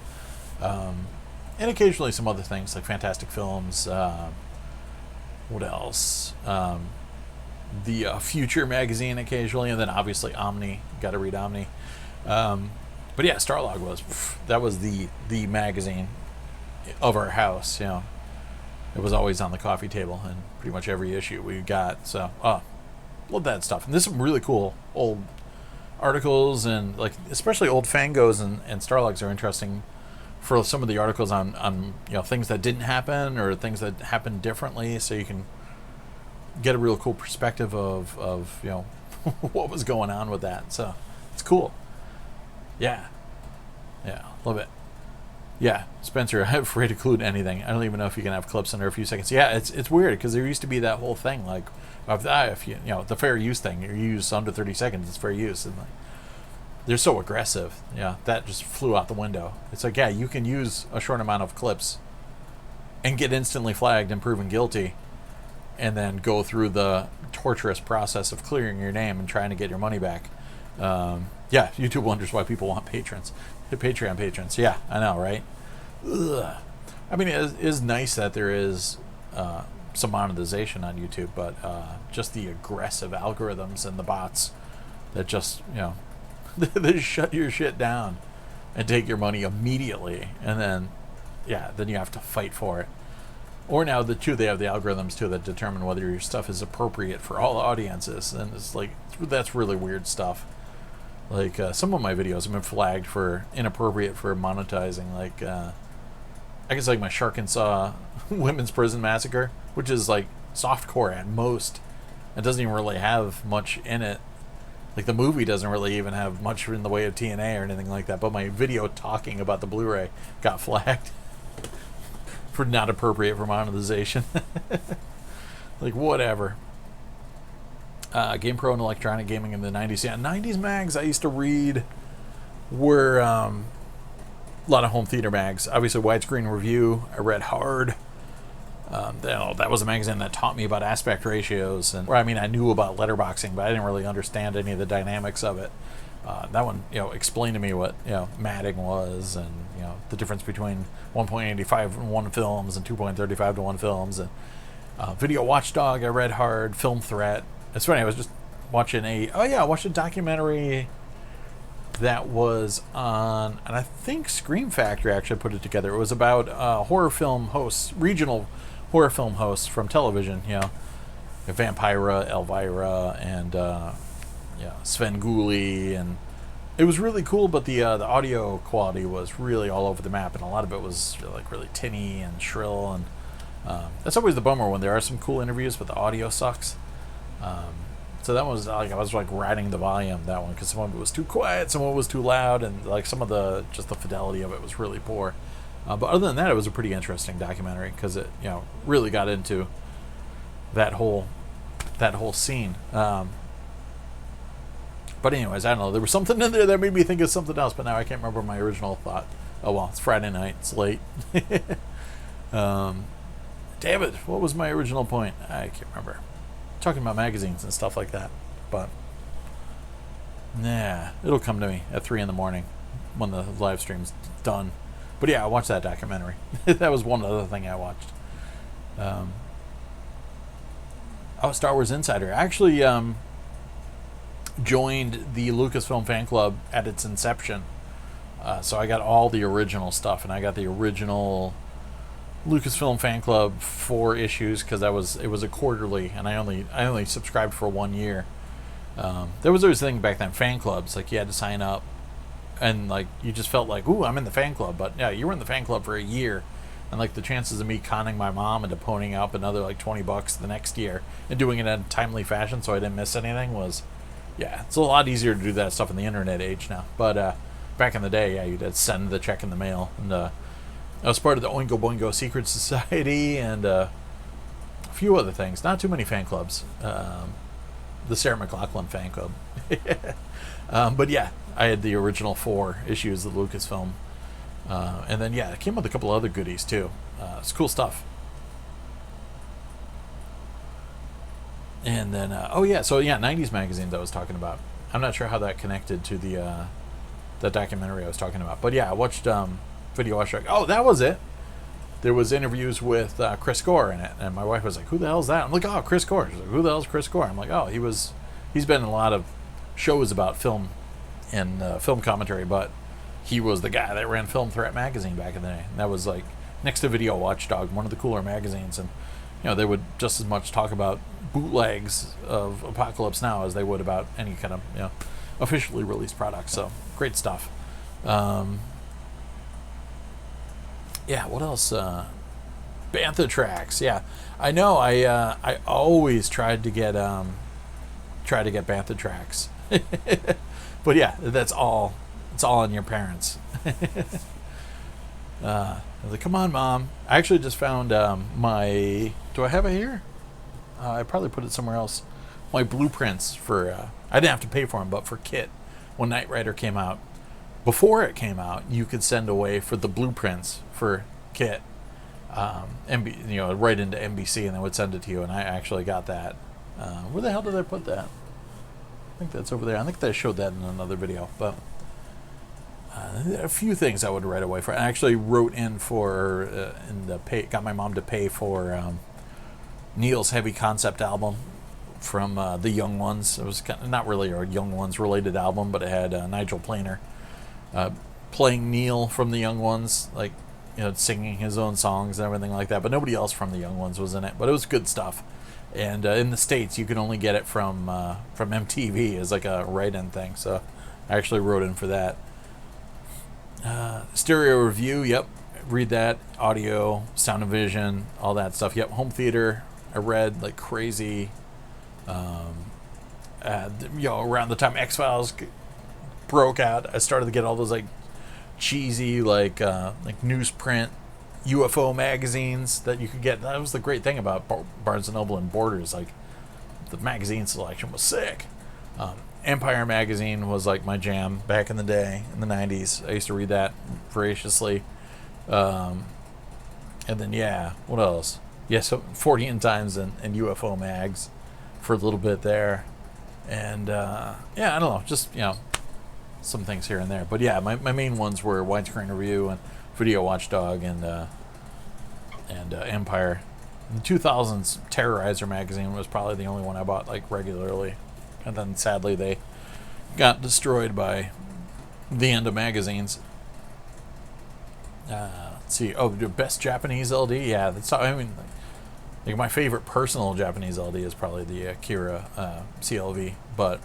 And occasionally some other things like Fantastic Films. What else? The Future magazine occasionally, and then obviously Omni. Got to read Omni. But yeah, Starlog was the magazine of our house. It was always on the coffee table, and pretty much every issue we got. So, love that stuff. And there's some really cool old articles, and like especially old Fangos and Starlogs are interesting for some of the articles on things that didn't happen or things that happened differently, so you can get a real cool perspective of what was going on with that. So it's cool. Yeah, love it. Yeah, Spencer, I'm afraid to include anything. I don't even know if you can have clips under a few seconds. Yeah, it's weird because there used to be that whole thing like if you know the fair use thing, you use under 30 seconds, it's fair use, and like they're so aggressive. Yeah, that just flew out the window. It's like, yeah, you can use a short amount of clips and get instantly flagged and proven guilty, and then go through the torturous process of clearing your name and trying to get your money back. Yeah, YouTube wonders why people want patrons, Patreon patrons. Yeah, I know, right? Ugh. I mean, it is nice that there is some monetization on YouTube, but just the aggressive algorithms and the bots that just, they shut your shit down and take your money immediately, and then you have to fight for it. Or now they have the algorithms too that determine whether your stuff is appropriate for all audiences, and it's like that's really weird stuff. Like some of my videos have been flagged for inappropriate for monetizing. Like I guess like my Shark and Saw women's prison massacre, which is like softcore at most. It doesn't even really have much in it. Like the movie doesn't really even have much in the way of TNA or anything like that. But my video talking about the Blu-ray got flagged for not appropriate for monetization. Like whatever. GamePro and electronic gaming in the 90s. Yeah, 90s mags I used to read were a lot of home theater mags. Obviously, Widescreen Review. I read Hard. That was a magazine that taught me about aspect ratios, I knew about letterboxing, but I didn't really understand any of the dynamics of it. That one, explained to me what matting was, and the difference between 1.85 to 1 films and 2.35 to 1 films, and Video Watchdog. I read Hard. Film Threat. It's funny. I was just watching I watched a documentary that was on, and I think Scream Factory actually put it together. It was about horror film hosts, regional horror film hosts from television. Vampira, Elvira, and Sven Gulli, and it was really cool. But the audio quality was really all over the map, and a lot of it was like really tinny and shrill, and that's always the bummer when there are some cool interviews, but the audio sucks. So that was like I was like riding the volume that one because some of it was too quiet, some of it was too loud, and like some of the fidelity of it was really poor. But other than that, it was a pretty interesting documentary because it really got into that whole scene. But anyways, I don't know. There was something in there that made me think of something else, but now I can't remember my original thought. Oh well, it's Friday night. It's late. Damn it! What was my original point? I can't remember. Talking about magazines and stuff like that, but it'll come to me at 3 in the morning when the live stream's done. But yeah, I watched that documentary. That was one other thing I watched. Star Wars Insider. I actually joined the Lucasfilm fan club at its inception, so I got all the original stuff, and I got the original Lucasfilm fan club 4 issues because it was a quarterly, and I only subscribed for 1 year. There was always a thing back then, fan clubs, like you had to sign up, and like you just felt like, ooh, I'm in the fan club. But yeah, you were in the fan club for a year, and like the chances of me conning my mom into ponying up another like $20 the next year and doing it in a timely fashion so I didn't miss anything was, it's a lot easier to do that stuff in the internet age now. But back in the day, you'd send the check in the mail, and I was part of the Oingo Boingo Secret Society and a few other things. Not too many fan clubs. The Sarah McLachlan fan club. But yeah, I had the original 4 issues of Lucasfilm. And then, it came with a couple other goodies too. It's cool stuff. And then, 90s magazine that I was talking about. I'm not sure how that connected to the documentary I was talking about. But yeah, I watched Video Watchdog. Oh, that was it. There was interviews with Chris Gore in it, and my wife was like, "Who the hell's that?" I'm like, "Oh, Chris Gore." She's like, "Who the hell's Chris Gore?" I'm like, "Oh, he's been in a lot of shows about film and film commentary, but he was the guy that ran Film Threat magazine back in the day. And that was like next to Video Watchdog, one of the cooler magazines, and they would just as much talk about bootlegs of Apocalypse Now as they would about any kind of officially released product. So great stuff. What else? Bantha tracks. Yeah, I know. I always tried to get Bantha tracks, but yeah, that's all. It's all on your parents. I was like, come on, Mom. I actually just found my. Do I have it here? I probably put it somewhere else. My blueprints for. I didn't have to pay for them, but for Kit, when Knight Rider came out, before it came out, you could send away for the blueprints for Kit, right into NBC, and they would send it to you. And I actually got that. Where the hell did I put that? I think that's over there. I think I showed that in another video, but. A few things I would write away for. I actually wrote in for got my mom to pay for Neil's heavy concept album from the Young Ones. It was not really a Young Ones related album, but it had Nigel Planer playing Neil from the Young Ones, like singing his own songs and everything like that. But nobody else from the Young Ones was in it. But it was good stuff. And in the States, you can only get it from MTV as like a write-in thing. So I actually wrote in for that. Stereo review, yep. Read that. Audio, sound and vision, all that stuff. Yep. Home theater, I read like crazy. Around the time X-Files broke out, I started to get all those like cheesy like newsprint UFO magazines that you could get. That was the great thing about Barnes & Noble and Borders. Like the magazine selection was sick. Empire magazine was like my jam back in the day, in the 90s. I used to read that voraciously. And then, what else? So 40 Times and UFO mags for a little bit there. And, I don't know, just, some things here and there. But yeah, my main ones were Widescreen Review and Video Watchdog and Empire. In the 2000s, Terrorizer magazine was probably the only one I bought like regularly. And then sadly they got destroyed by the end of magazines. Let's see. Oh, the best Japanese LD? Yeah, that's. I mean, like my favorite personal Japanese LD is probably the Akira CLV. But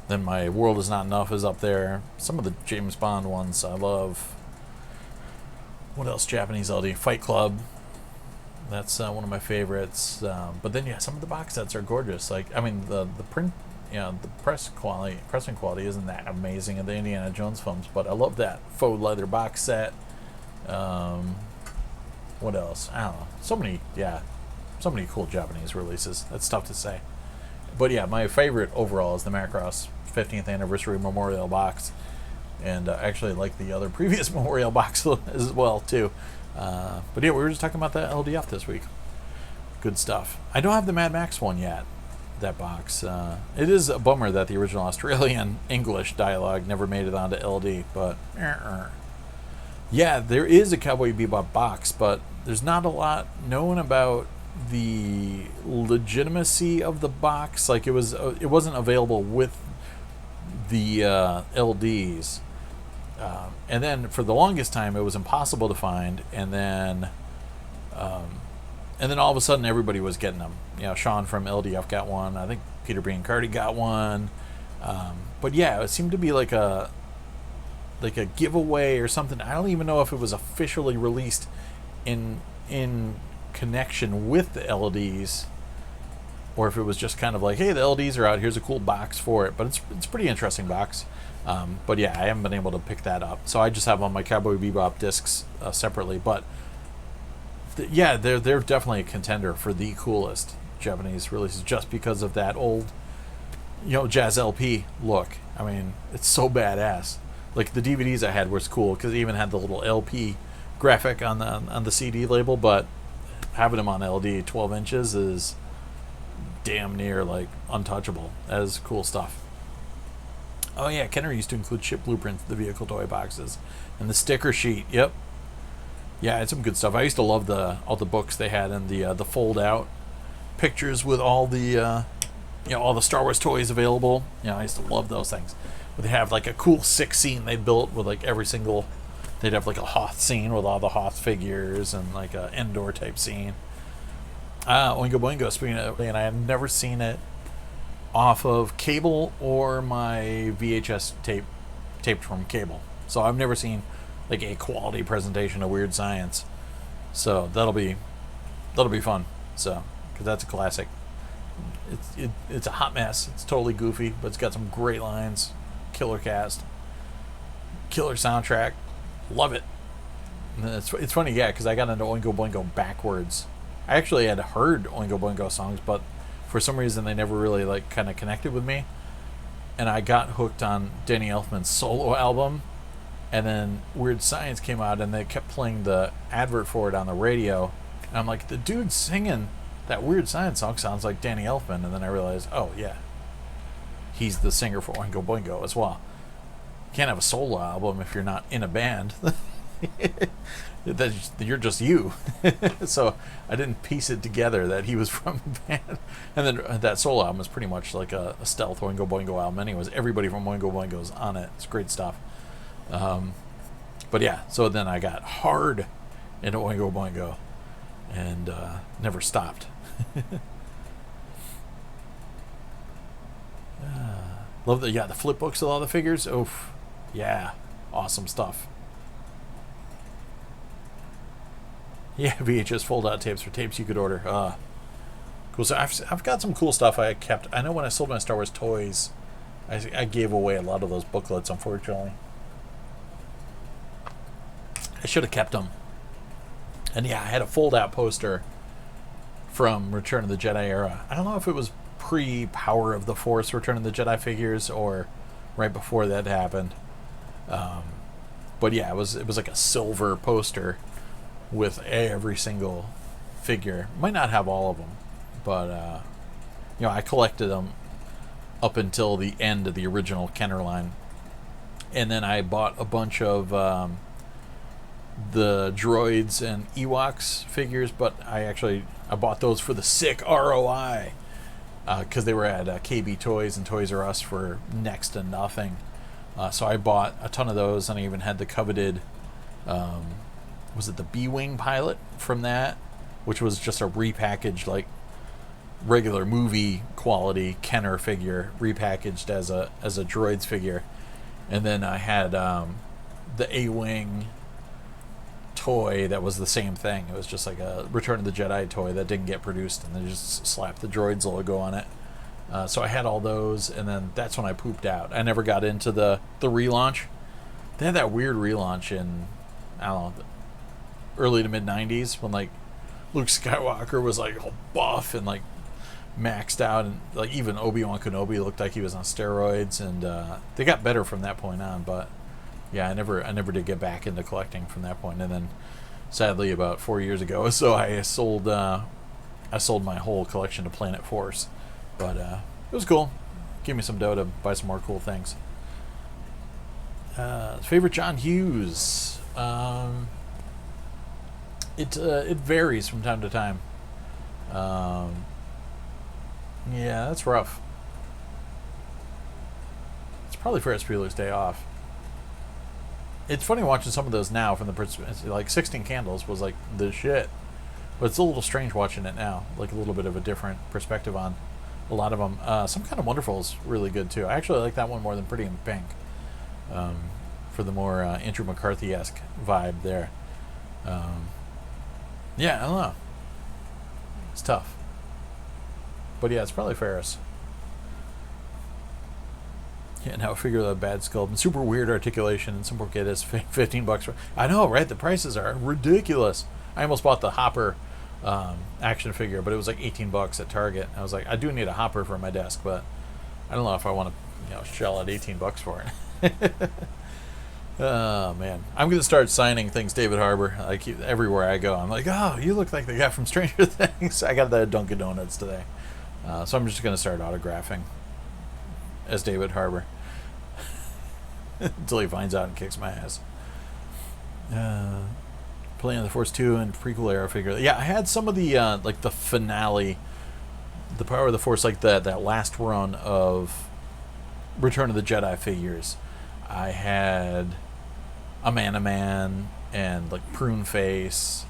then my World Is Not Enough is up there. Some of the James Bond ones I love. What else? Japanese LD? Fight Club. That's one of my favorites. But then, some of the box sets are gorgeous. Like, I mean, the print, the pressing quality isn't that amazing in the Indiana Jones films, but I love that faux leather box set. What else? I don't know. So many cool Japanese releases. That's tough to say. But yeah, my favorite overall is the Macross 15th Anniversary Memorial Box. And I actually like the other previous Memorial Box as well, too. But yeah, we were just talking about that LDF this week. Good stuff. I don't have the Mad Max one yet, that box. It is a bummer that the original Australian English dialogue never made it onto LD, but yeah, there is a Cowboy Bebop box, but there's not a lot known about the legitimacy of the box. Like it wasn't available with the LDs. And then for the longest time, it was impossible to find. And then all of a sudden, everybody was getting them. Sean from LDF got one. I think Peter Biancardi got one. But yeah, it seemed to be like a giveaway or something. I don't even know if it was officially released in connection with the LDs, or if it was just kind of like, hey, the LDs are out. Here's a cool box for it. But it's a pretty interesting box. But yeah, I haven't been able to pick that up. So I just have on my Cowboy Bebop discs separately. But they're definitely a contender for the coolest Japanese releases, just because of that old, jazz LP look. I mean, it's so badass. Like the DVDs I had was cool because it even had the little LP graphic on the CD label, but having them on LD 12 inches is damn near like untouchable. That is cool stuff. Oh yeah, Kenner used to include ship blueprints, the vehicle toy boxes, and the sticker sheet. Yep. Yeah, it's some good stuff. I used to love all the books they had and the fold out pictures with all the all the Star Wars toys available. I used to love those things. But they have like a cool 6 scene they built with like every single. They'd have like a Hoth scene with all the Hoth figures and like a Endor type scene. Oingo Boingo, speaking of, and I have never seen it off of cable or my VHS taped from cable. So I've never seen like a quality presentation of Weird Science. So that'll be fun. So because that's a classic. It's a hot mess. It's totally goofy, but it's got some great lines. Killer cast, killer soundtrack. Love it. It's funny, yeah, because I got into Oingo Boingo backwards. I actually had heard Oingo Boingo songs, but for some reason they never really like kind of connected with me. And I got hooked on Danny Elfman's solo album, and then Weird Science came out, and they kept playing the advert for it on the radio. And I'm like, the dude singing that Weird Science song sounds like Danny Elfman. And then I realized, oh yeah, he's the singer for Oingo Boingo as well. You can't have a solo album if you're not in a band. You're just you. So I didn't piece it together that he was from a band. And then that solo album is pretty much like a stealth Oingo Boingo album anyways. Everybody from Oingo Boingo is on it. It's great stuff. But yeah, so then I got hard into Oingo Boingo and never stopped. Love the flip books with all the figures. Oof, yeah, awesome stuff. Yeah, VHS fold-out tapes for tapes you could order. Cool. So I've got some cool stuff I kept. I know when I sold my Star Wars toys, I gave away a lot of those booklets, unfortunately. I should have kept them. And yeah, I had a fold-out poster from Return of the Jedi era. I don't know if it was pre-Power of the Force Return of the Jedi figures or right before that happened. But yeah, it was like a silver poster with every single figure. Might not have all of them, but I collected them up until the end of the original Kenner line, and then I bought a bunch of the droids and Ewoks figures, but I bought those for the sick ROI because they were at KB Toys and Toys R Us for next to nothing. So I bought a ton of those, and I even had the coveted was it the B-Wing pilot from that, which was just a repackaged, like, regular movie quality Kenner figure repackaged as a droids figure. And then I had the A-Wing toy that was the same thing. It was just like a Return of the Jedi toy that didn't get produced, and they just slapped the droids logo on it. So I had all those, and then that's when I pooped out. I never got into the relaunch. They had that weird relaunch in, I don't know, early to mid 90s when like Luke Skywalker was like all buff and like maxed out, and like even Obi-Wan Kenobi looked like he was on steroids, and they got better from that point on. But yeah, I never did get back into collecting from that point. And then sadly about 4 years ago, so I sold my whole collection to Planet Force. But it was cool. Gave me some dough to buy some more cool things. Favorite John Hughes. It varies from time to time. Yeah, that's rough. It's probably Ferris Bueller's Day Off. It's funny watching some of those now from the perspective, like 16 Candles was like the shit, but it's a little strange watching it now, like a little bit of a different perspective on a lot of them. Some Kind of Wonderful is really good too. I actually like that one more than Pretty in Pink, for the more Andrew McCarthy-esque vibe there. Yeah, I don't know. It's tough. But yeah, it's probably Ferris. Yeah, now figure the bad sculpt and super weird articulation, and some poor kid is $15. I know, right? The prices are ridiculous. I almost bought the Hopper action figure, but it was like $18 at Target. I was like, I do need a Hopper for my desk, but I don't know if I want to, shell out $18 for it. Oh man, I'm gonna start signing things David Harbour. I keep everywhere I go. I'm like, oh, you look like the guy from Stranger Things. I got the Dunkin' Donuts today, so I'm just gonna start autographing as David Harbour until he finds out and kicks my ass. Playing the Force 2 and prequel era figure. Yeah, I had some of the like the finale, the Power of the Force, like that last run of Return of the Jedi figures. I had a Man and like Prune Face,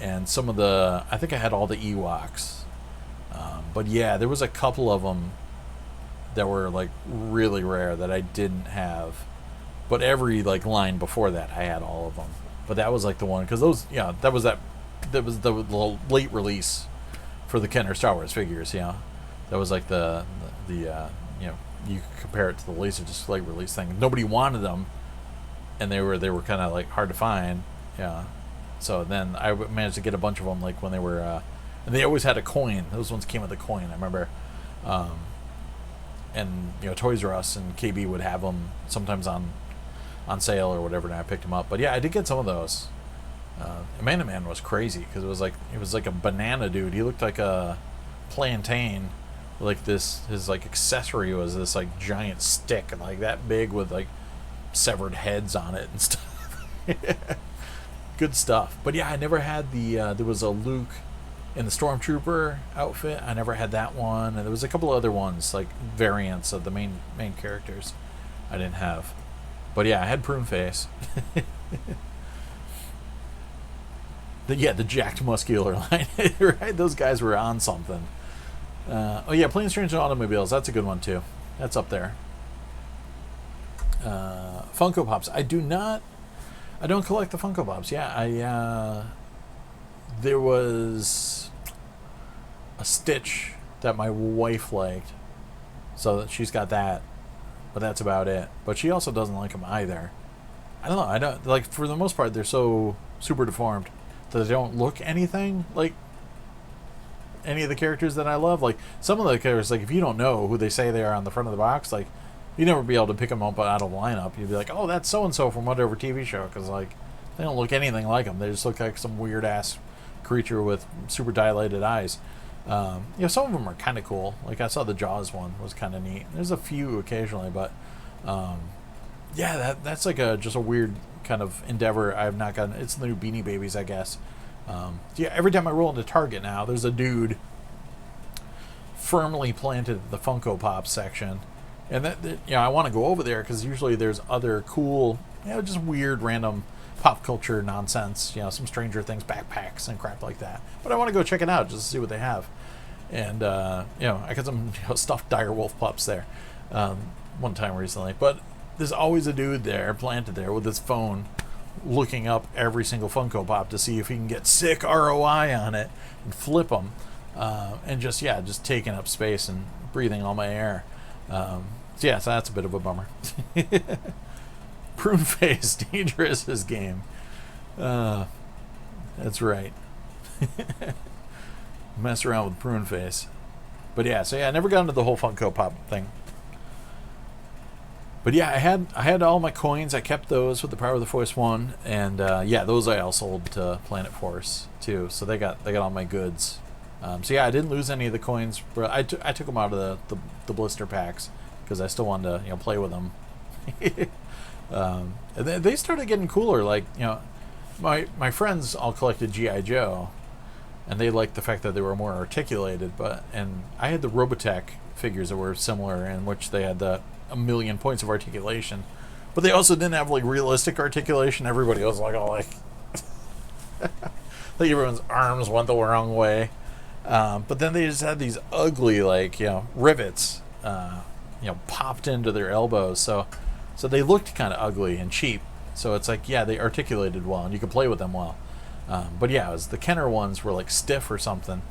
and some of the, I think I had all the Ewoks. But yeah, there was a couple of them that were like really rare that I didn't have. But every like line before that, I had all of them. But that was like the one, because those, that was the late release for the Kenner Star Wars figures. That was like the you could compare it to the LaserDisc late release thing. Nobody wanted them, and they were kind of like hard to find. Yeah. So then I managed to get a bunch of them, like when they were, and they always had a coin. Those ones came with a coin. I remember, and Toys R Us and KB would have them sometimes on sale or whatever, and I picked them up. But yeah, I did get some of those. Amanda Man was crazy because it was like a banana dude. He looked like a plantain. Like his like accessory was this like giant stick and like that big with like severed heads on it and stuff. Good stuff. But yeah, I never had the there was a Luke in the Stormtrooper outfit. I never had that one, and there was a couple other ones like variants of the main characters I didn't have. But yeah, I had Prune Face. The jacked muscular line, right? Those guys were on something. Oh yeah, Planes, Trains, and Automobiles. That's a good one too. That's up there. Funko Pops. I don't collect the Funko Pops. Yeah, there was a Stitch that my wife liked, so that she's got that, but that's about it. But she also doesn't like them either. I don't know. I don't like, for the most part, they're so super deformed that they don't look anything like any of the characters that I love. Like some of the characters, like if you don't know who they say they are on the front of the box, like you'd never be able to pick them up out of the lineup. You'd be like, oh, that's so and so from whatever TV show, because like they don't look anything like them. They just look like some weird ass creature with super dilated eyes. Some of them are kind of cool. Like I saw the Jaws one was kind of neat. There's a few occasionally, but yeah, that's like just a weird kind of endeavor. I've not gotten. It's the new Beanie Babies, I guess. Yeah, every time I roll into Target now, there's a dude firmly planted at the Funko Pop section, and that I want to go over there because usually there's other cool, just weird random pop culture nonsense, some Stranger Things backpacks and crap like that. But I want to go check it out just to see what they have, and I got some stuffed direwolf pups there one time recently. But there's always a dude there planted there with his phone, looking up every single Funko Pop to see if he can get sick ROI on it and flip them, and just taking up space and breathing all my air. So that's a bit of a bummer. Prune Face, dangerous as game. That's right. Mess around with Prune Face. But I never got into the whole Funko Pop thing. But yeah, I had all my coins. I kept those with the Power of the Force one, and those I all sold to Planet Force too. So they got all my goods. I didn't lose any of the coins, but I took them out of the blister packs because I still wanted to play with them. And they started getting cooler. Like my friends all collected GI Joe, and they liked the fact that they were more articulated. And I had the Robotech figures that were similar, in which they had a million points of articulation, but they also didn't have like realistic articulation. Everybody was like all like like everyone's arms went the wrong way, but then they just had these ugly like rivets popped into their elbows, so they looked kind of ugly and cheap. So it's like they articulated well and you could play with them well, but it was the Kenner ones were like stiff or something.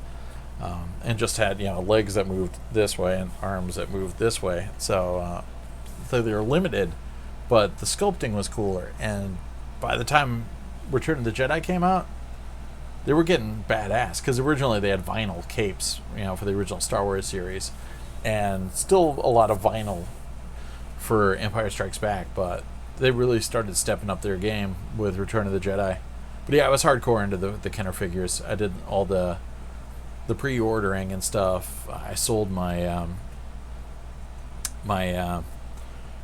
And just had legs that moved this way and arms that moved this way, so they were limited, but the sculpting was cooler. And by the time Return of the Jedi came out, they were getting badass, because originally they had vinyl capes, for the original Star Wars series, and still a lot of vinyl for Empire Strikes Back, but they really started stepping up their game with Return of the Jedi. But I was hardcore into the Kenner figures. I did all the pre-ordering and stuff. I sold my my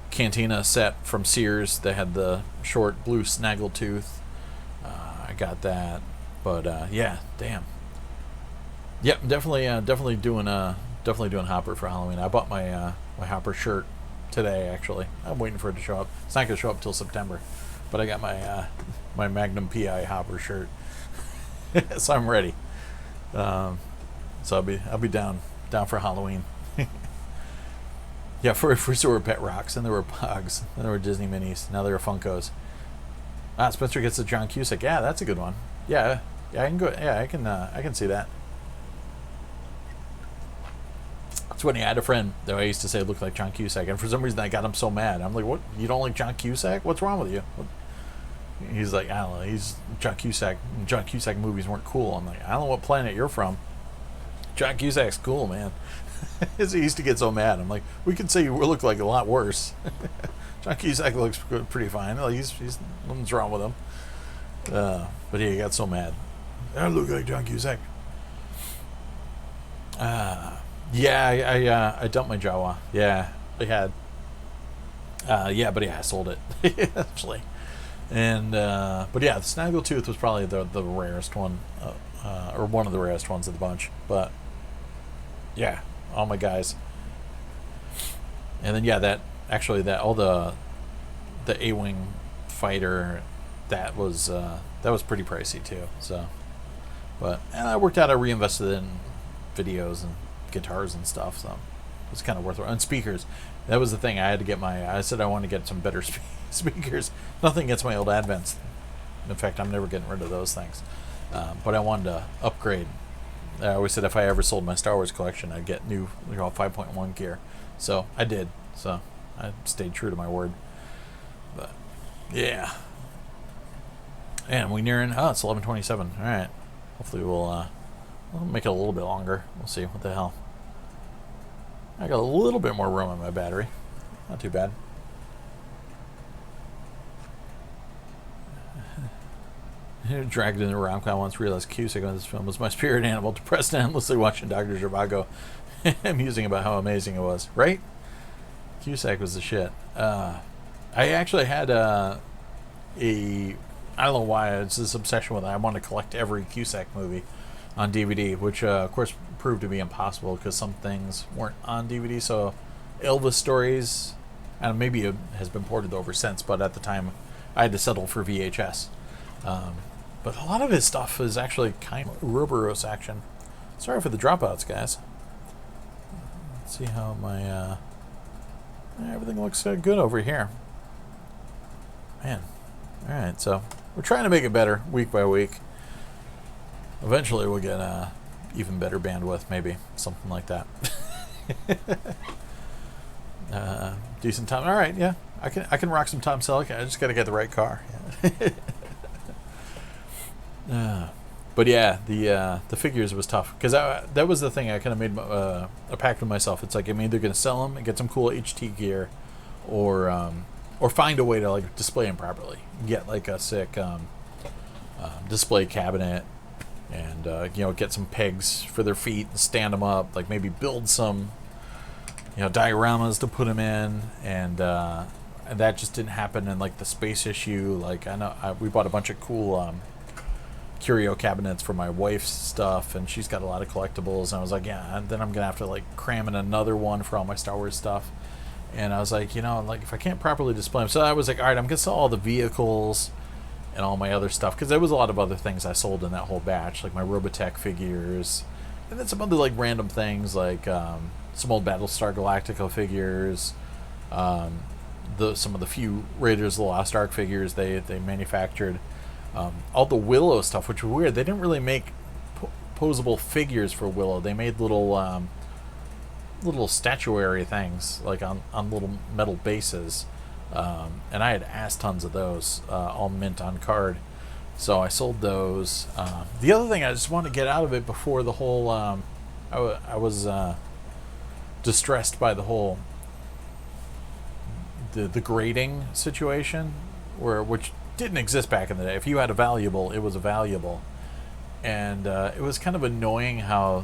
Cantina set from Sears. They had the short blue snaggletooth. I got that, but damn. Yep, definitely doing Hopper for Halloween. I bought my my Hopper shirt today. Actually, I'm waiting for it to show up. It's not gonna show up until September, but I got my my Magnum PI Hopper shirt, so I'm ready. So I'll be down for Halloween. First there were Pet Rocks, and there were Pogs, and there were Disney Minis. Now there are Funkos. Spencer gets the John Cusack. Yeah, that's a good one. I can go. Yeah, I can see that. It's funny. I had a friend that I used to say looked like John Cusack, and for some reason I got him so mad. I'm like, "What? You don't like John Cusack? What's wrong with you?" He's like, I don't know. He's John Cusack. John Cusack movies weren't cool. I'm like, I don't know what planet you're from. John Cusack's cool, man. He used to get so mad. I'm like, we could say you look like a lot worse. John Cusack looks pretty fine. Like he's nothing's wrong with him. But yeah, he got so mad. I look like John Cusack. Yeah, I dumped my Jawa. Yeah, I had. Yeah, but yeah, I sold it actually. And but yeah, the Snaggletooth was probably the rarest one, or one of the rarest ones of the bunch. But yeah, all my guys. And then yeah, that all the A-wing fighter, that was pretty pricey too. So, but and I worked out. I reinvested in videos and guitars and stuff. So it was kind of worth it. And speakers, that was the thing. I had to get I said I wanted to get some better speakers. Nothing against my old Advents. In fact, I'm never getting rid of those things. But I wanted to upgrade. I always said if I ever sold my Star Wars collection, I'd get new 5.1 gear. So I did. So I stayed true to my word. But yeah. And we nearing. Oh, it's 11:27. All right. Hopefully we'll make it a little bit longer. We'll see. What the hell? I got a little bit more room on my battery. Not too bad. Dragged into Romcom once, realized Cusack on this film was my spirit animal, depressed and endlessly watching Dr. Zhivago, musing about how amazing it was. Right? Cusack was the shit. I actually had I don't know why, it's this obsession with it. I wanted to collect every Cusack movie on DVD, which of course proved to be impossible because some things weren't on DVD. So Elvis stories, and maybe it has been ported over since, but at the time I had to settle for VHS. But a lot of his stuff is actually kind of Ouroboros action. Sorry for the dropouts, guys. Let's see how my everything looks good over here. Man, all right. So we're trying to make it better week by week. Eventually, we'll get even better bandwidth, maybe something like that. Decent time. All right, yeah, I can rock some Tom Selleck. I just got to get the right car. But yeah, the figures was tough because that was the thing. I kind of made a pact with myself. It's like I'm either going to sell them and get some cool HT gear, or find a way to like display them properly. Get like a sick display cabinet, and get some pegs for their feet and stand them up. Like maybe build some dioramas to put them in, and that just didn't happen. And like the space issue, like we bought a bunch of cool curio cabinets for my wife's stuff, and she's got a lot of collectibles, and I was like, yeah, and then I'm gonna have to like cram in another one for all my Star Wars stuff. And I was like, like if I can't properly display them, so I was like, all right, I'm gonna sell all the vehicles and all my other stuff, because there was a lot of other things I sold in that whole batch, like my Robotech figures, and then some other like random things, like some old Battlestar Galactica figures, some of the few Raiders of the Lost Ark figures they manufactured. All the Willow stuff, which was weird. They didn't really make posable figures for Willow. They made little statuary things, like on little metal bases. And I had ass tons of those, all mint on card. So I sold those. The other thing I just wanted to get out of it before the whole... I was distressed by the whole... the grading situation, which didn't exist back in the day. If you had a valuable, it was a valuable. And it was kind of annoying how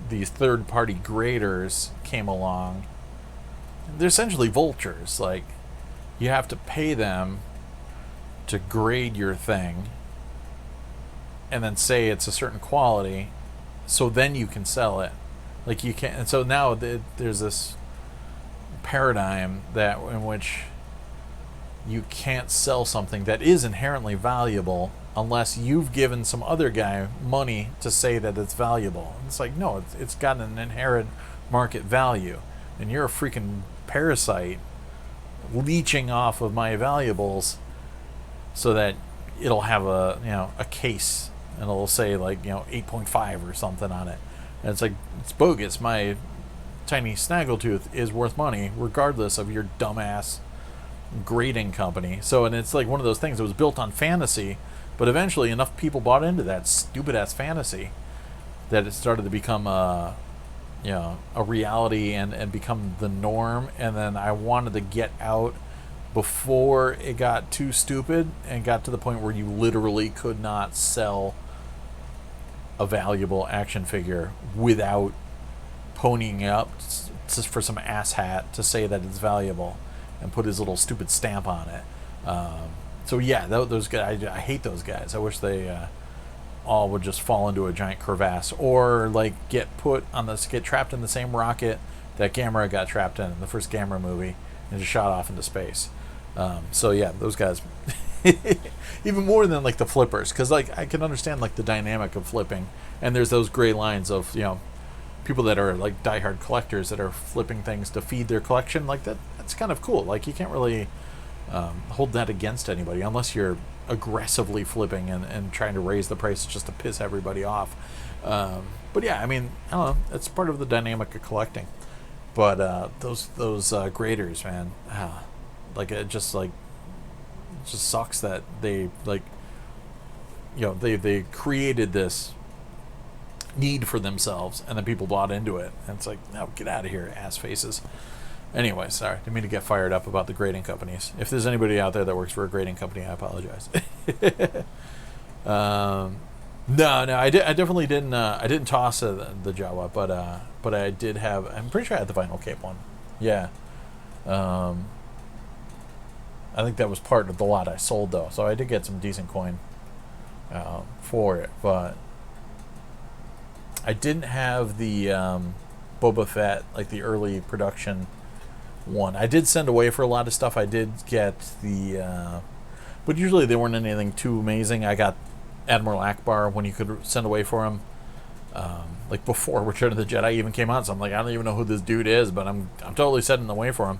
these third-party graders came along. They're essentially vultures. Like, you have to pay them to grade your thing and then say it's a certain quality, so then you can sell it. Like, you can't. And so now there's this paradigm in which you can't sell something that is inherently valuable unless you've given some other guy money to say that it's valuable. And it's like, no, it's got an inherent market value, and you're a freaking parasite leeching off of my valuables so that it'll have a case, and it'll say like 8.5 or something on it. And it's like, it's bogus. My tiny snaggletooth is worth money regardless of your dumbass grading company. So, and it's like one of those things that was built on fantasy, but eventually enough people bought into that stupid ass fantasy that it started to become a reality and become the norm. And then I wanted to get out before it got too stupid and got to the point where you literally could not sell a valuable action figure without ponying up for some asshat to say that it's valuable and put his little stupid stamp on it. So yeah, those guys, I hate those guys. I wish they all would just fall into a giant crevasse, or like get trapped in the same rocket that Gamera got trapped in the first Gamera movie and just shot off into space. So yeah, those guys, even more than like the flippers, because like I can understand like the dynamic of flipping, and there's those gray lines of people that are like diehard collectors that are flipping things to feed their collection. Like that's kind of cool. Like you can't really hold that against anybody unless you're aggressively flipping and trying to raise the price just to piss everybody off. But yeah, I mean, I don't know. It's part of the dynamic of collecting. But those graders, man, like it just sucks that they they created this need for themselves, and then people bought into it, and it's like, no, get out of here, ass faces. Anyway, sorry, didn't mean to get fired up about the grading companies. If there's anybody out there that works for a grading company, I apologize. No, I definitely didn't. I didn't toss the Jawa, but I did have. I'm pretty sure I had the vinyl cape one. Yeah. I think that was part of the lot I sold though, so I did get some decent coin for it, but I didn't have the Boba Fett, like the early production one. I did send away for a lot of stuff. I did get the, but usually they weren't anything too amazing. I got Admiral Akbar when you could send away for him, like before Return of the Jedi even came out. So I'm like, I don't even know who this dude is, but I'm totally sending away for him.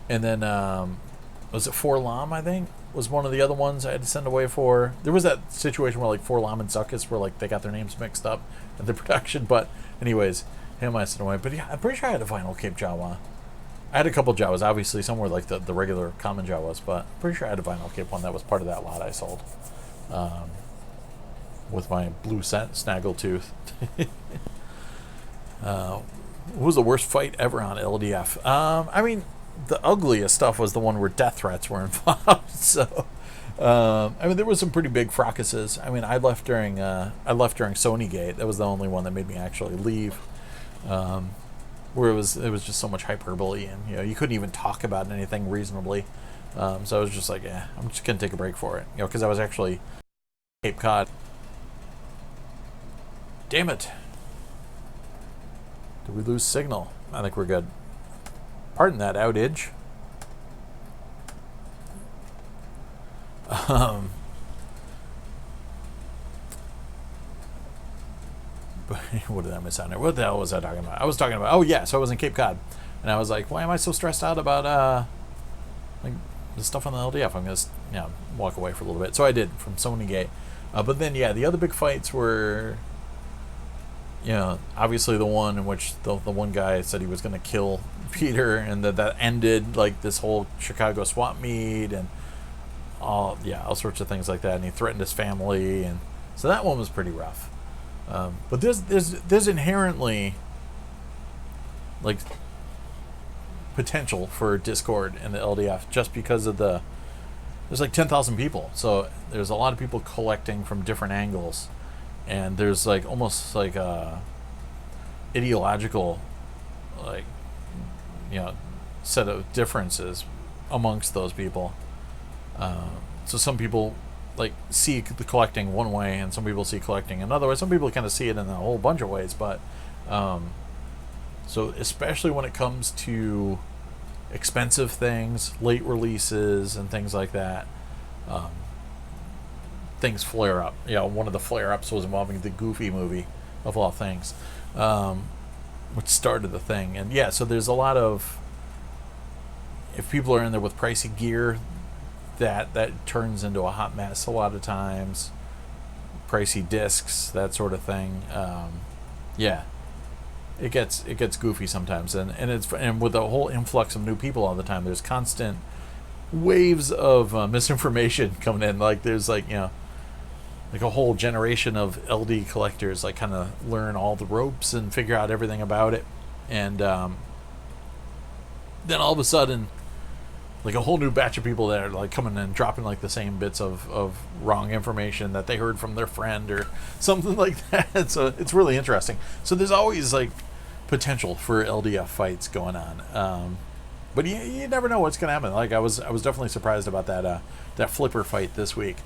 And then was it Forlam? I think was one of the other ones I had to send away for. There was that situation where like Forlam and Zuckuss were like they got their names mixed up in the production. But anyways, him I sent away. But yeah, I'm pretty sure I had a vinyl cape Jawa. I had a couple Jawas, obviously some were like the regular common Jawas, but I'm pretty sure I had a vinyl cape one that was part of that lot I sold. With my blue snaggletooth. What was the worst fight ever on LDF? I mean, the ugliest stuff was the one where death threats were involved. So, I mean, there was some pretty big fracasses. I mean, I left during Sony Gate. That was the only one that made me actually leave. Where it was just so much hyperbole, and you couldn't even talk about anything reasonably. So I was just like, I'm just gonna take a break for it, because I was actually Cape Cod. Damn it! Did we lose signal? I think we're good. Pardon that outage. What did I miss out there? What the hell was I talking about? I was talking about, so I was in Cape Cod, and I was like, why am I so stressed out about like the stuff on the LDF? I'm gonna walk away for a little bit. So I did from Sony Gate, but then the other big fights were, obviously the one in which the one guy said he was gonna kill Peter, and that ended like this whole Chicago swap meet and all sorts of things like that, and he threatened his family, and so that one was pretty rough. But there's inherently like potential for discord in the LDF just because of there's like 10,000 people, so there's a lot of people collecting from different angles, and there's like almost like a ideological set of differences amongst those people. So some people like see the collecting one way, and some people see collecting another way. Some people kind of see it in a whole bunch of ways, but so especially when it comes to expensive things, late releases, and things like that, things flare up. One of the flare-ups was involving the Goofy movie, of all things, which started the thing. And so there's a lot of, if people are in there with pricey gear, that turns into a hot mess a lot of times. Pricey discs, that sort of thing. It gets goofy sometimes, and with the whole influx of new people all the time, there's constant waves of misinformation coming in. Like there's like, you know, like a whole generation of LD collectors like kind of learn all the ropes and figure out everything about it, and then all of a sudden, like a whole new batch of people that are like coming and dropping like the same bits of wrong information that they heard from their friend or something like that. So it's really interesting. So there's always like potential for LDF fights going on. But you never know what's going to happen. Like I was definitely surprised about that flipper fight this week.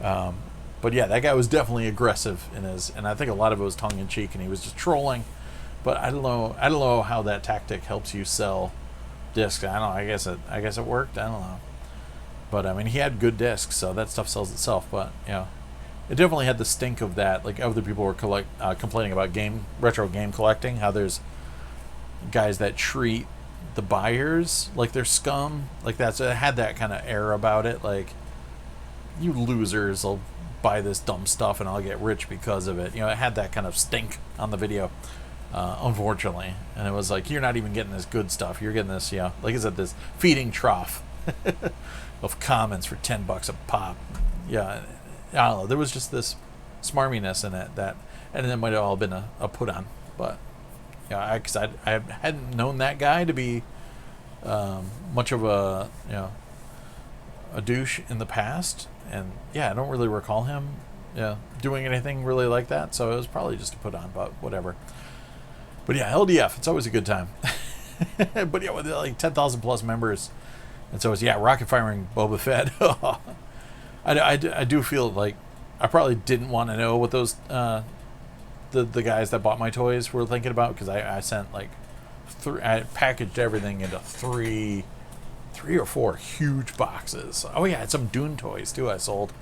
But yeah, that guy was definitely aggressive and I think a lot of it was tongue in cheek, and he was just trolling. But I don't know how that tactic helps you sell discs. I don't know. I guess it worked. I don't know. But I mean, he had good discs, so that stuff sells itself. But you know, it definitely had the stink of that. Like other people were complaining about retro game collecting. How there's guys that treat the buyers like they're scum. Like that's, it had that kind of air about it. Like, you losers will buy this dumb stuff and I'll get rich because of it. You know, it had that kind of stink on the video, unfortunately. And it was like, you're not even getting this good stuff. You're getting this, you know, like I said, this feeding trough of comments for $10 a pop. Yeah, I don't know. There was just this smarminess in it that, and it might have all been a put on. But yeah, because I hadn't known that guy to be much of a, you know, a douche in the past, and yeah, I don't really recall him doing anything really like that, so it was probably just a put on, but whatever. But yeah, LDF, it's always a good time. But yeah, with like 10,000 plus members, and so it's, yeah, rocket firing Boba Fett. I do feel like I probably didn't want to know what those the guys that bought my toys were thinking about, because I sent like I packaged everything into three or four huge boxes. Oh yeah, I had some Dune toys too I sold.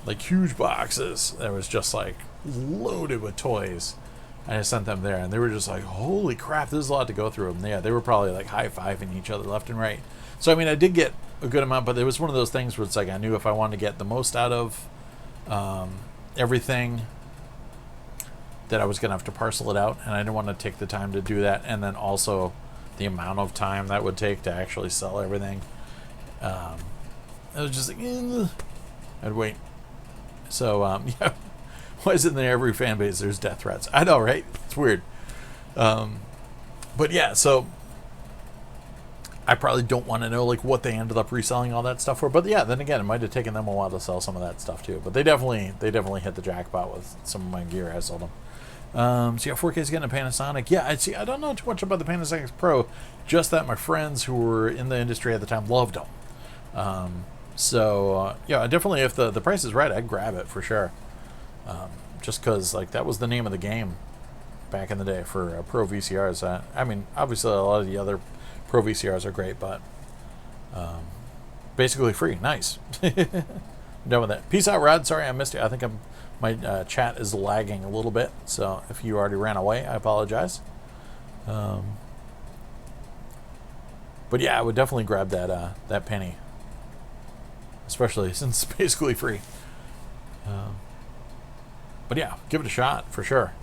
Like huge boxes that was just like loaded with toys. I sent them there and they were just like, holy crap, there's a lot to go through. And yeah, they were probably like high-fiving each other left and right. So I mean, I did get a good amount, but it was one of those things where it's like I knew if I wanted to get the most out of everything, that I was going to have to parcel it out, and I didn't want to take the time to do that, and then also the amount of time that would take to actually sell everything. It was just like, I'd wait. So, yeah, why is it in every fan base there's death threats? I know, right? It's weird. But yeah, so I probably don't want to know like what they ended up reselling all that stuff for. But yeah, then again, it might have taken them a while to sell some of that stuff too. But they definitely hit the jackpot with some of my gear. I sold them. So yeah, 4K's getting a Panasonic. Yeah, I don't know too much about the Panasonic Pro, just that my friends who were in the industry at the time loved them. Yeah, definitely if the price is right, I'd grab it for sure. Just because like that was the name of the game back in the day for Pro VCRs. I mean, obviously a lot of the other Pro VCRs are great, but basically free. Nice. I'm done with that. Peace out, Rod. Sorry I missed you. I think my chat is lagging a little bit, so if you already ran away, I apologize. But yeah, I would definitely grab that penny, especially since it's basically free. But yeah, give it a shot for sure.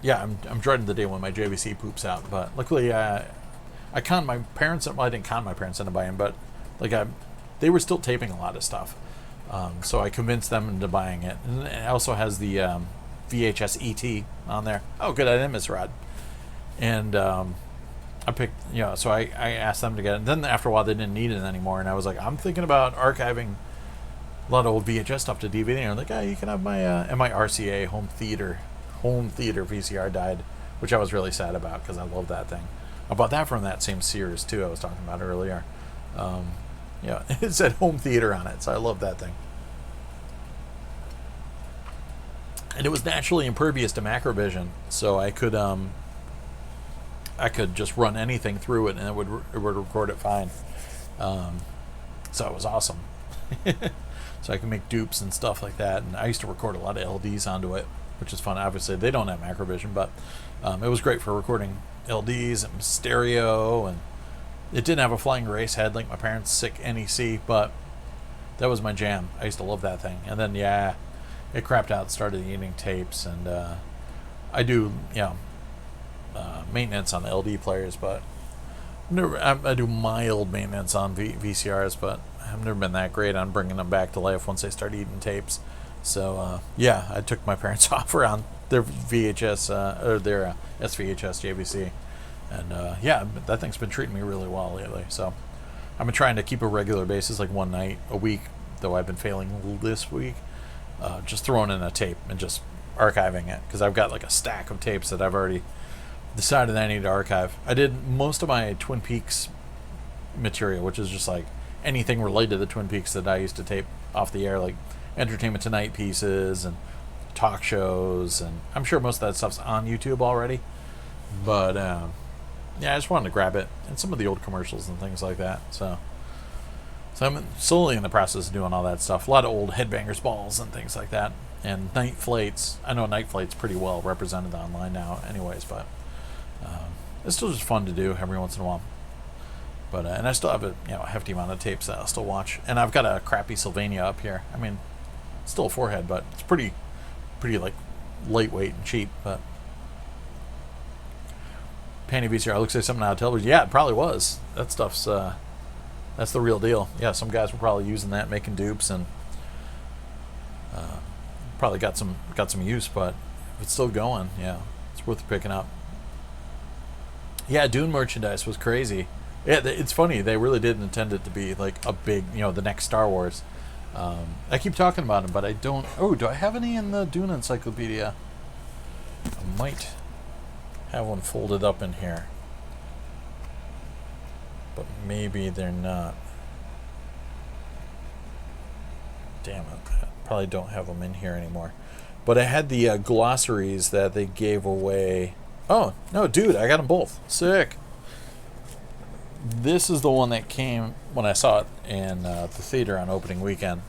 Yeah, I'm dreading the day when my JVC poops out, but luckily I conned my parents. Well, I didn't con my parents into buying, but like they were still taping a lot of stuff. So I convinced them into buying it. And it also has the VHS ET on there. Oh, good, I didn't miss Rod. And I picked, so I asked them to get it. And then after a while, they didn't need it anymore. And I was like, I'm thinking about archiving a lot of old VHS stuff to DVD. And they're like, you can have my, and my RCA home theater VCR died, which I was really sad about because I love that thing. I bought that from that same Sears, too, I was talking about earlier. It said home theater on it, so I love that thing. And it was naturally impervious to macrovision, so I could just run anything through it and it would record it fine. So it was awesome. So I could make dupes and stuff like that, and I used to record a lot of LDs onto it, which is fun. Obviously, they don't have macrovision, but it was great for recording LDs and stereo, and it didn't have a flying erase head like my parents' sick NEC, but that was my jam. I used to love that thing. And then, yeah, it crapped out, started eating tapes, and I do, maintenance on the LD players, but I do mild maintenance on VCRs, but I've never been that great on bringing them back to life once they start eating tapes. So yeah, I took my parents off around their VHS or their SVHS JVC, and yeah, that thing's been treating me really well lately. So I've been trying to keep a regular basis, like one night a week, though I've been failing this week. Just throwing in a tape and just archiving it, because I've got like a stack of tapes that I've already decided I need to archive. I did most of my Twin Peaks material, which is just like anything related to the Twin Peaks that I used to tape off the air, like Entertainment Tonight pieces and talk shows, and I'm sure most of that stuff's on YouTube already. But yeah, I just wanted to grab it, and some of the old commercials and things like that. So I'm slowly in the process of doing all that stuff. A lot of old Headbangers balls and things like that. And Night Flights. I know Night Flight's pretty well represented online now anyways, but it's still just fun to do every once in a while. But and I still have a hefty amount of tapes that I'll still watch. And I've got a crappy Sylvania up here. I mean, it's still a forehead, but it's pretty like lightweight and cheap. But Panty VCR looks like something out of television. Yeah, it probably was. That stuff's that's the real deal. Yeah, some guys were probably using that, making dupes, and probably got some use. But if it's still going, yeah, it's worth picking up. Yeah, Dune merchandise was crazy. Yeah, it's funny. They really did intend it to be like a big, the next Star Wars. I keep talking about them, but I don't. Oh, do I have any in the Dune encyclopedia? I might have one folded up in here, but maybe they're not. Damn it. I probably don't have them in here anymore. But I had the glossaries that they gave away. Oh, no, dude, I got them both. Sick. This is the one that came when I saw it in the theater on opening weekend.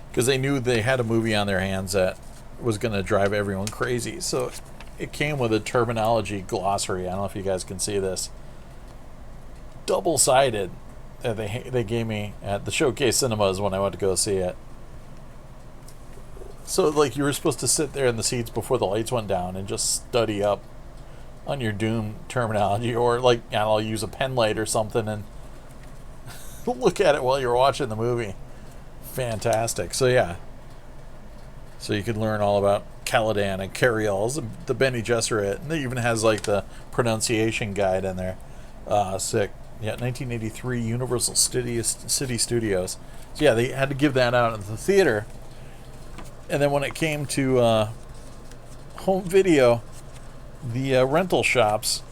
Because they knew they had a movie on their hands that was going to drive everyone crazy. So it came with a terminology glossary. I don't know if you guys can see this. Double-sided. They gave me at the Showcase Cinemas when I went to go see it. So, like, you were supposed to sit there in the seats before the lights went down and just study up on your Doom terminology, or, like, I'll use a pen light or something and look at it while you're watching the movie. Fantastic. So, yeah. So you could learn all about Caladan and Carriols, the Bene Gesserit, and it even has, like, the pronunciation guide in there. Sick. Yeah, 1983 Universal City Studios. So, yeah, they had to give that out in the theater. And then when it came to home video, the rental shops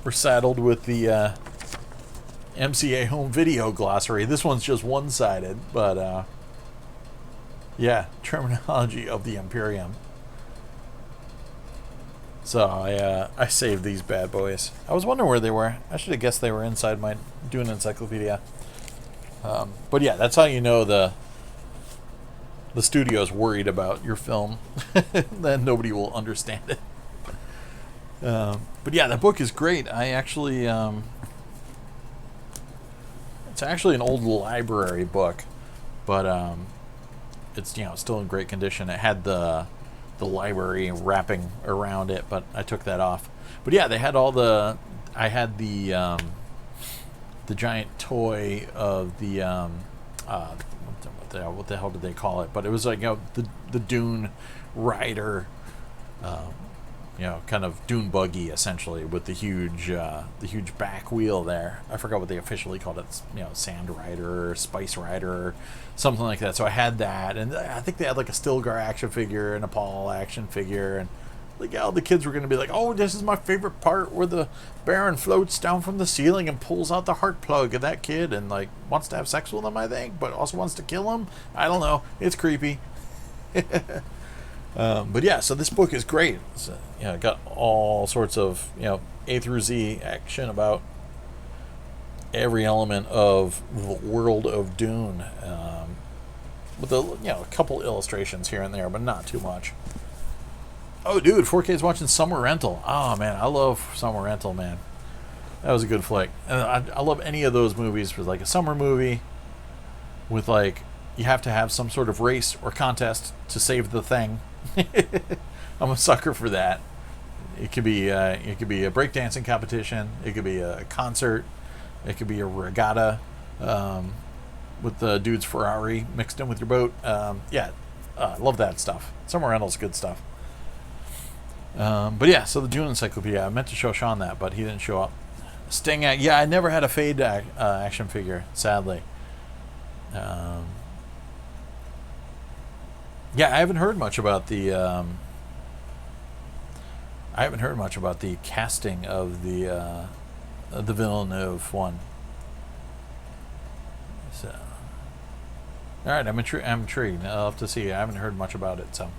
were saddled with the MCA home video glossary. This one's just one-sided, but yeah, terminology of the Imperium. So I saved these bad boys. I was wondering where they were. I should have guessed they were inside my Dune encyclopedia. But yeah, that's how you know the studio's worried about your film. Then nobody will understand it. But yeah, that book is great. I actually it's actually an old library book, but it's still in great condition. It had the library wrapping around it, but I took that off. But yeah, they had I had the giant toy of the what the hell did they call it? But it was like the Dune rider, kind of Dune buggy essentially, with the huge back wheel there. I forgot what they officially called it. Sand rider or spice rider or something like that. So I had that, and I think they had like a Stilgar action figure and a Paul action figure, and like all the kids were going to be like, oh, this is my favorite part where the Baron floats down from the ceiling and pulls out the heart plug of that kid and like wants to have sex with him, I think, but also wants to kill him. I don't know. It's creepy. But yeah, so this book is great. It's, got all sorts of A through Z action about every element of the world of Dune, with a couple illustrations here and there, but not too much. Oh, dude, 4K's watching Summer Rental. Oh, man, I love Summer Rental, man. That was a good flick. And I love any of those movies with, like, a summer movie with, like, you have to have some sort of race or contest to save the thing. I'm a sucker for that. It could be a breakdancing competition. It could be a concert. It could be a regatta with the dude's Ferrari mixed in with your boat. Love that stuff. Summer rentals, good stuff. But yeah, so the Dune Encyclopedia. I meant to show Sean that, but he didn't show up. Sting, yeah, I never had a Fade action figure, sadly. Yeah, I haven't heard much about the. I haven't heard much about the casting of the Villeneuve one. So, all right, I'm intrigued. I'll have to see. I haven't heard much about it, so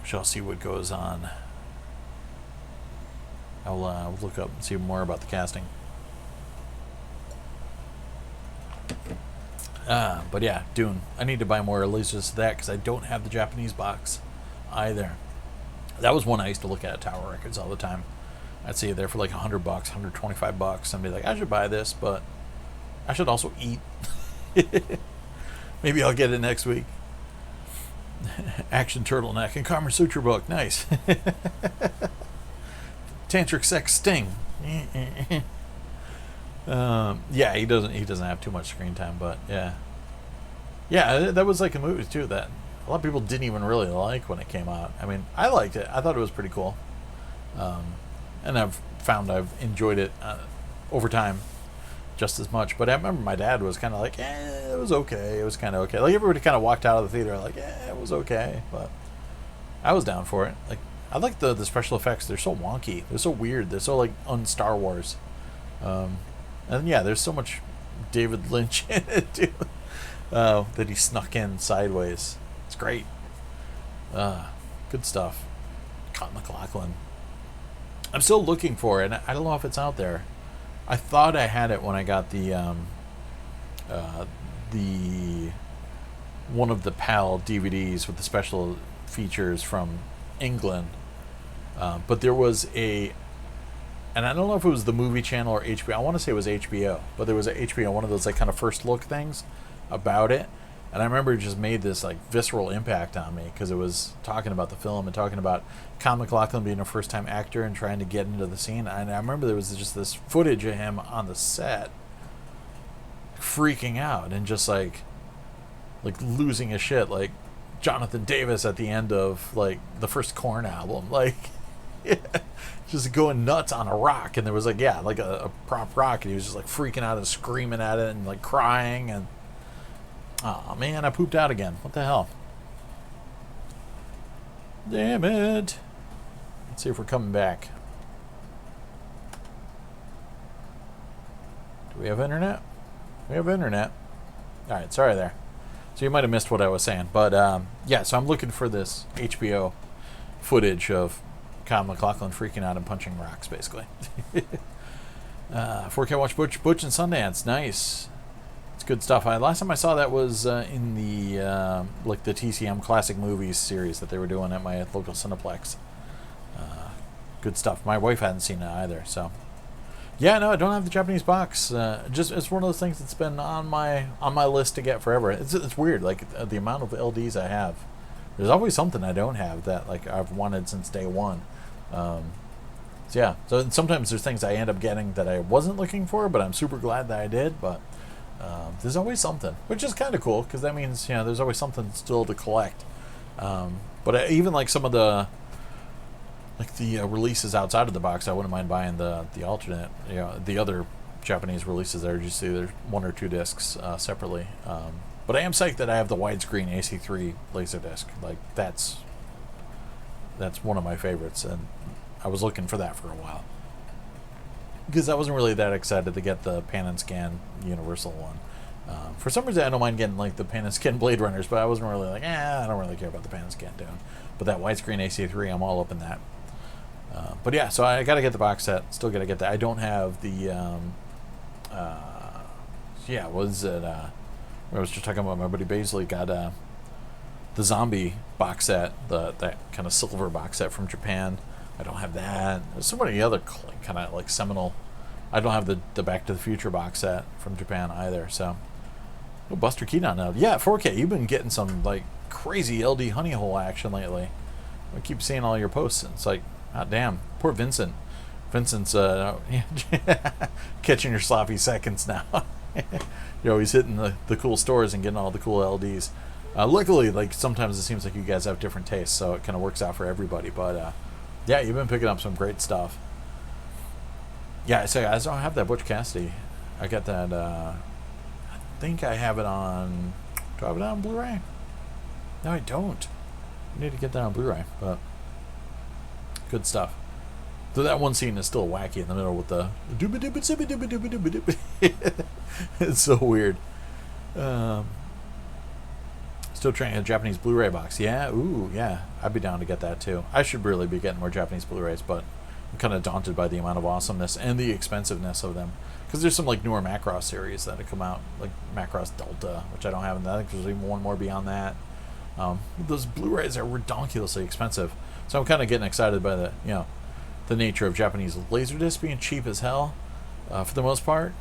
shall see what goes on. I'll look up and see more about the casting. But yeah, Dune. I need to buy more lasers of that because I don't have the Japanese box either. That was one I used to look at Tower Records all the time. I'd see it there for like $100, $125, and be like, I should buy this, but I should also eat. Maybe I'll get it next week. Action turtleneck and Kama Sutra book, nice. Tantric sex Sting. Yeah, he doesn't have too much screen time, but yeah, that was like a movie too that a lot of people didn't even really like when it came out. I mean, I liked it. I thought it was pretty cool, and I've found I've enjoyed it over time just as much. But I remember my dad was kind of like, it was okay. It was kind of okay. Like everybody kind of walked out of the theater like, it was okay. But I was down for it. Like I like the special effects. They're so wonky. They're so weird. They're so like un-Star Wars. And yeah, there's so much David Lynch in it too, that he snuck in sideways. It's great. Good stuff. Cotton McLaughlin. I'm still looking for it. I don't know if it's out there. I thought I had it when I got the one of the PAL DVDs with the special features from England. But there was and I don't know if it was the movie channel or HBO. I want to say it was HBO, but there was a HBO, one of those like kind of first look things about it. And I remember it just made this like visceral impact on me because it was talking about the film and talking about Kyle MacLachlan being a first time actor and trying to get into the scene. And I remember there was just this footage of him on the set freaking out and just like losing his shit, like Jonathan Davis at the end of like the first Korn album, like just going nuts on a rock. And there was like a prop rock, and he was just like freaking out and screaming at it and like crying. And oh man, I pooped out again. What the hell? Damn it. Let's see if we're coming back. Do we have internet? We have internet. Alright, sorry there. So you might have missed what I was saying. But yeah, so I'm looking for this HBO footage of Kyle MacLachlan freaking out and punching rocks, basically. 4K Watch Butch and Sundance. Nice. It's good stuff. Last time I saw that was in the like the TCM Classic Movies series that they were doing at my local Cineplex. Good stuff. My wife hadn't seen it either, so yeah, no, I don't have the Japanese box. Just it's one of those things that's been on my list to get forever. It's weird, like the amount of LDs I have. There's always something I don't have that like I've wanted since day one. So yeah, so sometimes there's things I end up getting that I wasn't looking for, but I'm super glad that I did. But there's always something, which is kind of cool because that means there's always something still to collect. But even like some of the releases outside of the box, I wouldn't mind buying the alternate, the other Japanese releases that are just either 1 or 2 discs separately. But I am psyched that I have the widescreen AC3 LaserDisc. Like that's one of my favorites, and I was looking for that for a while because I wasn't really that excited to get the pan and scan Universal one. For some reason, I don't mind getting like the pan and scan Blade Runners, but I wasn't really like, I don't really care about the pan and scan down. But that widescreen AC3, I'm all up in that. But yeah, so I gotta get the box set. Still gotta get that. I don't have the. Was it? I was just talking about my buddy Baisley got the zombie box set, that kind of silver box set from Japan. I don't have that. There's so many other kind of like seminal. I don't have the Back to the Future box set from Japan either. So, Buster Keaton now. Yeah, 4K. You've been getting some like crazy LD honey hole action lately. I keep seeing all your posts. And it's like, ah, damn, poor Vincent. Vincent's catching your sloppy seconds now. You're always hitting the cool stores and getting all the cool LDs. Luckily, like sometimes it seems like you guys have different tastes, so it kind of works out for everybody. But yeah, you've been picking up some great stuff. Yeah, so I don't have that Butch Cassidy. I got that. I think I have it on. Do I have it on Blu-ray? No, I don't. I need to get that on Blu-ray, but good stuff. So that one scene is still wacky in the middle with the it's so weird. Still trying a Japanese Blu-ray box. Yeah, ooh, yeah. I'd be down to get that too. I should really be getting more Japanese Blu-rays, but I'm kind of daunted by the amount of awesomeness and the expensiveness of them. Because there's some like newer Macross series that have come out, like Macross Delta, which I don't have. And I think there's even one more beyond that. Those Blu-rays are ridiculously expensive, so I'm kind of getting excited by the the nature of Japanese LaserDiscs being cheap as hell for the most part,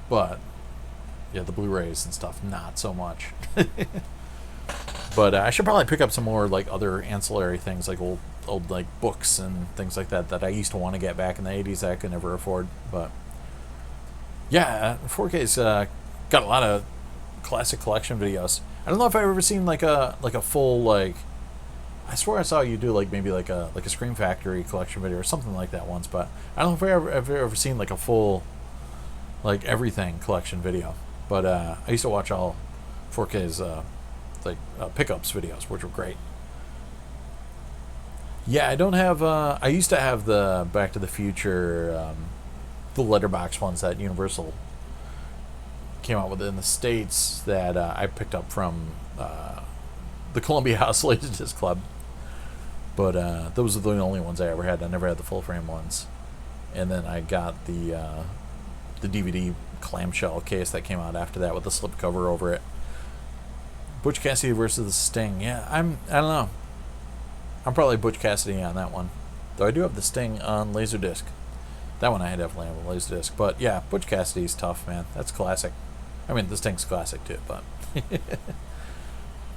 but yeah, the Blu-rays and stuff not so much. But I should probably pick up some more like other ancillary things, like old like books and things like that I used to want to get back in the 80s that I could never afford. But yeah, 4K's got a lot of classic collection videos. I don't know if I've ever seen like a full like. I swear I saw you do like maybe like a Scream Factory collection video or something like that once, but I don't know if I've ever seen like a full like everything collection video. But I used to watch all 4K's pickups videos, which were great. Yeah, I don't have. I used to have the Back to the Future, the letterbox ones that Universal came out with in the States that I picked up from the Columbia House LaserDisc Club. But those are the only ones I ever had. I never had the full frame ones. And then I got the DVD clamshell case that came out after that with the slipcover over it. Butch Cassidy versus the Sting. Yeah, I don't know. I'm probably Butch Cassidy on that one. Though I do have the Sting on LaserDisc. That one I had definitely on LaserDisc. But yeah, Butch Cassidy's tough, man. That's classic. I mean, the Sting's classic too, but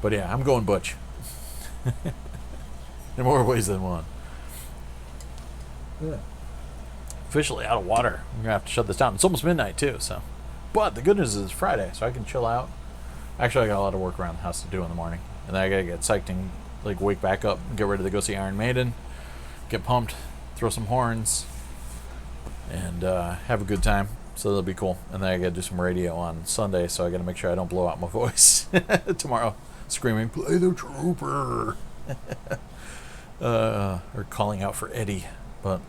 but yeah, I'm going Butch. In more ways than one. Yeah. Officially out of water. I'm gonna have to shut this down. It's almost midnight too, so. But the good news is it's Friday, so I can chill out. Actually, I got a lot of work around the house to do in the morning, and then I gotta get psyched and like wake back up and get ready to go see Iron Maiden, get pumped, throw some horns, and have a good time. So that'll be cool. And then I gotta do some radio on Sunday, so I gotta make sure I don't blow out my voice tomorrow, screaming "Play the Trooper." Or calling out for Eddie. But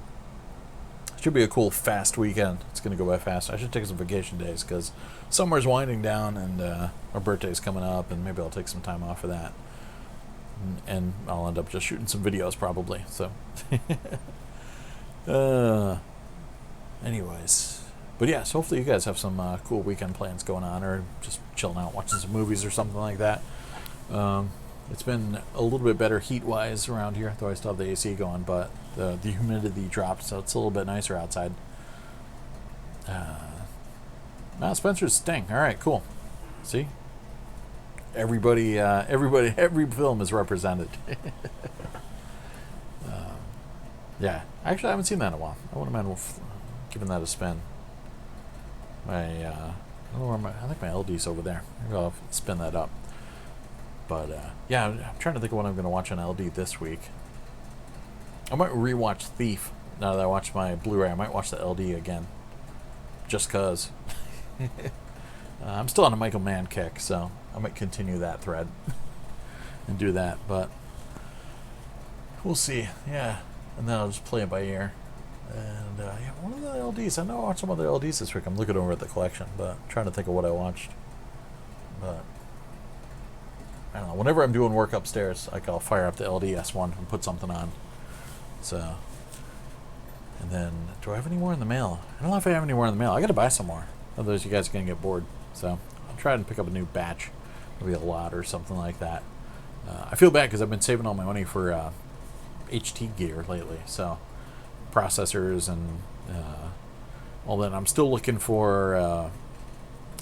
it should be a cool fast weekend. It's gonna go by fast. I should take some vacation days because summer's winding down and my birthday's coming up, and maybe I'll take some time off for that, and I'll end up just shooting some videos probably. So anyways, but yeah, so hopefully you guys have some cool weekend plans going on, or just chilling out watching some movies or something like that. It's been a little bit better heat-wise around here, though I still have the AC going, but the humidity dropped, so it's a little bit nicer outside. Spencer's Sting. All right, cool. See? Everybody, every film is represented. Yeah, actually, I haven't seen that in a while. I wouldn't mind giving that a spin. I don't know where I think my LD's over there. Maybe I'll spin that up. But yeah, I'm trying to think of what I'm going to watch on LD this week. I might rewatch Thief now that I watched my Blu-ray. I might watch the LD again, just cause. I'm still on a Michael Mann kick, so I might continue that thread and do that. But we'll see. Yeah, and then I'll just play it by ear. And yeah, one of the LDs. I know I watched some other LDs this week. I'm looking over at the collection, but I'm trying to think of what I watched. But I don't know. Whenever I'm doing work upstairs, like I'll fire up the LDS one and put something on. So, and then do I have any more in the mail? I don't know if I have any more in the mail. I got to buy some more. Otherwise, you guys are gonna get bored. So I'll try and pick up a new batch, maybe a lot or something like that. I feel bad because I've been saving all my money for HT gear lately. So processors and all that. I'm still looking for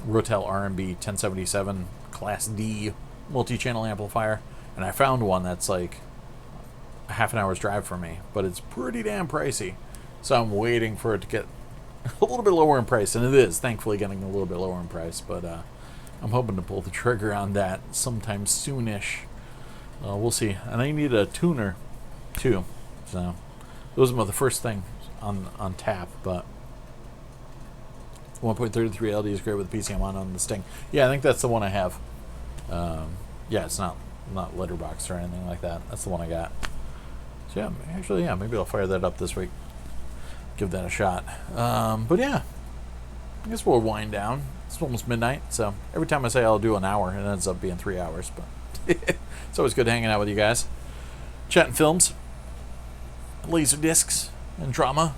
Rotel R&B 1077 Class D multi-channel amplifier, and I found one that's like a half an hour's drive from me, but it's pretty damn pricey. So I'm waiting for it to get a little bit lower in price, and it is thankfully getting a little bit lower in price. But I'm hoping to pull the trigger on that sometime soonish. We'll see. And I need a tuner too. So those are the first thing on tap. But 1.33 LD is great with the PC I'm on the Sting. Yeah, I think that's the one I have. Yeah, it's not letterbox or anything like that. That's the one I got. So yeah, actually, yeah, maybe I'll fire that up this week. Give that a shot. But yeah, I guess we'll wind down. It's almost midnight, so every time I say I'll do an hour, it ends up being 3 hours. But it's always good hanging out with you guys, chatting films, LaserDiscs, and drama,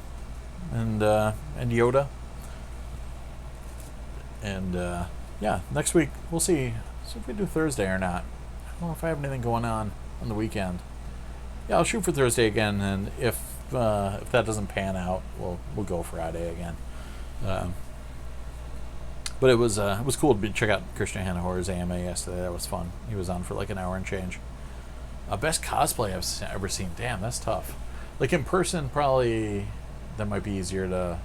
and Yoda. And yeah, next week we'll see if we do Thursday or not. I don't know if I have anything going on the weekend. Yeah, I'll shoot for Thursday again, and if that doesn't pan out, we'll go Friday again. But it was cool to check out Christian Hannahor's AMA yesterday. That was fun. He was on for like an hour and change. Best cosplay I've ever seen. Damn, that's tough. Like in person, probably that might be easier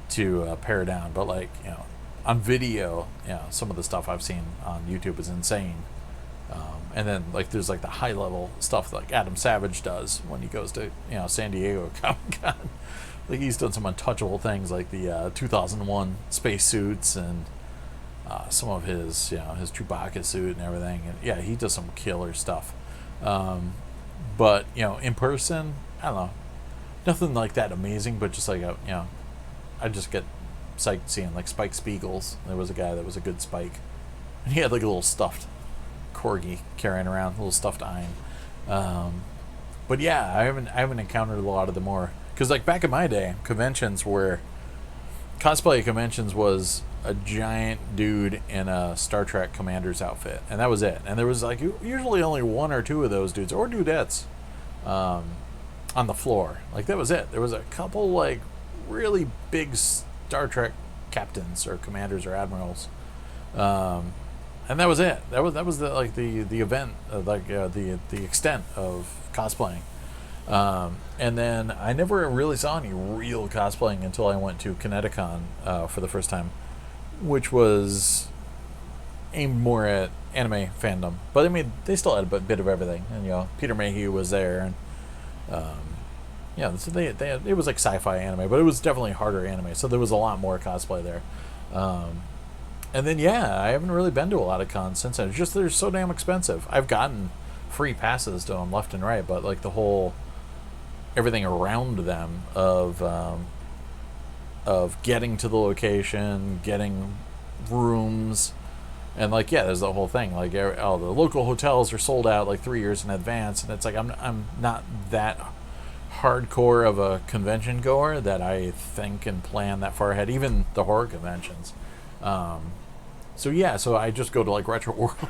to pare down. But like, you know, on video, you know, some of the stuff I've seen on YouTube is insane. And then like there's like the high level stuff like Adam Savage does when he goes to, you know, San Diego Comic-Con. Like he's done some untouchable things like the 2001 spacesuits and some of his, you know, his Chewbacca suit and everything. And yeah, he does some killer stuff. But you know, in person, I don't know, nothing like that amazing. But just like you know, I just get psyched seeing like Spike Spiegels. There was a guy that was a good Spike, and he had like a little stuffed corgi carrying around, a little stuffed Ein. But yeah, I haven't encountered a lot of the more, because like back in my day, cosplay conventions was a giant dude in a Star Trek commander's outfit, and that was it. And there was like usually only one or two of those dudes or dudettes on the floor. Like that was it. There was a couple like really big Star Trek captains or commanders or admirals, and that was it. That was the event, the extent of cosplaying. And then I never really saw any real cosplaying until I went to Kineticon for the first time, which was aimed more at anime fandom. But I mean, they still had a bit of everything. And you know, Peter Mayhew was there, and yeah, so they had, it was like sci-fi anime, but it was definitely harder anime. So there was a lot more cosplay there. And then yeah, I haven't really been to a lot of cons since then. It's just they're so damn expensive. I've gotten free passes to them left and right, but like the whole everything around them of getting to the location, getting rooms, and like yeah, there's the whole thing. Like all the local hotels are sold out like 3 years in advance, and it's like I'm not that hardcore of a convention goer that I think and plan that far ahead. Even the horror conventions. So yeah, so I just go to like Retro World.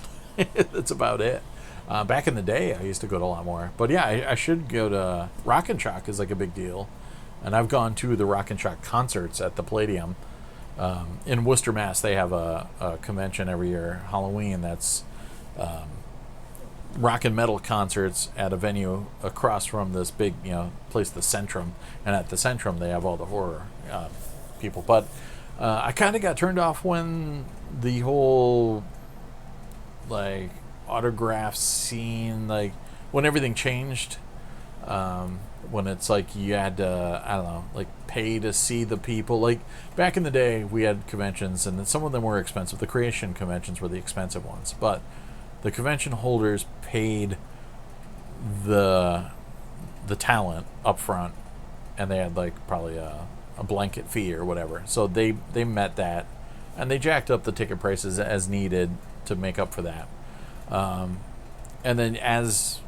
That's about it. Back in the day, I used to go to a lot more. But yeah, I should go to Rock and Shock is like a big deal. And I've gone to the Rock and Shock concerts at the Palladium. In Worcester, Mass, they have a convention every year, Halloween, that's rock and metal concerts at a venue across from this big, you know, place, the Centrum. And at the Centrum, they have all the horror people. But I kind of got turned off when the whole, like, autograph scene, like when everything changed, when it's like you had to, I don't know, like pay to see the people. Like back in the day, we had conventions, and some of them were expensive. The creation conventions were the expensive ones, but the convention holders paid the talent up front, and they had like probably a blanket fee or whatever. So they met that, and they jacked up the ticket prices as needed to make up for that. And then as,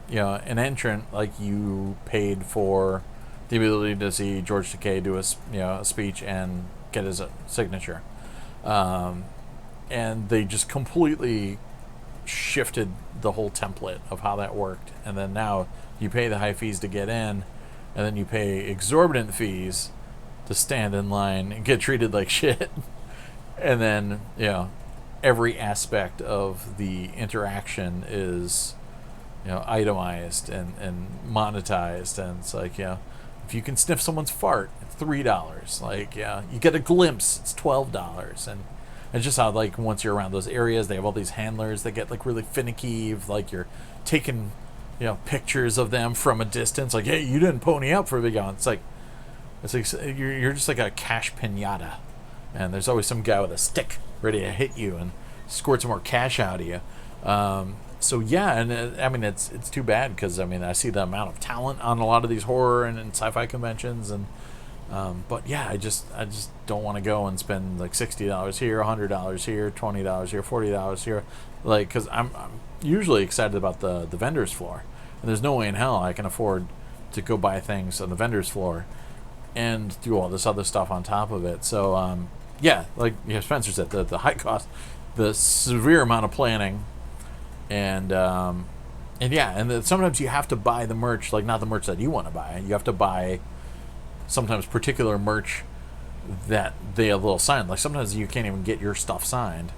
you know, an entrant, like you paid for the ability to see George Takei do a speech and get his signature. And they just completely shifted the whole template of how that worked. And then now you pay the high fees to get in, and then you pay exorbitant fees to stand in line and get treated like shit. And then, you know, every aspect of the interaction is, itemized and monetized, and it's like, if you can sniff someone's fart, it's $3. Like, you get a glimpse, it's $12. And it's just how, like, once you're around those areas, they have all these handlers that get, like, really finicky. Like, you're taking, pictures of them from a distance. Like, hey, you didn't pony up for a video. It's like you're just like a cash pinata. And there's always some guy with a stick ready to hit you and squirt some more cash out of you. So yeah, and I mean, it's too bad, because I mean, I see the amount of talent on a lot of these horror and sci-fi conventions, and but yeah, I just don't want to go and spend like $60 here, $100 here, $20 here, $40 here, like, because I'm usually excited about the vendors floor, and there's no way in hell I can afford to go buy things on the vendors floor and do all this other stuff on top of it. So yeah, like Spencer said, the high cost, the severe amount of planning. And yeah, and then sometimes you have to buy the merch, like not the merch that you want to buy. You have to buy sometimes particular merch that they have a little signed. Like sometimes you can't even get your stuff signed,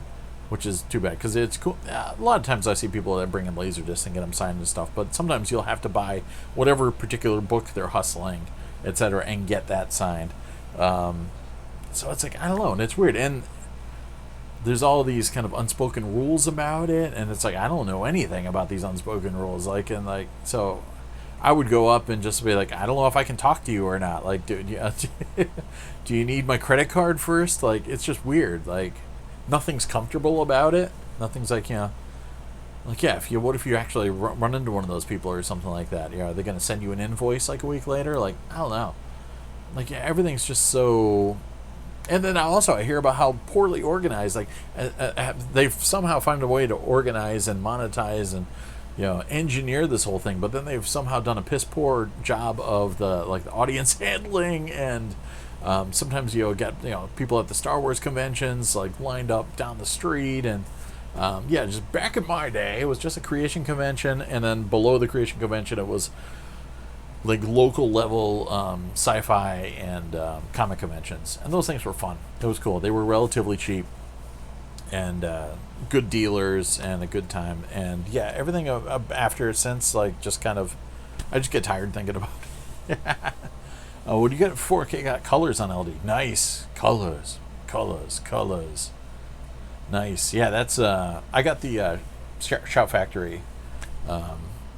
which is too bad, because it's cool. A lot of times I see people that bring in LaserDiscs and get them signed and stuff, but sometimes you'll have to buy whatever particular book they're hustling, etc., and get that signed. So it's like, I don't know, and it's weird. And there's all these kind of unspoken rules about it, and it's like, I don't know anything about these unspoken rules. Like, and like, so I would go up and just be like, I don't know if I can talk to you or not. Like, dude, do you need my credit card first? Like, it's just weird. Like, nothing's comfortable about it. Nothing's like, like, yeah, what if you actually run into one of those people or something like that? Are they going to send you an invoice like a week later? Like, I don't know. Like, yeah, everything's just so. And then I hear about how poorly organized, like they've somehow found a way to organize and monetize and engineer this whole thing, but then they've somehow done a piss poor job of the audience handling, and sometimes get people at the Star Wars conventions like lined up down the street, and yeah, just back in my day it was just a creation convention, and then below the creation convention it was like local level sci-fi and comic conventions, and those things were fun. It was cool. They were relatively cheap, and good dealers, and a good time. And yeah, everything after since, like, just kind of, I just get tired thinking about it. Oh, what do you get? 4K got colors on LD. Nice colors. Nice. Yeah, that's I got the Shout Factory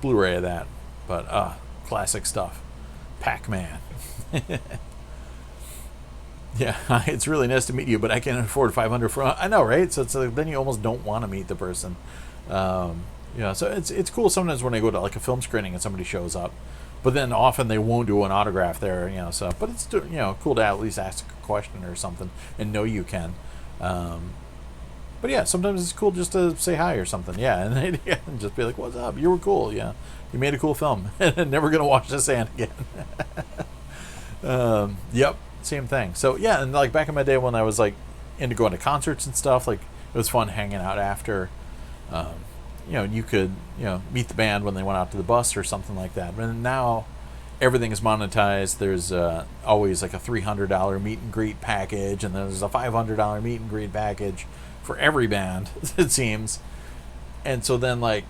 Blu-ray of that, but classic stuff. Pac-Man. Yeah, it's really nice to meet you, but I can't afford $500 for. I know, right? So it's like, then you almost don't want to meet the person. So it's cool sometimes when I go to like a film screening and somebody shows up, but then often they won't do an autograph there. So but it's cool to at least ask a question or something and know you can. But yeah, sometimes it's cool just to say hi or something. Yeah, and just be like, "What's up? You were cool. Yeah, you made a cool film. Never gonna watch this again." Yep, same thing. So yeah, and like back in my day when I was like into going to concerts and stuff, like it was fun hanging out after. You could meet the band when they went out to the bus or something like that. But now everything is monetized. There's always like a $300 meet and greet package, and there's a $500 meet and greet package for every band, it seems. And so then like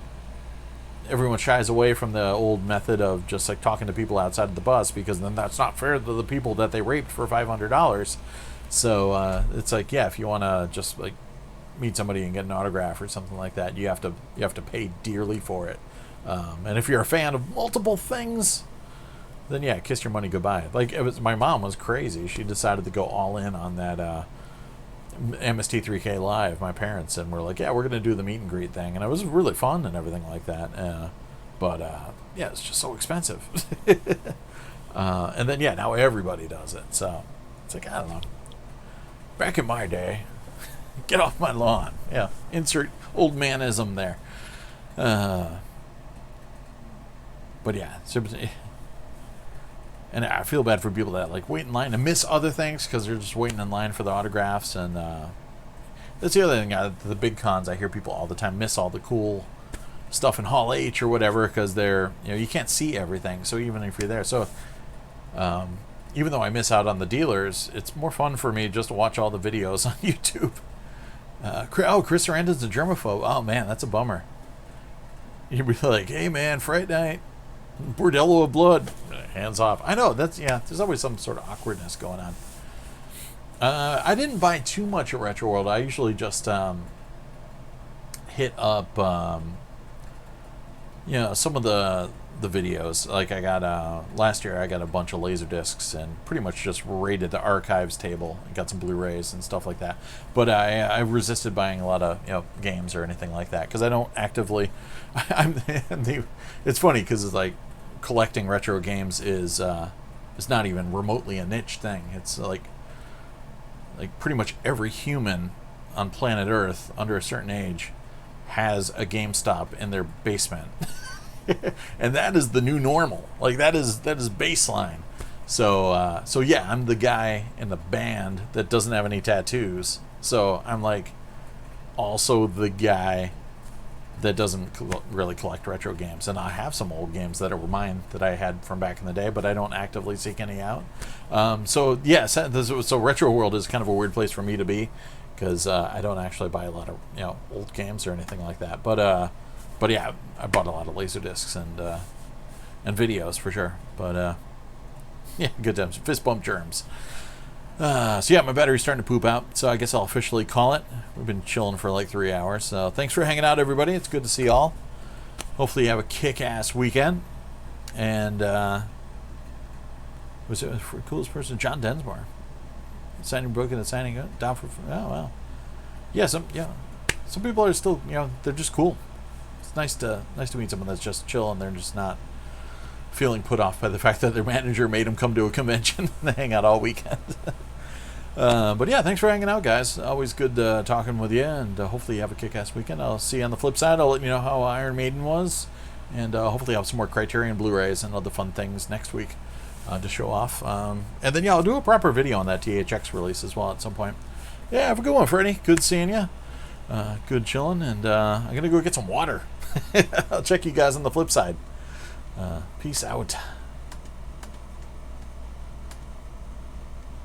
everyone shies away from the old method of just like talking to people outside of the bus, because then that's not fair to the people that they raped for $500. So it's like, yeah, if you want to just like meet somebody and get an autograph or something like that, you have to pay dearly for it. And if you're a fan of multiple things, then yeah, kiss your money goodbye. Like my mom was crazy. She decided to go all in on that MST3K Live, my parents, and we're like, yeah, we're going to do the meet and greet thing. And it was really fun and everything like that. But yeah, it's just so expensive. And then, yeah, now everybody does it. So it's like, I don't know. Back in my day, get off my lawn. Yeah, insert old manism there. But yeah, and I feel bad for people that like wait in line and miss other things because they're just waiting in line for the autographs. And that's the other thing. The big cons, I hear people all the time miss all the cool stuff in Hall H or whatever because they're you can't see everything. So even if you're there, so even though I miss out on the dealers, it's more fun for me just to watch all the videos on YouTube. Chris Sarandon's a germaphobe. Oh man, that's a bummer. You'd be like, hey man, Fright Night, bordello of blood, hands off. I know, that's, yeah, there's always some sort of awkwardness going on. I didn't buy too much at Retro World. I usually just hit up, some of the videos. Like I got last year, I got a bunch of LaserDiscs and pretty much just raided the archives table and got some Blu-rays and stuff like that. But I resisted buying a lot of games or anything like that because I don't actively. It's funny because it's like collecting retro games is not even remotely a niche thing. It's like pretty much every human on planet Earth under a certain age has a GameStop in their basement. And that is the new normal. Like that is baseline. So yeah, I'm the guy in the band that doesn't have any tattoos. So I'm like also the guy that doesn't really collect retro games. And I have some old games that are mine that I had from back in the day, but I don't actively seek any out. So yeah, so Retro World is kind of a weird place for me to be because I don't actually buy a lot of old games or anything like that. But yeah, I bought a lot of LaserDiscs and videos for sure. But yeah, good times. Fist bump germs. So yeah, my battery's starting to poop out, so I guess I'll officially call it. We've been chilling for like 3 hours, so thanks for hanging out, everybody. It's good to see y'all. Hopefully you have a kick-ass weekend. And was it for the coolest person? John Densmore. Signing book and signing it down for. Oh wow. Yeah, some people are still they're just cool. It's nice to meet someone that's just chill and they're just not feeling put off by the fact that their manager made them come to a convention and hang out all weekend. But yeah, thanks for hanging out, guys. Always good talking with you, and hopefully you have a kick-ass weekend. I'll see you on the flip side. I'll let you know how Iron Maiden was, and hopefully I'll have some more Criterion Blu-rays and other fun things next week to show off. And then yeah, I'll do a proper video on that THX release as well at some point. Yeah, have a good one, Freddie. Good seeing you. Good chilling, and I'm gonna go get some water. I'll check you guys on the flip side. Peace out.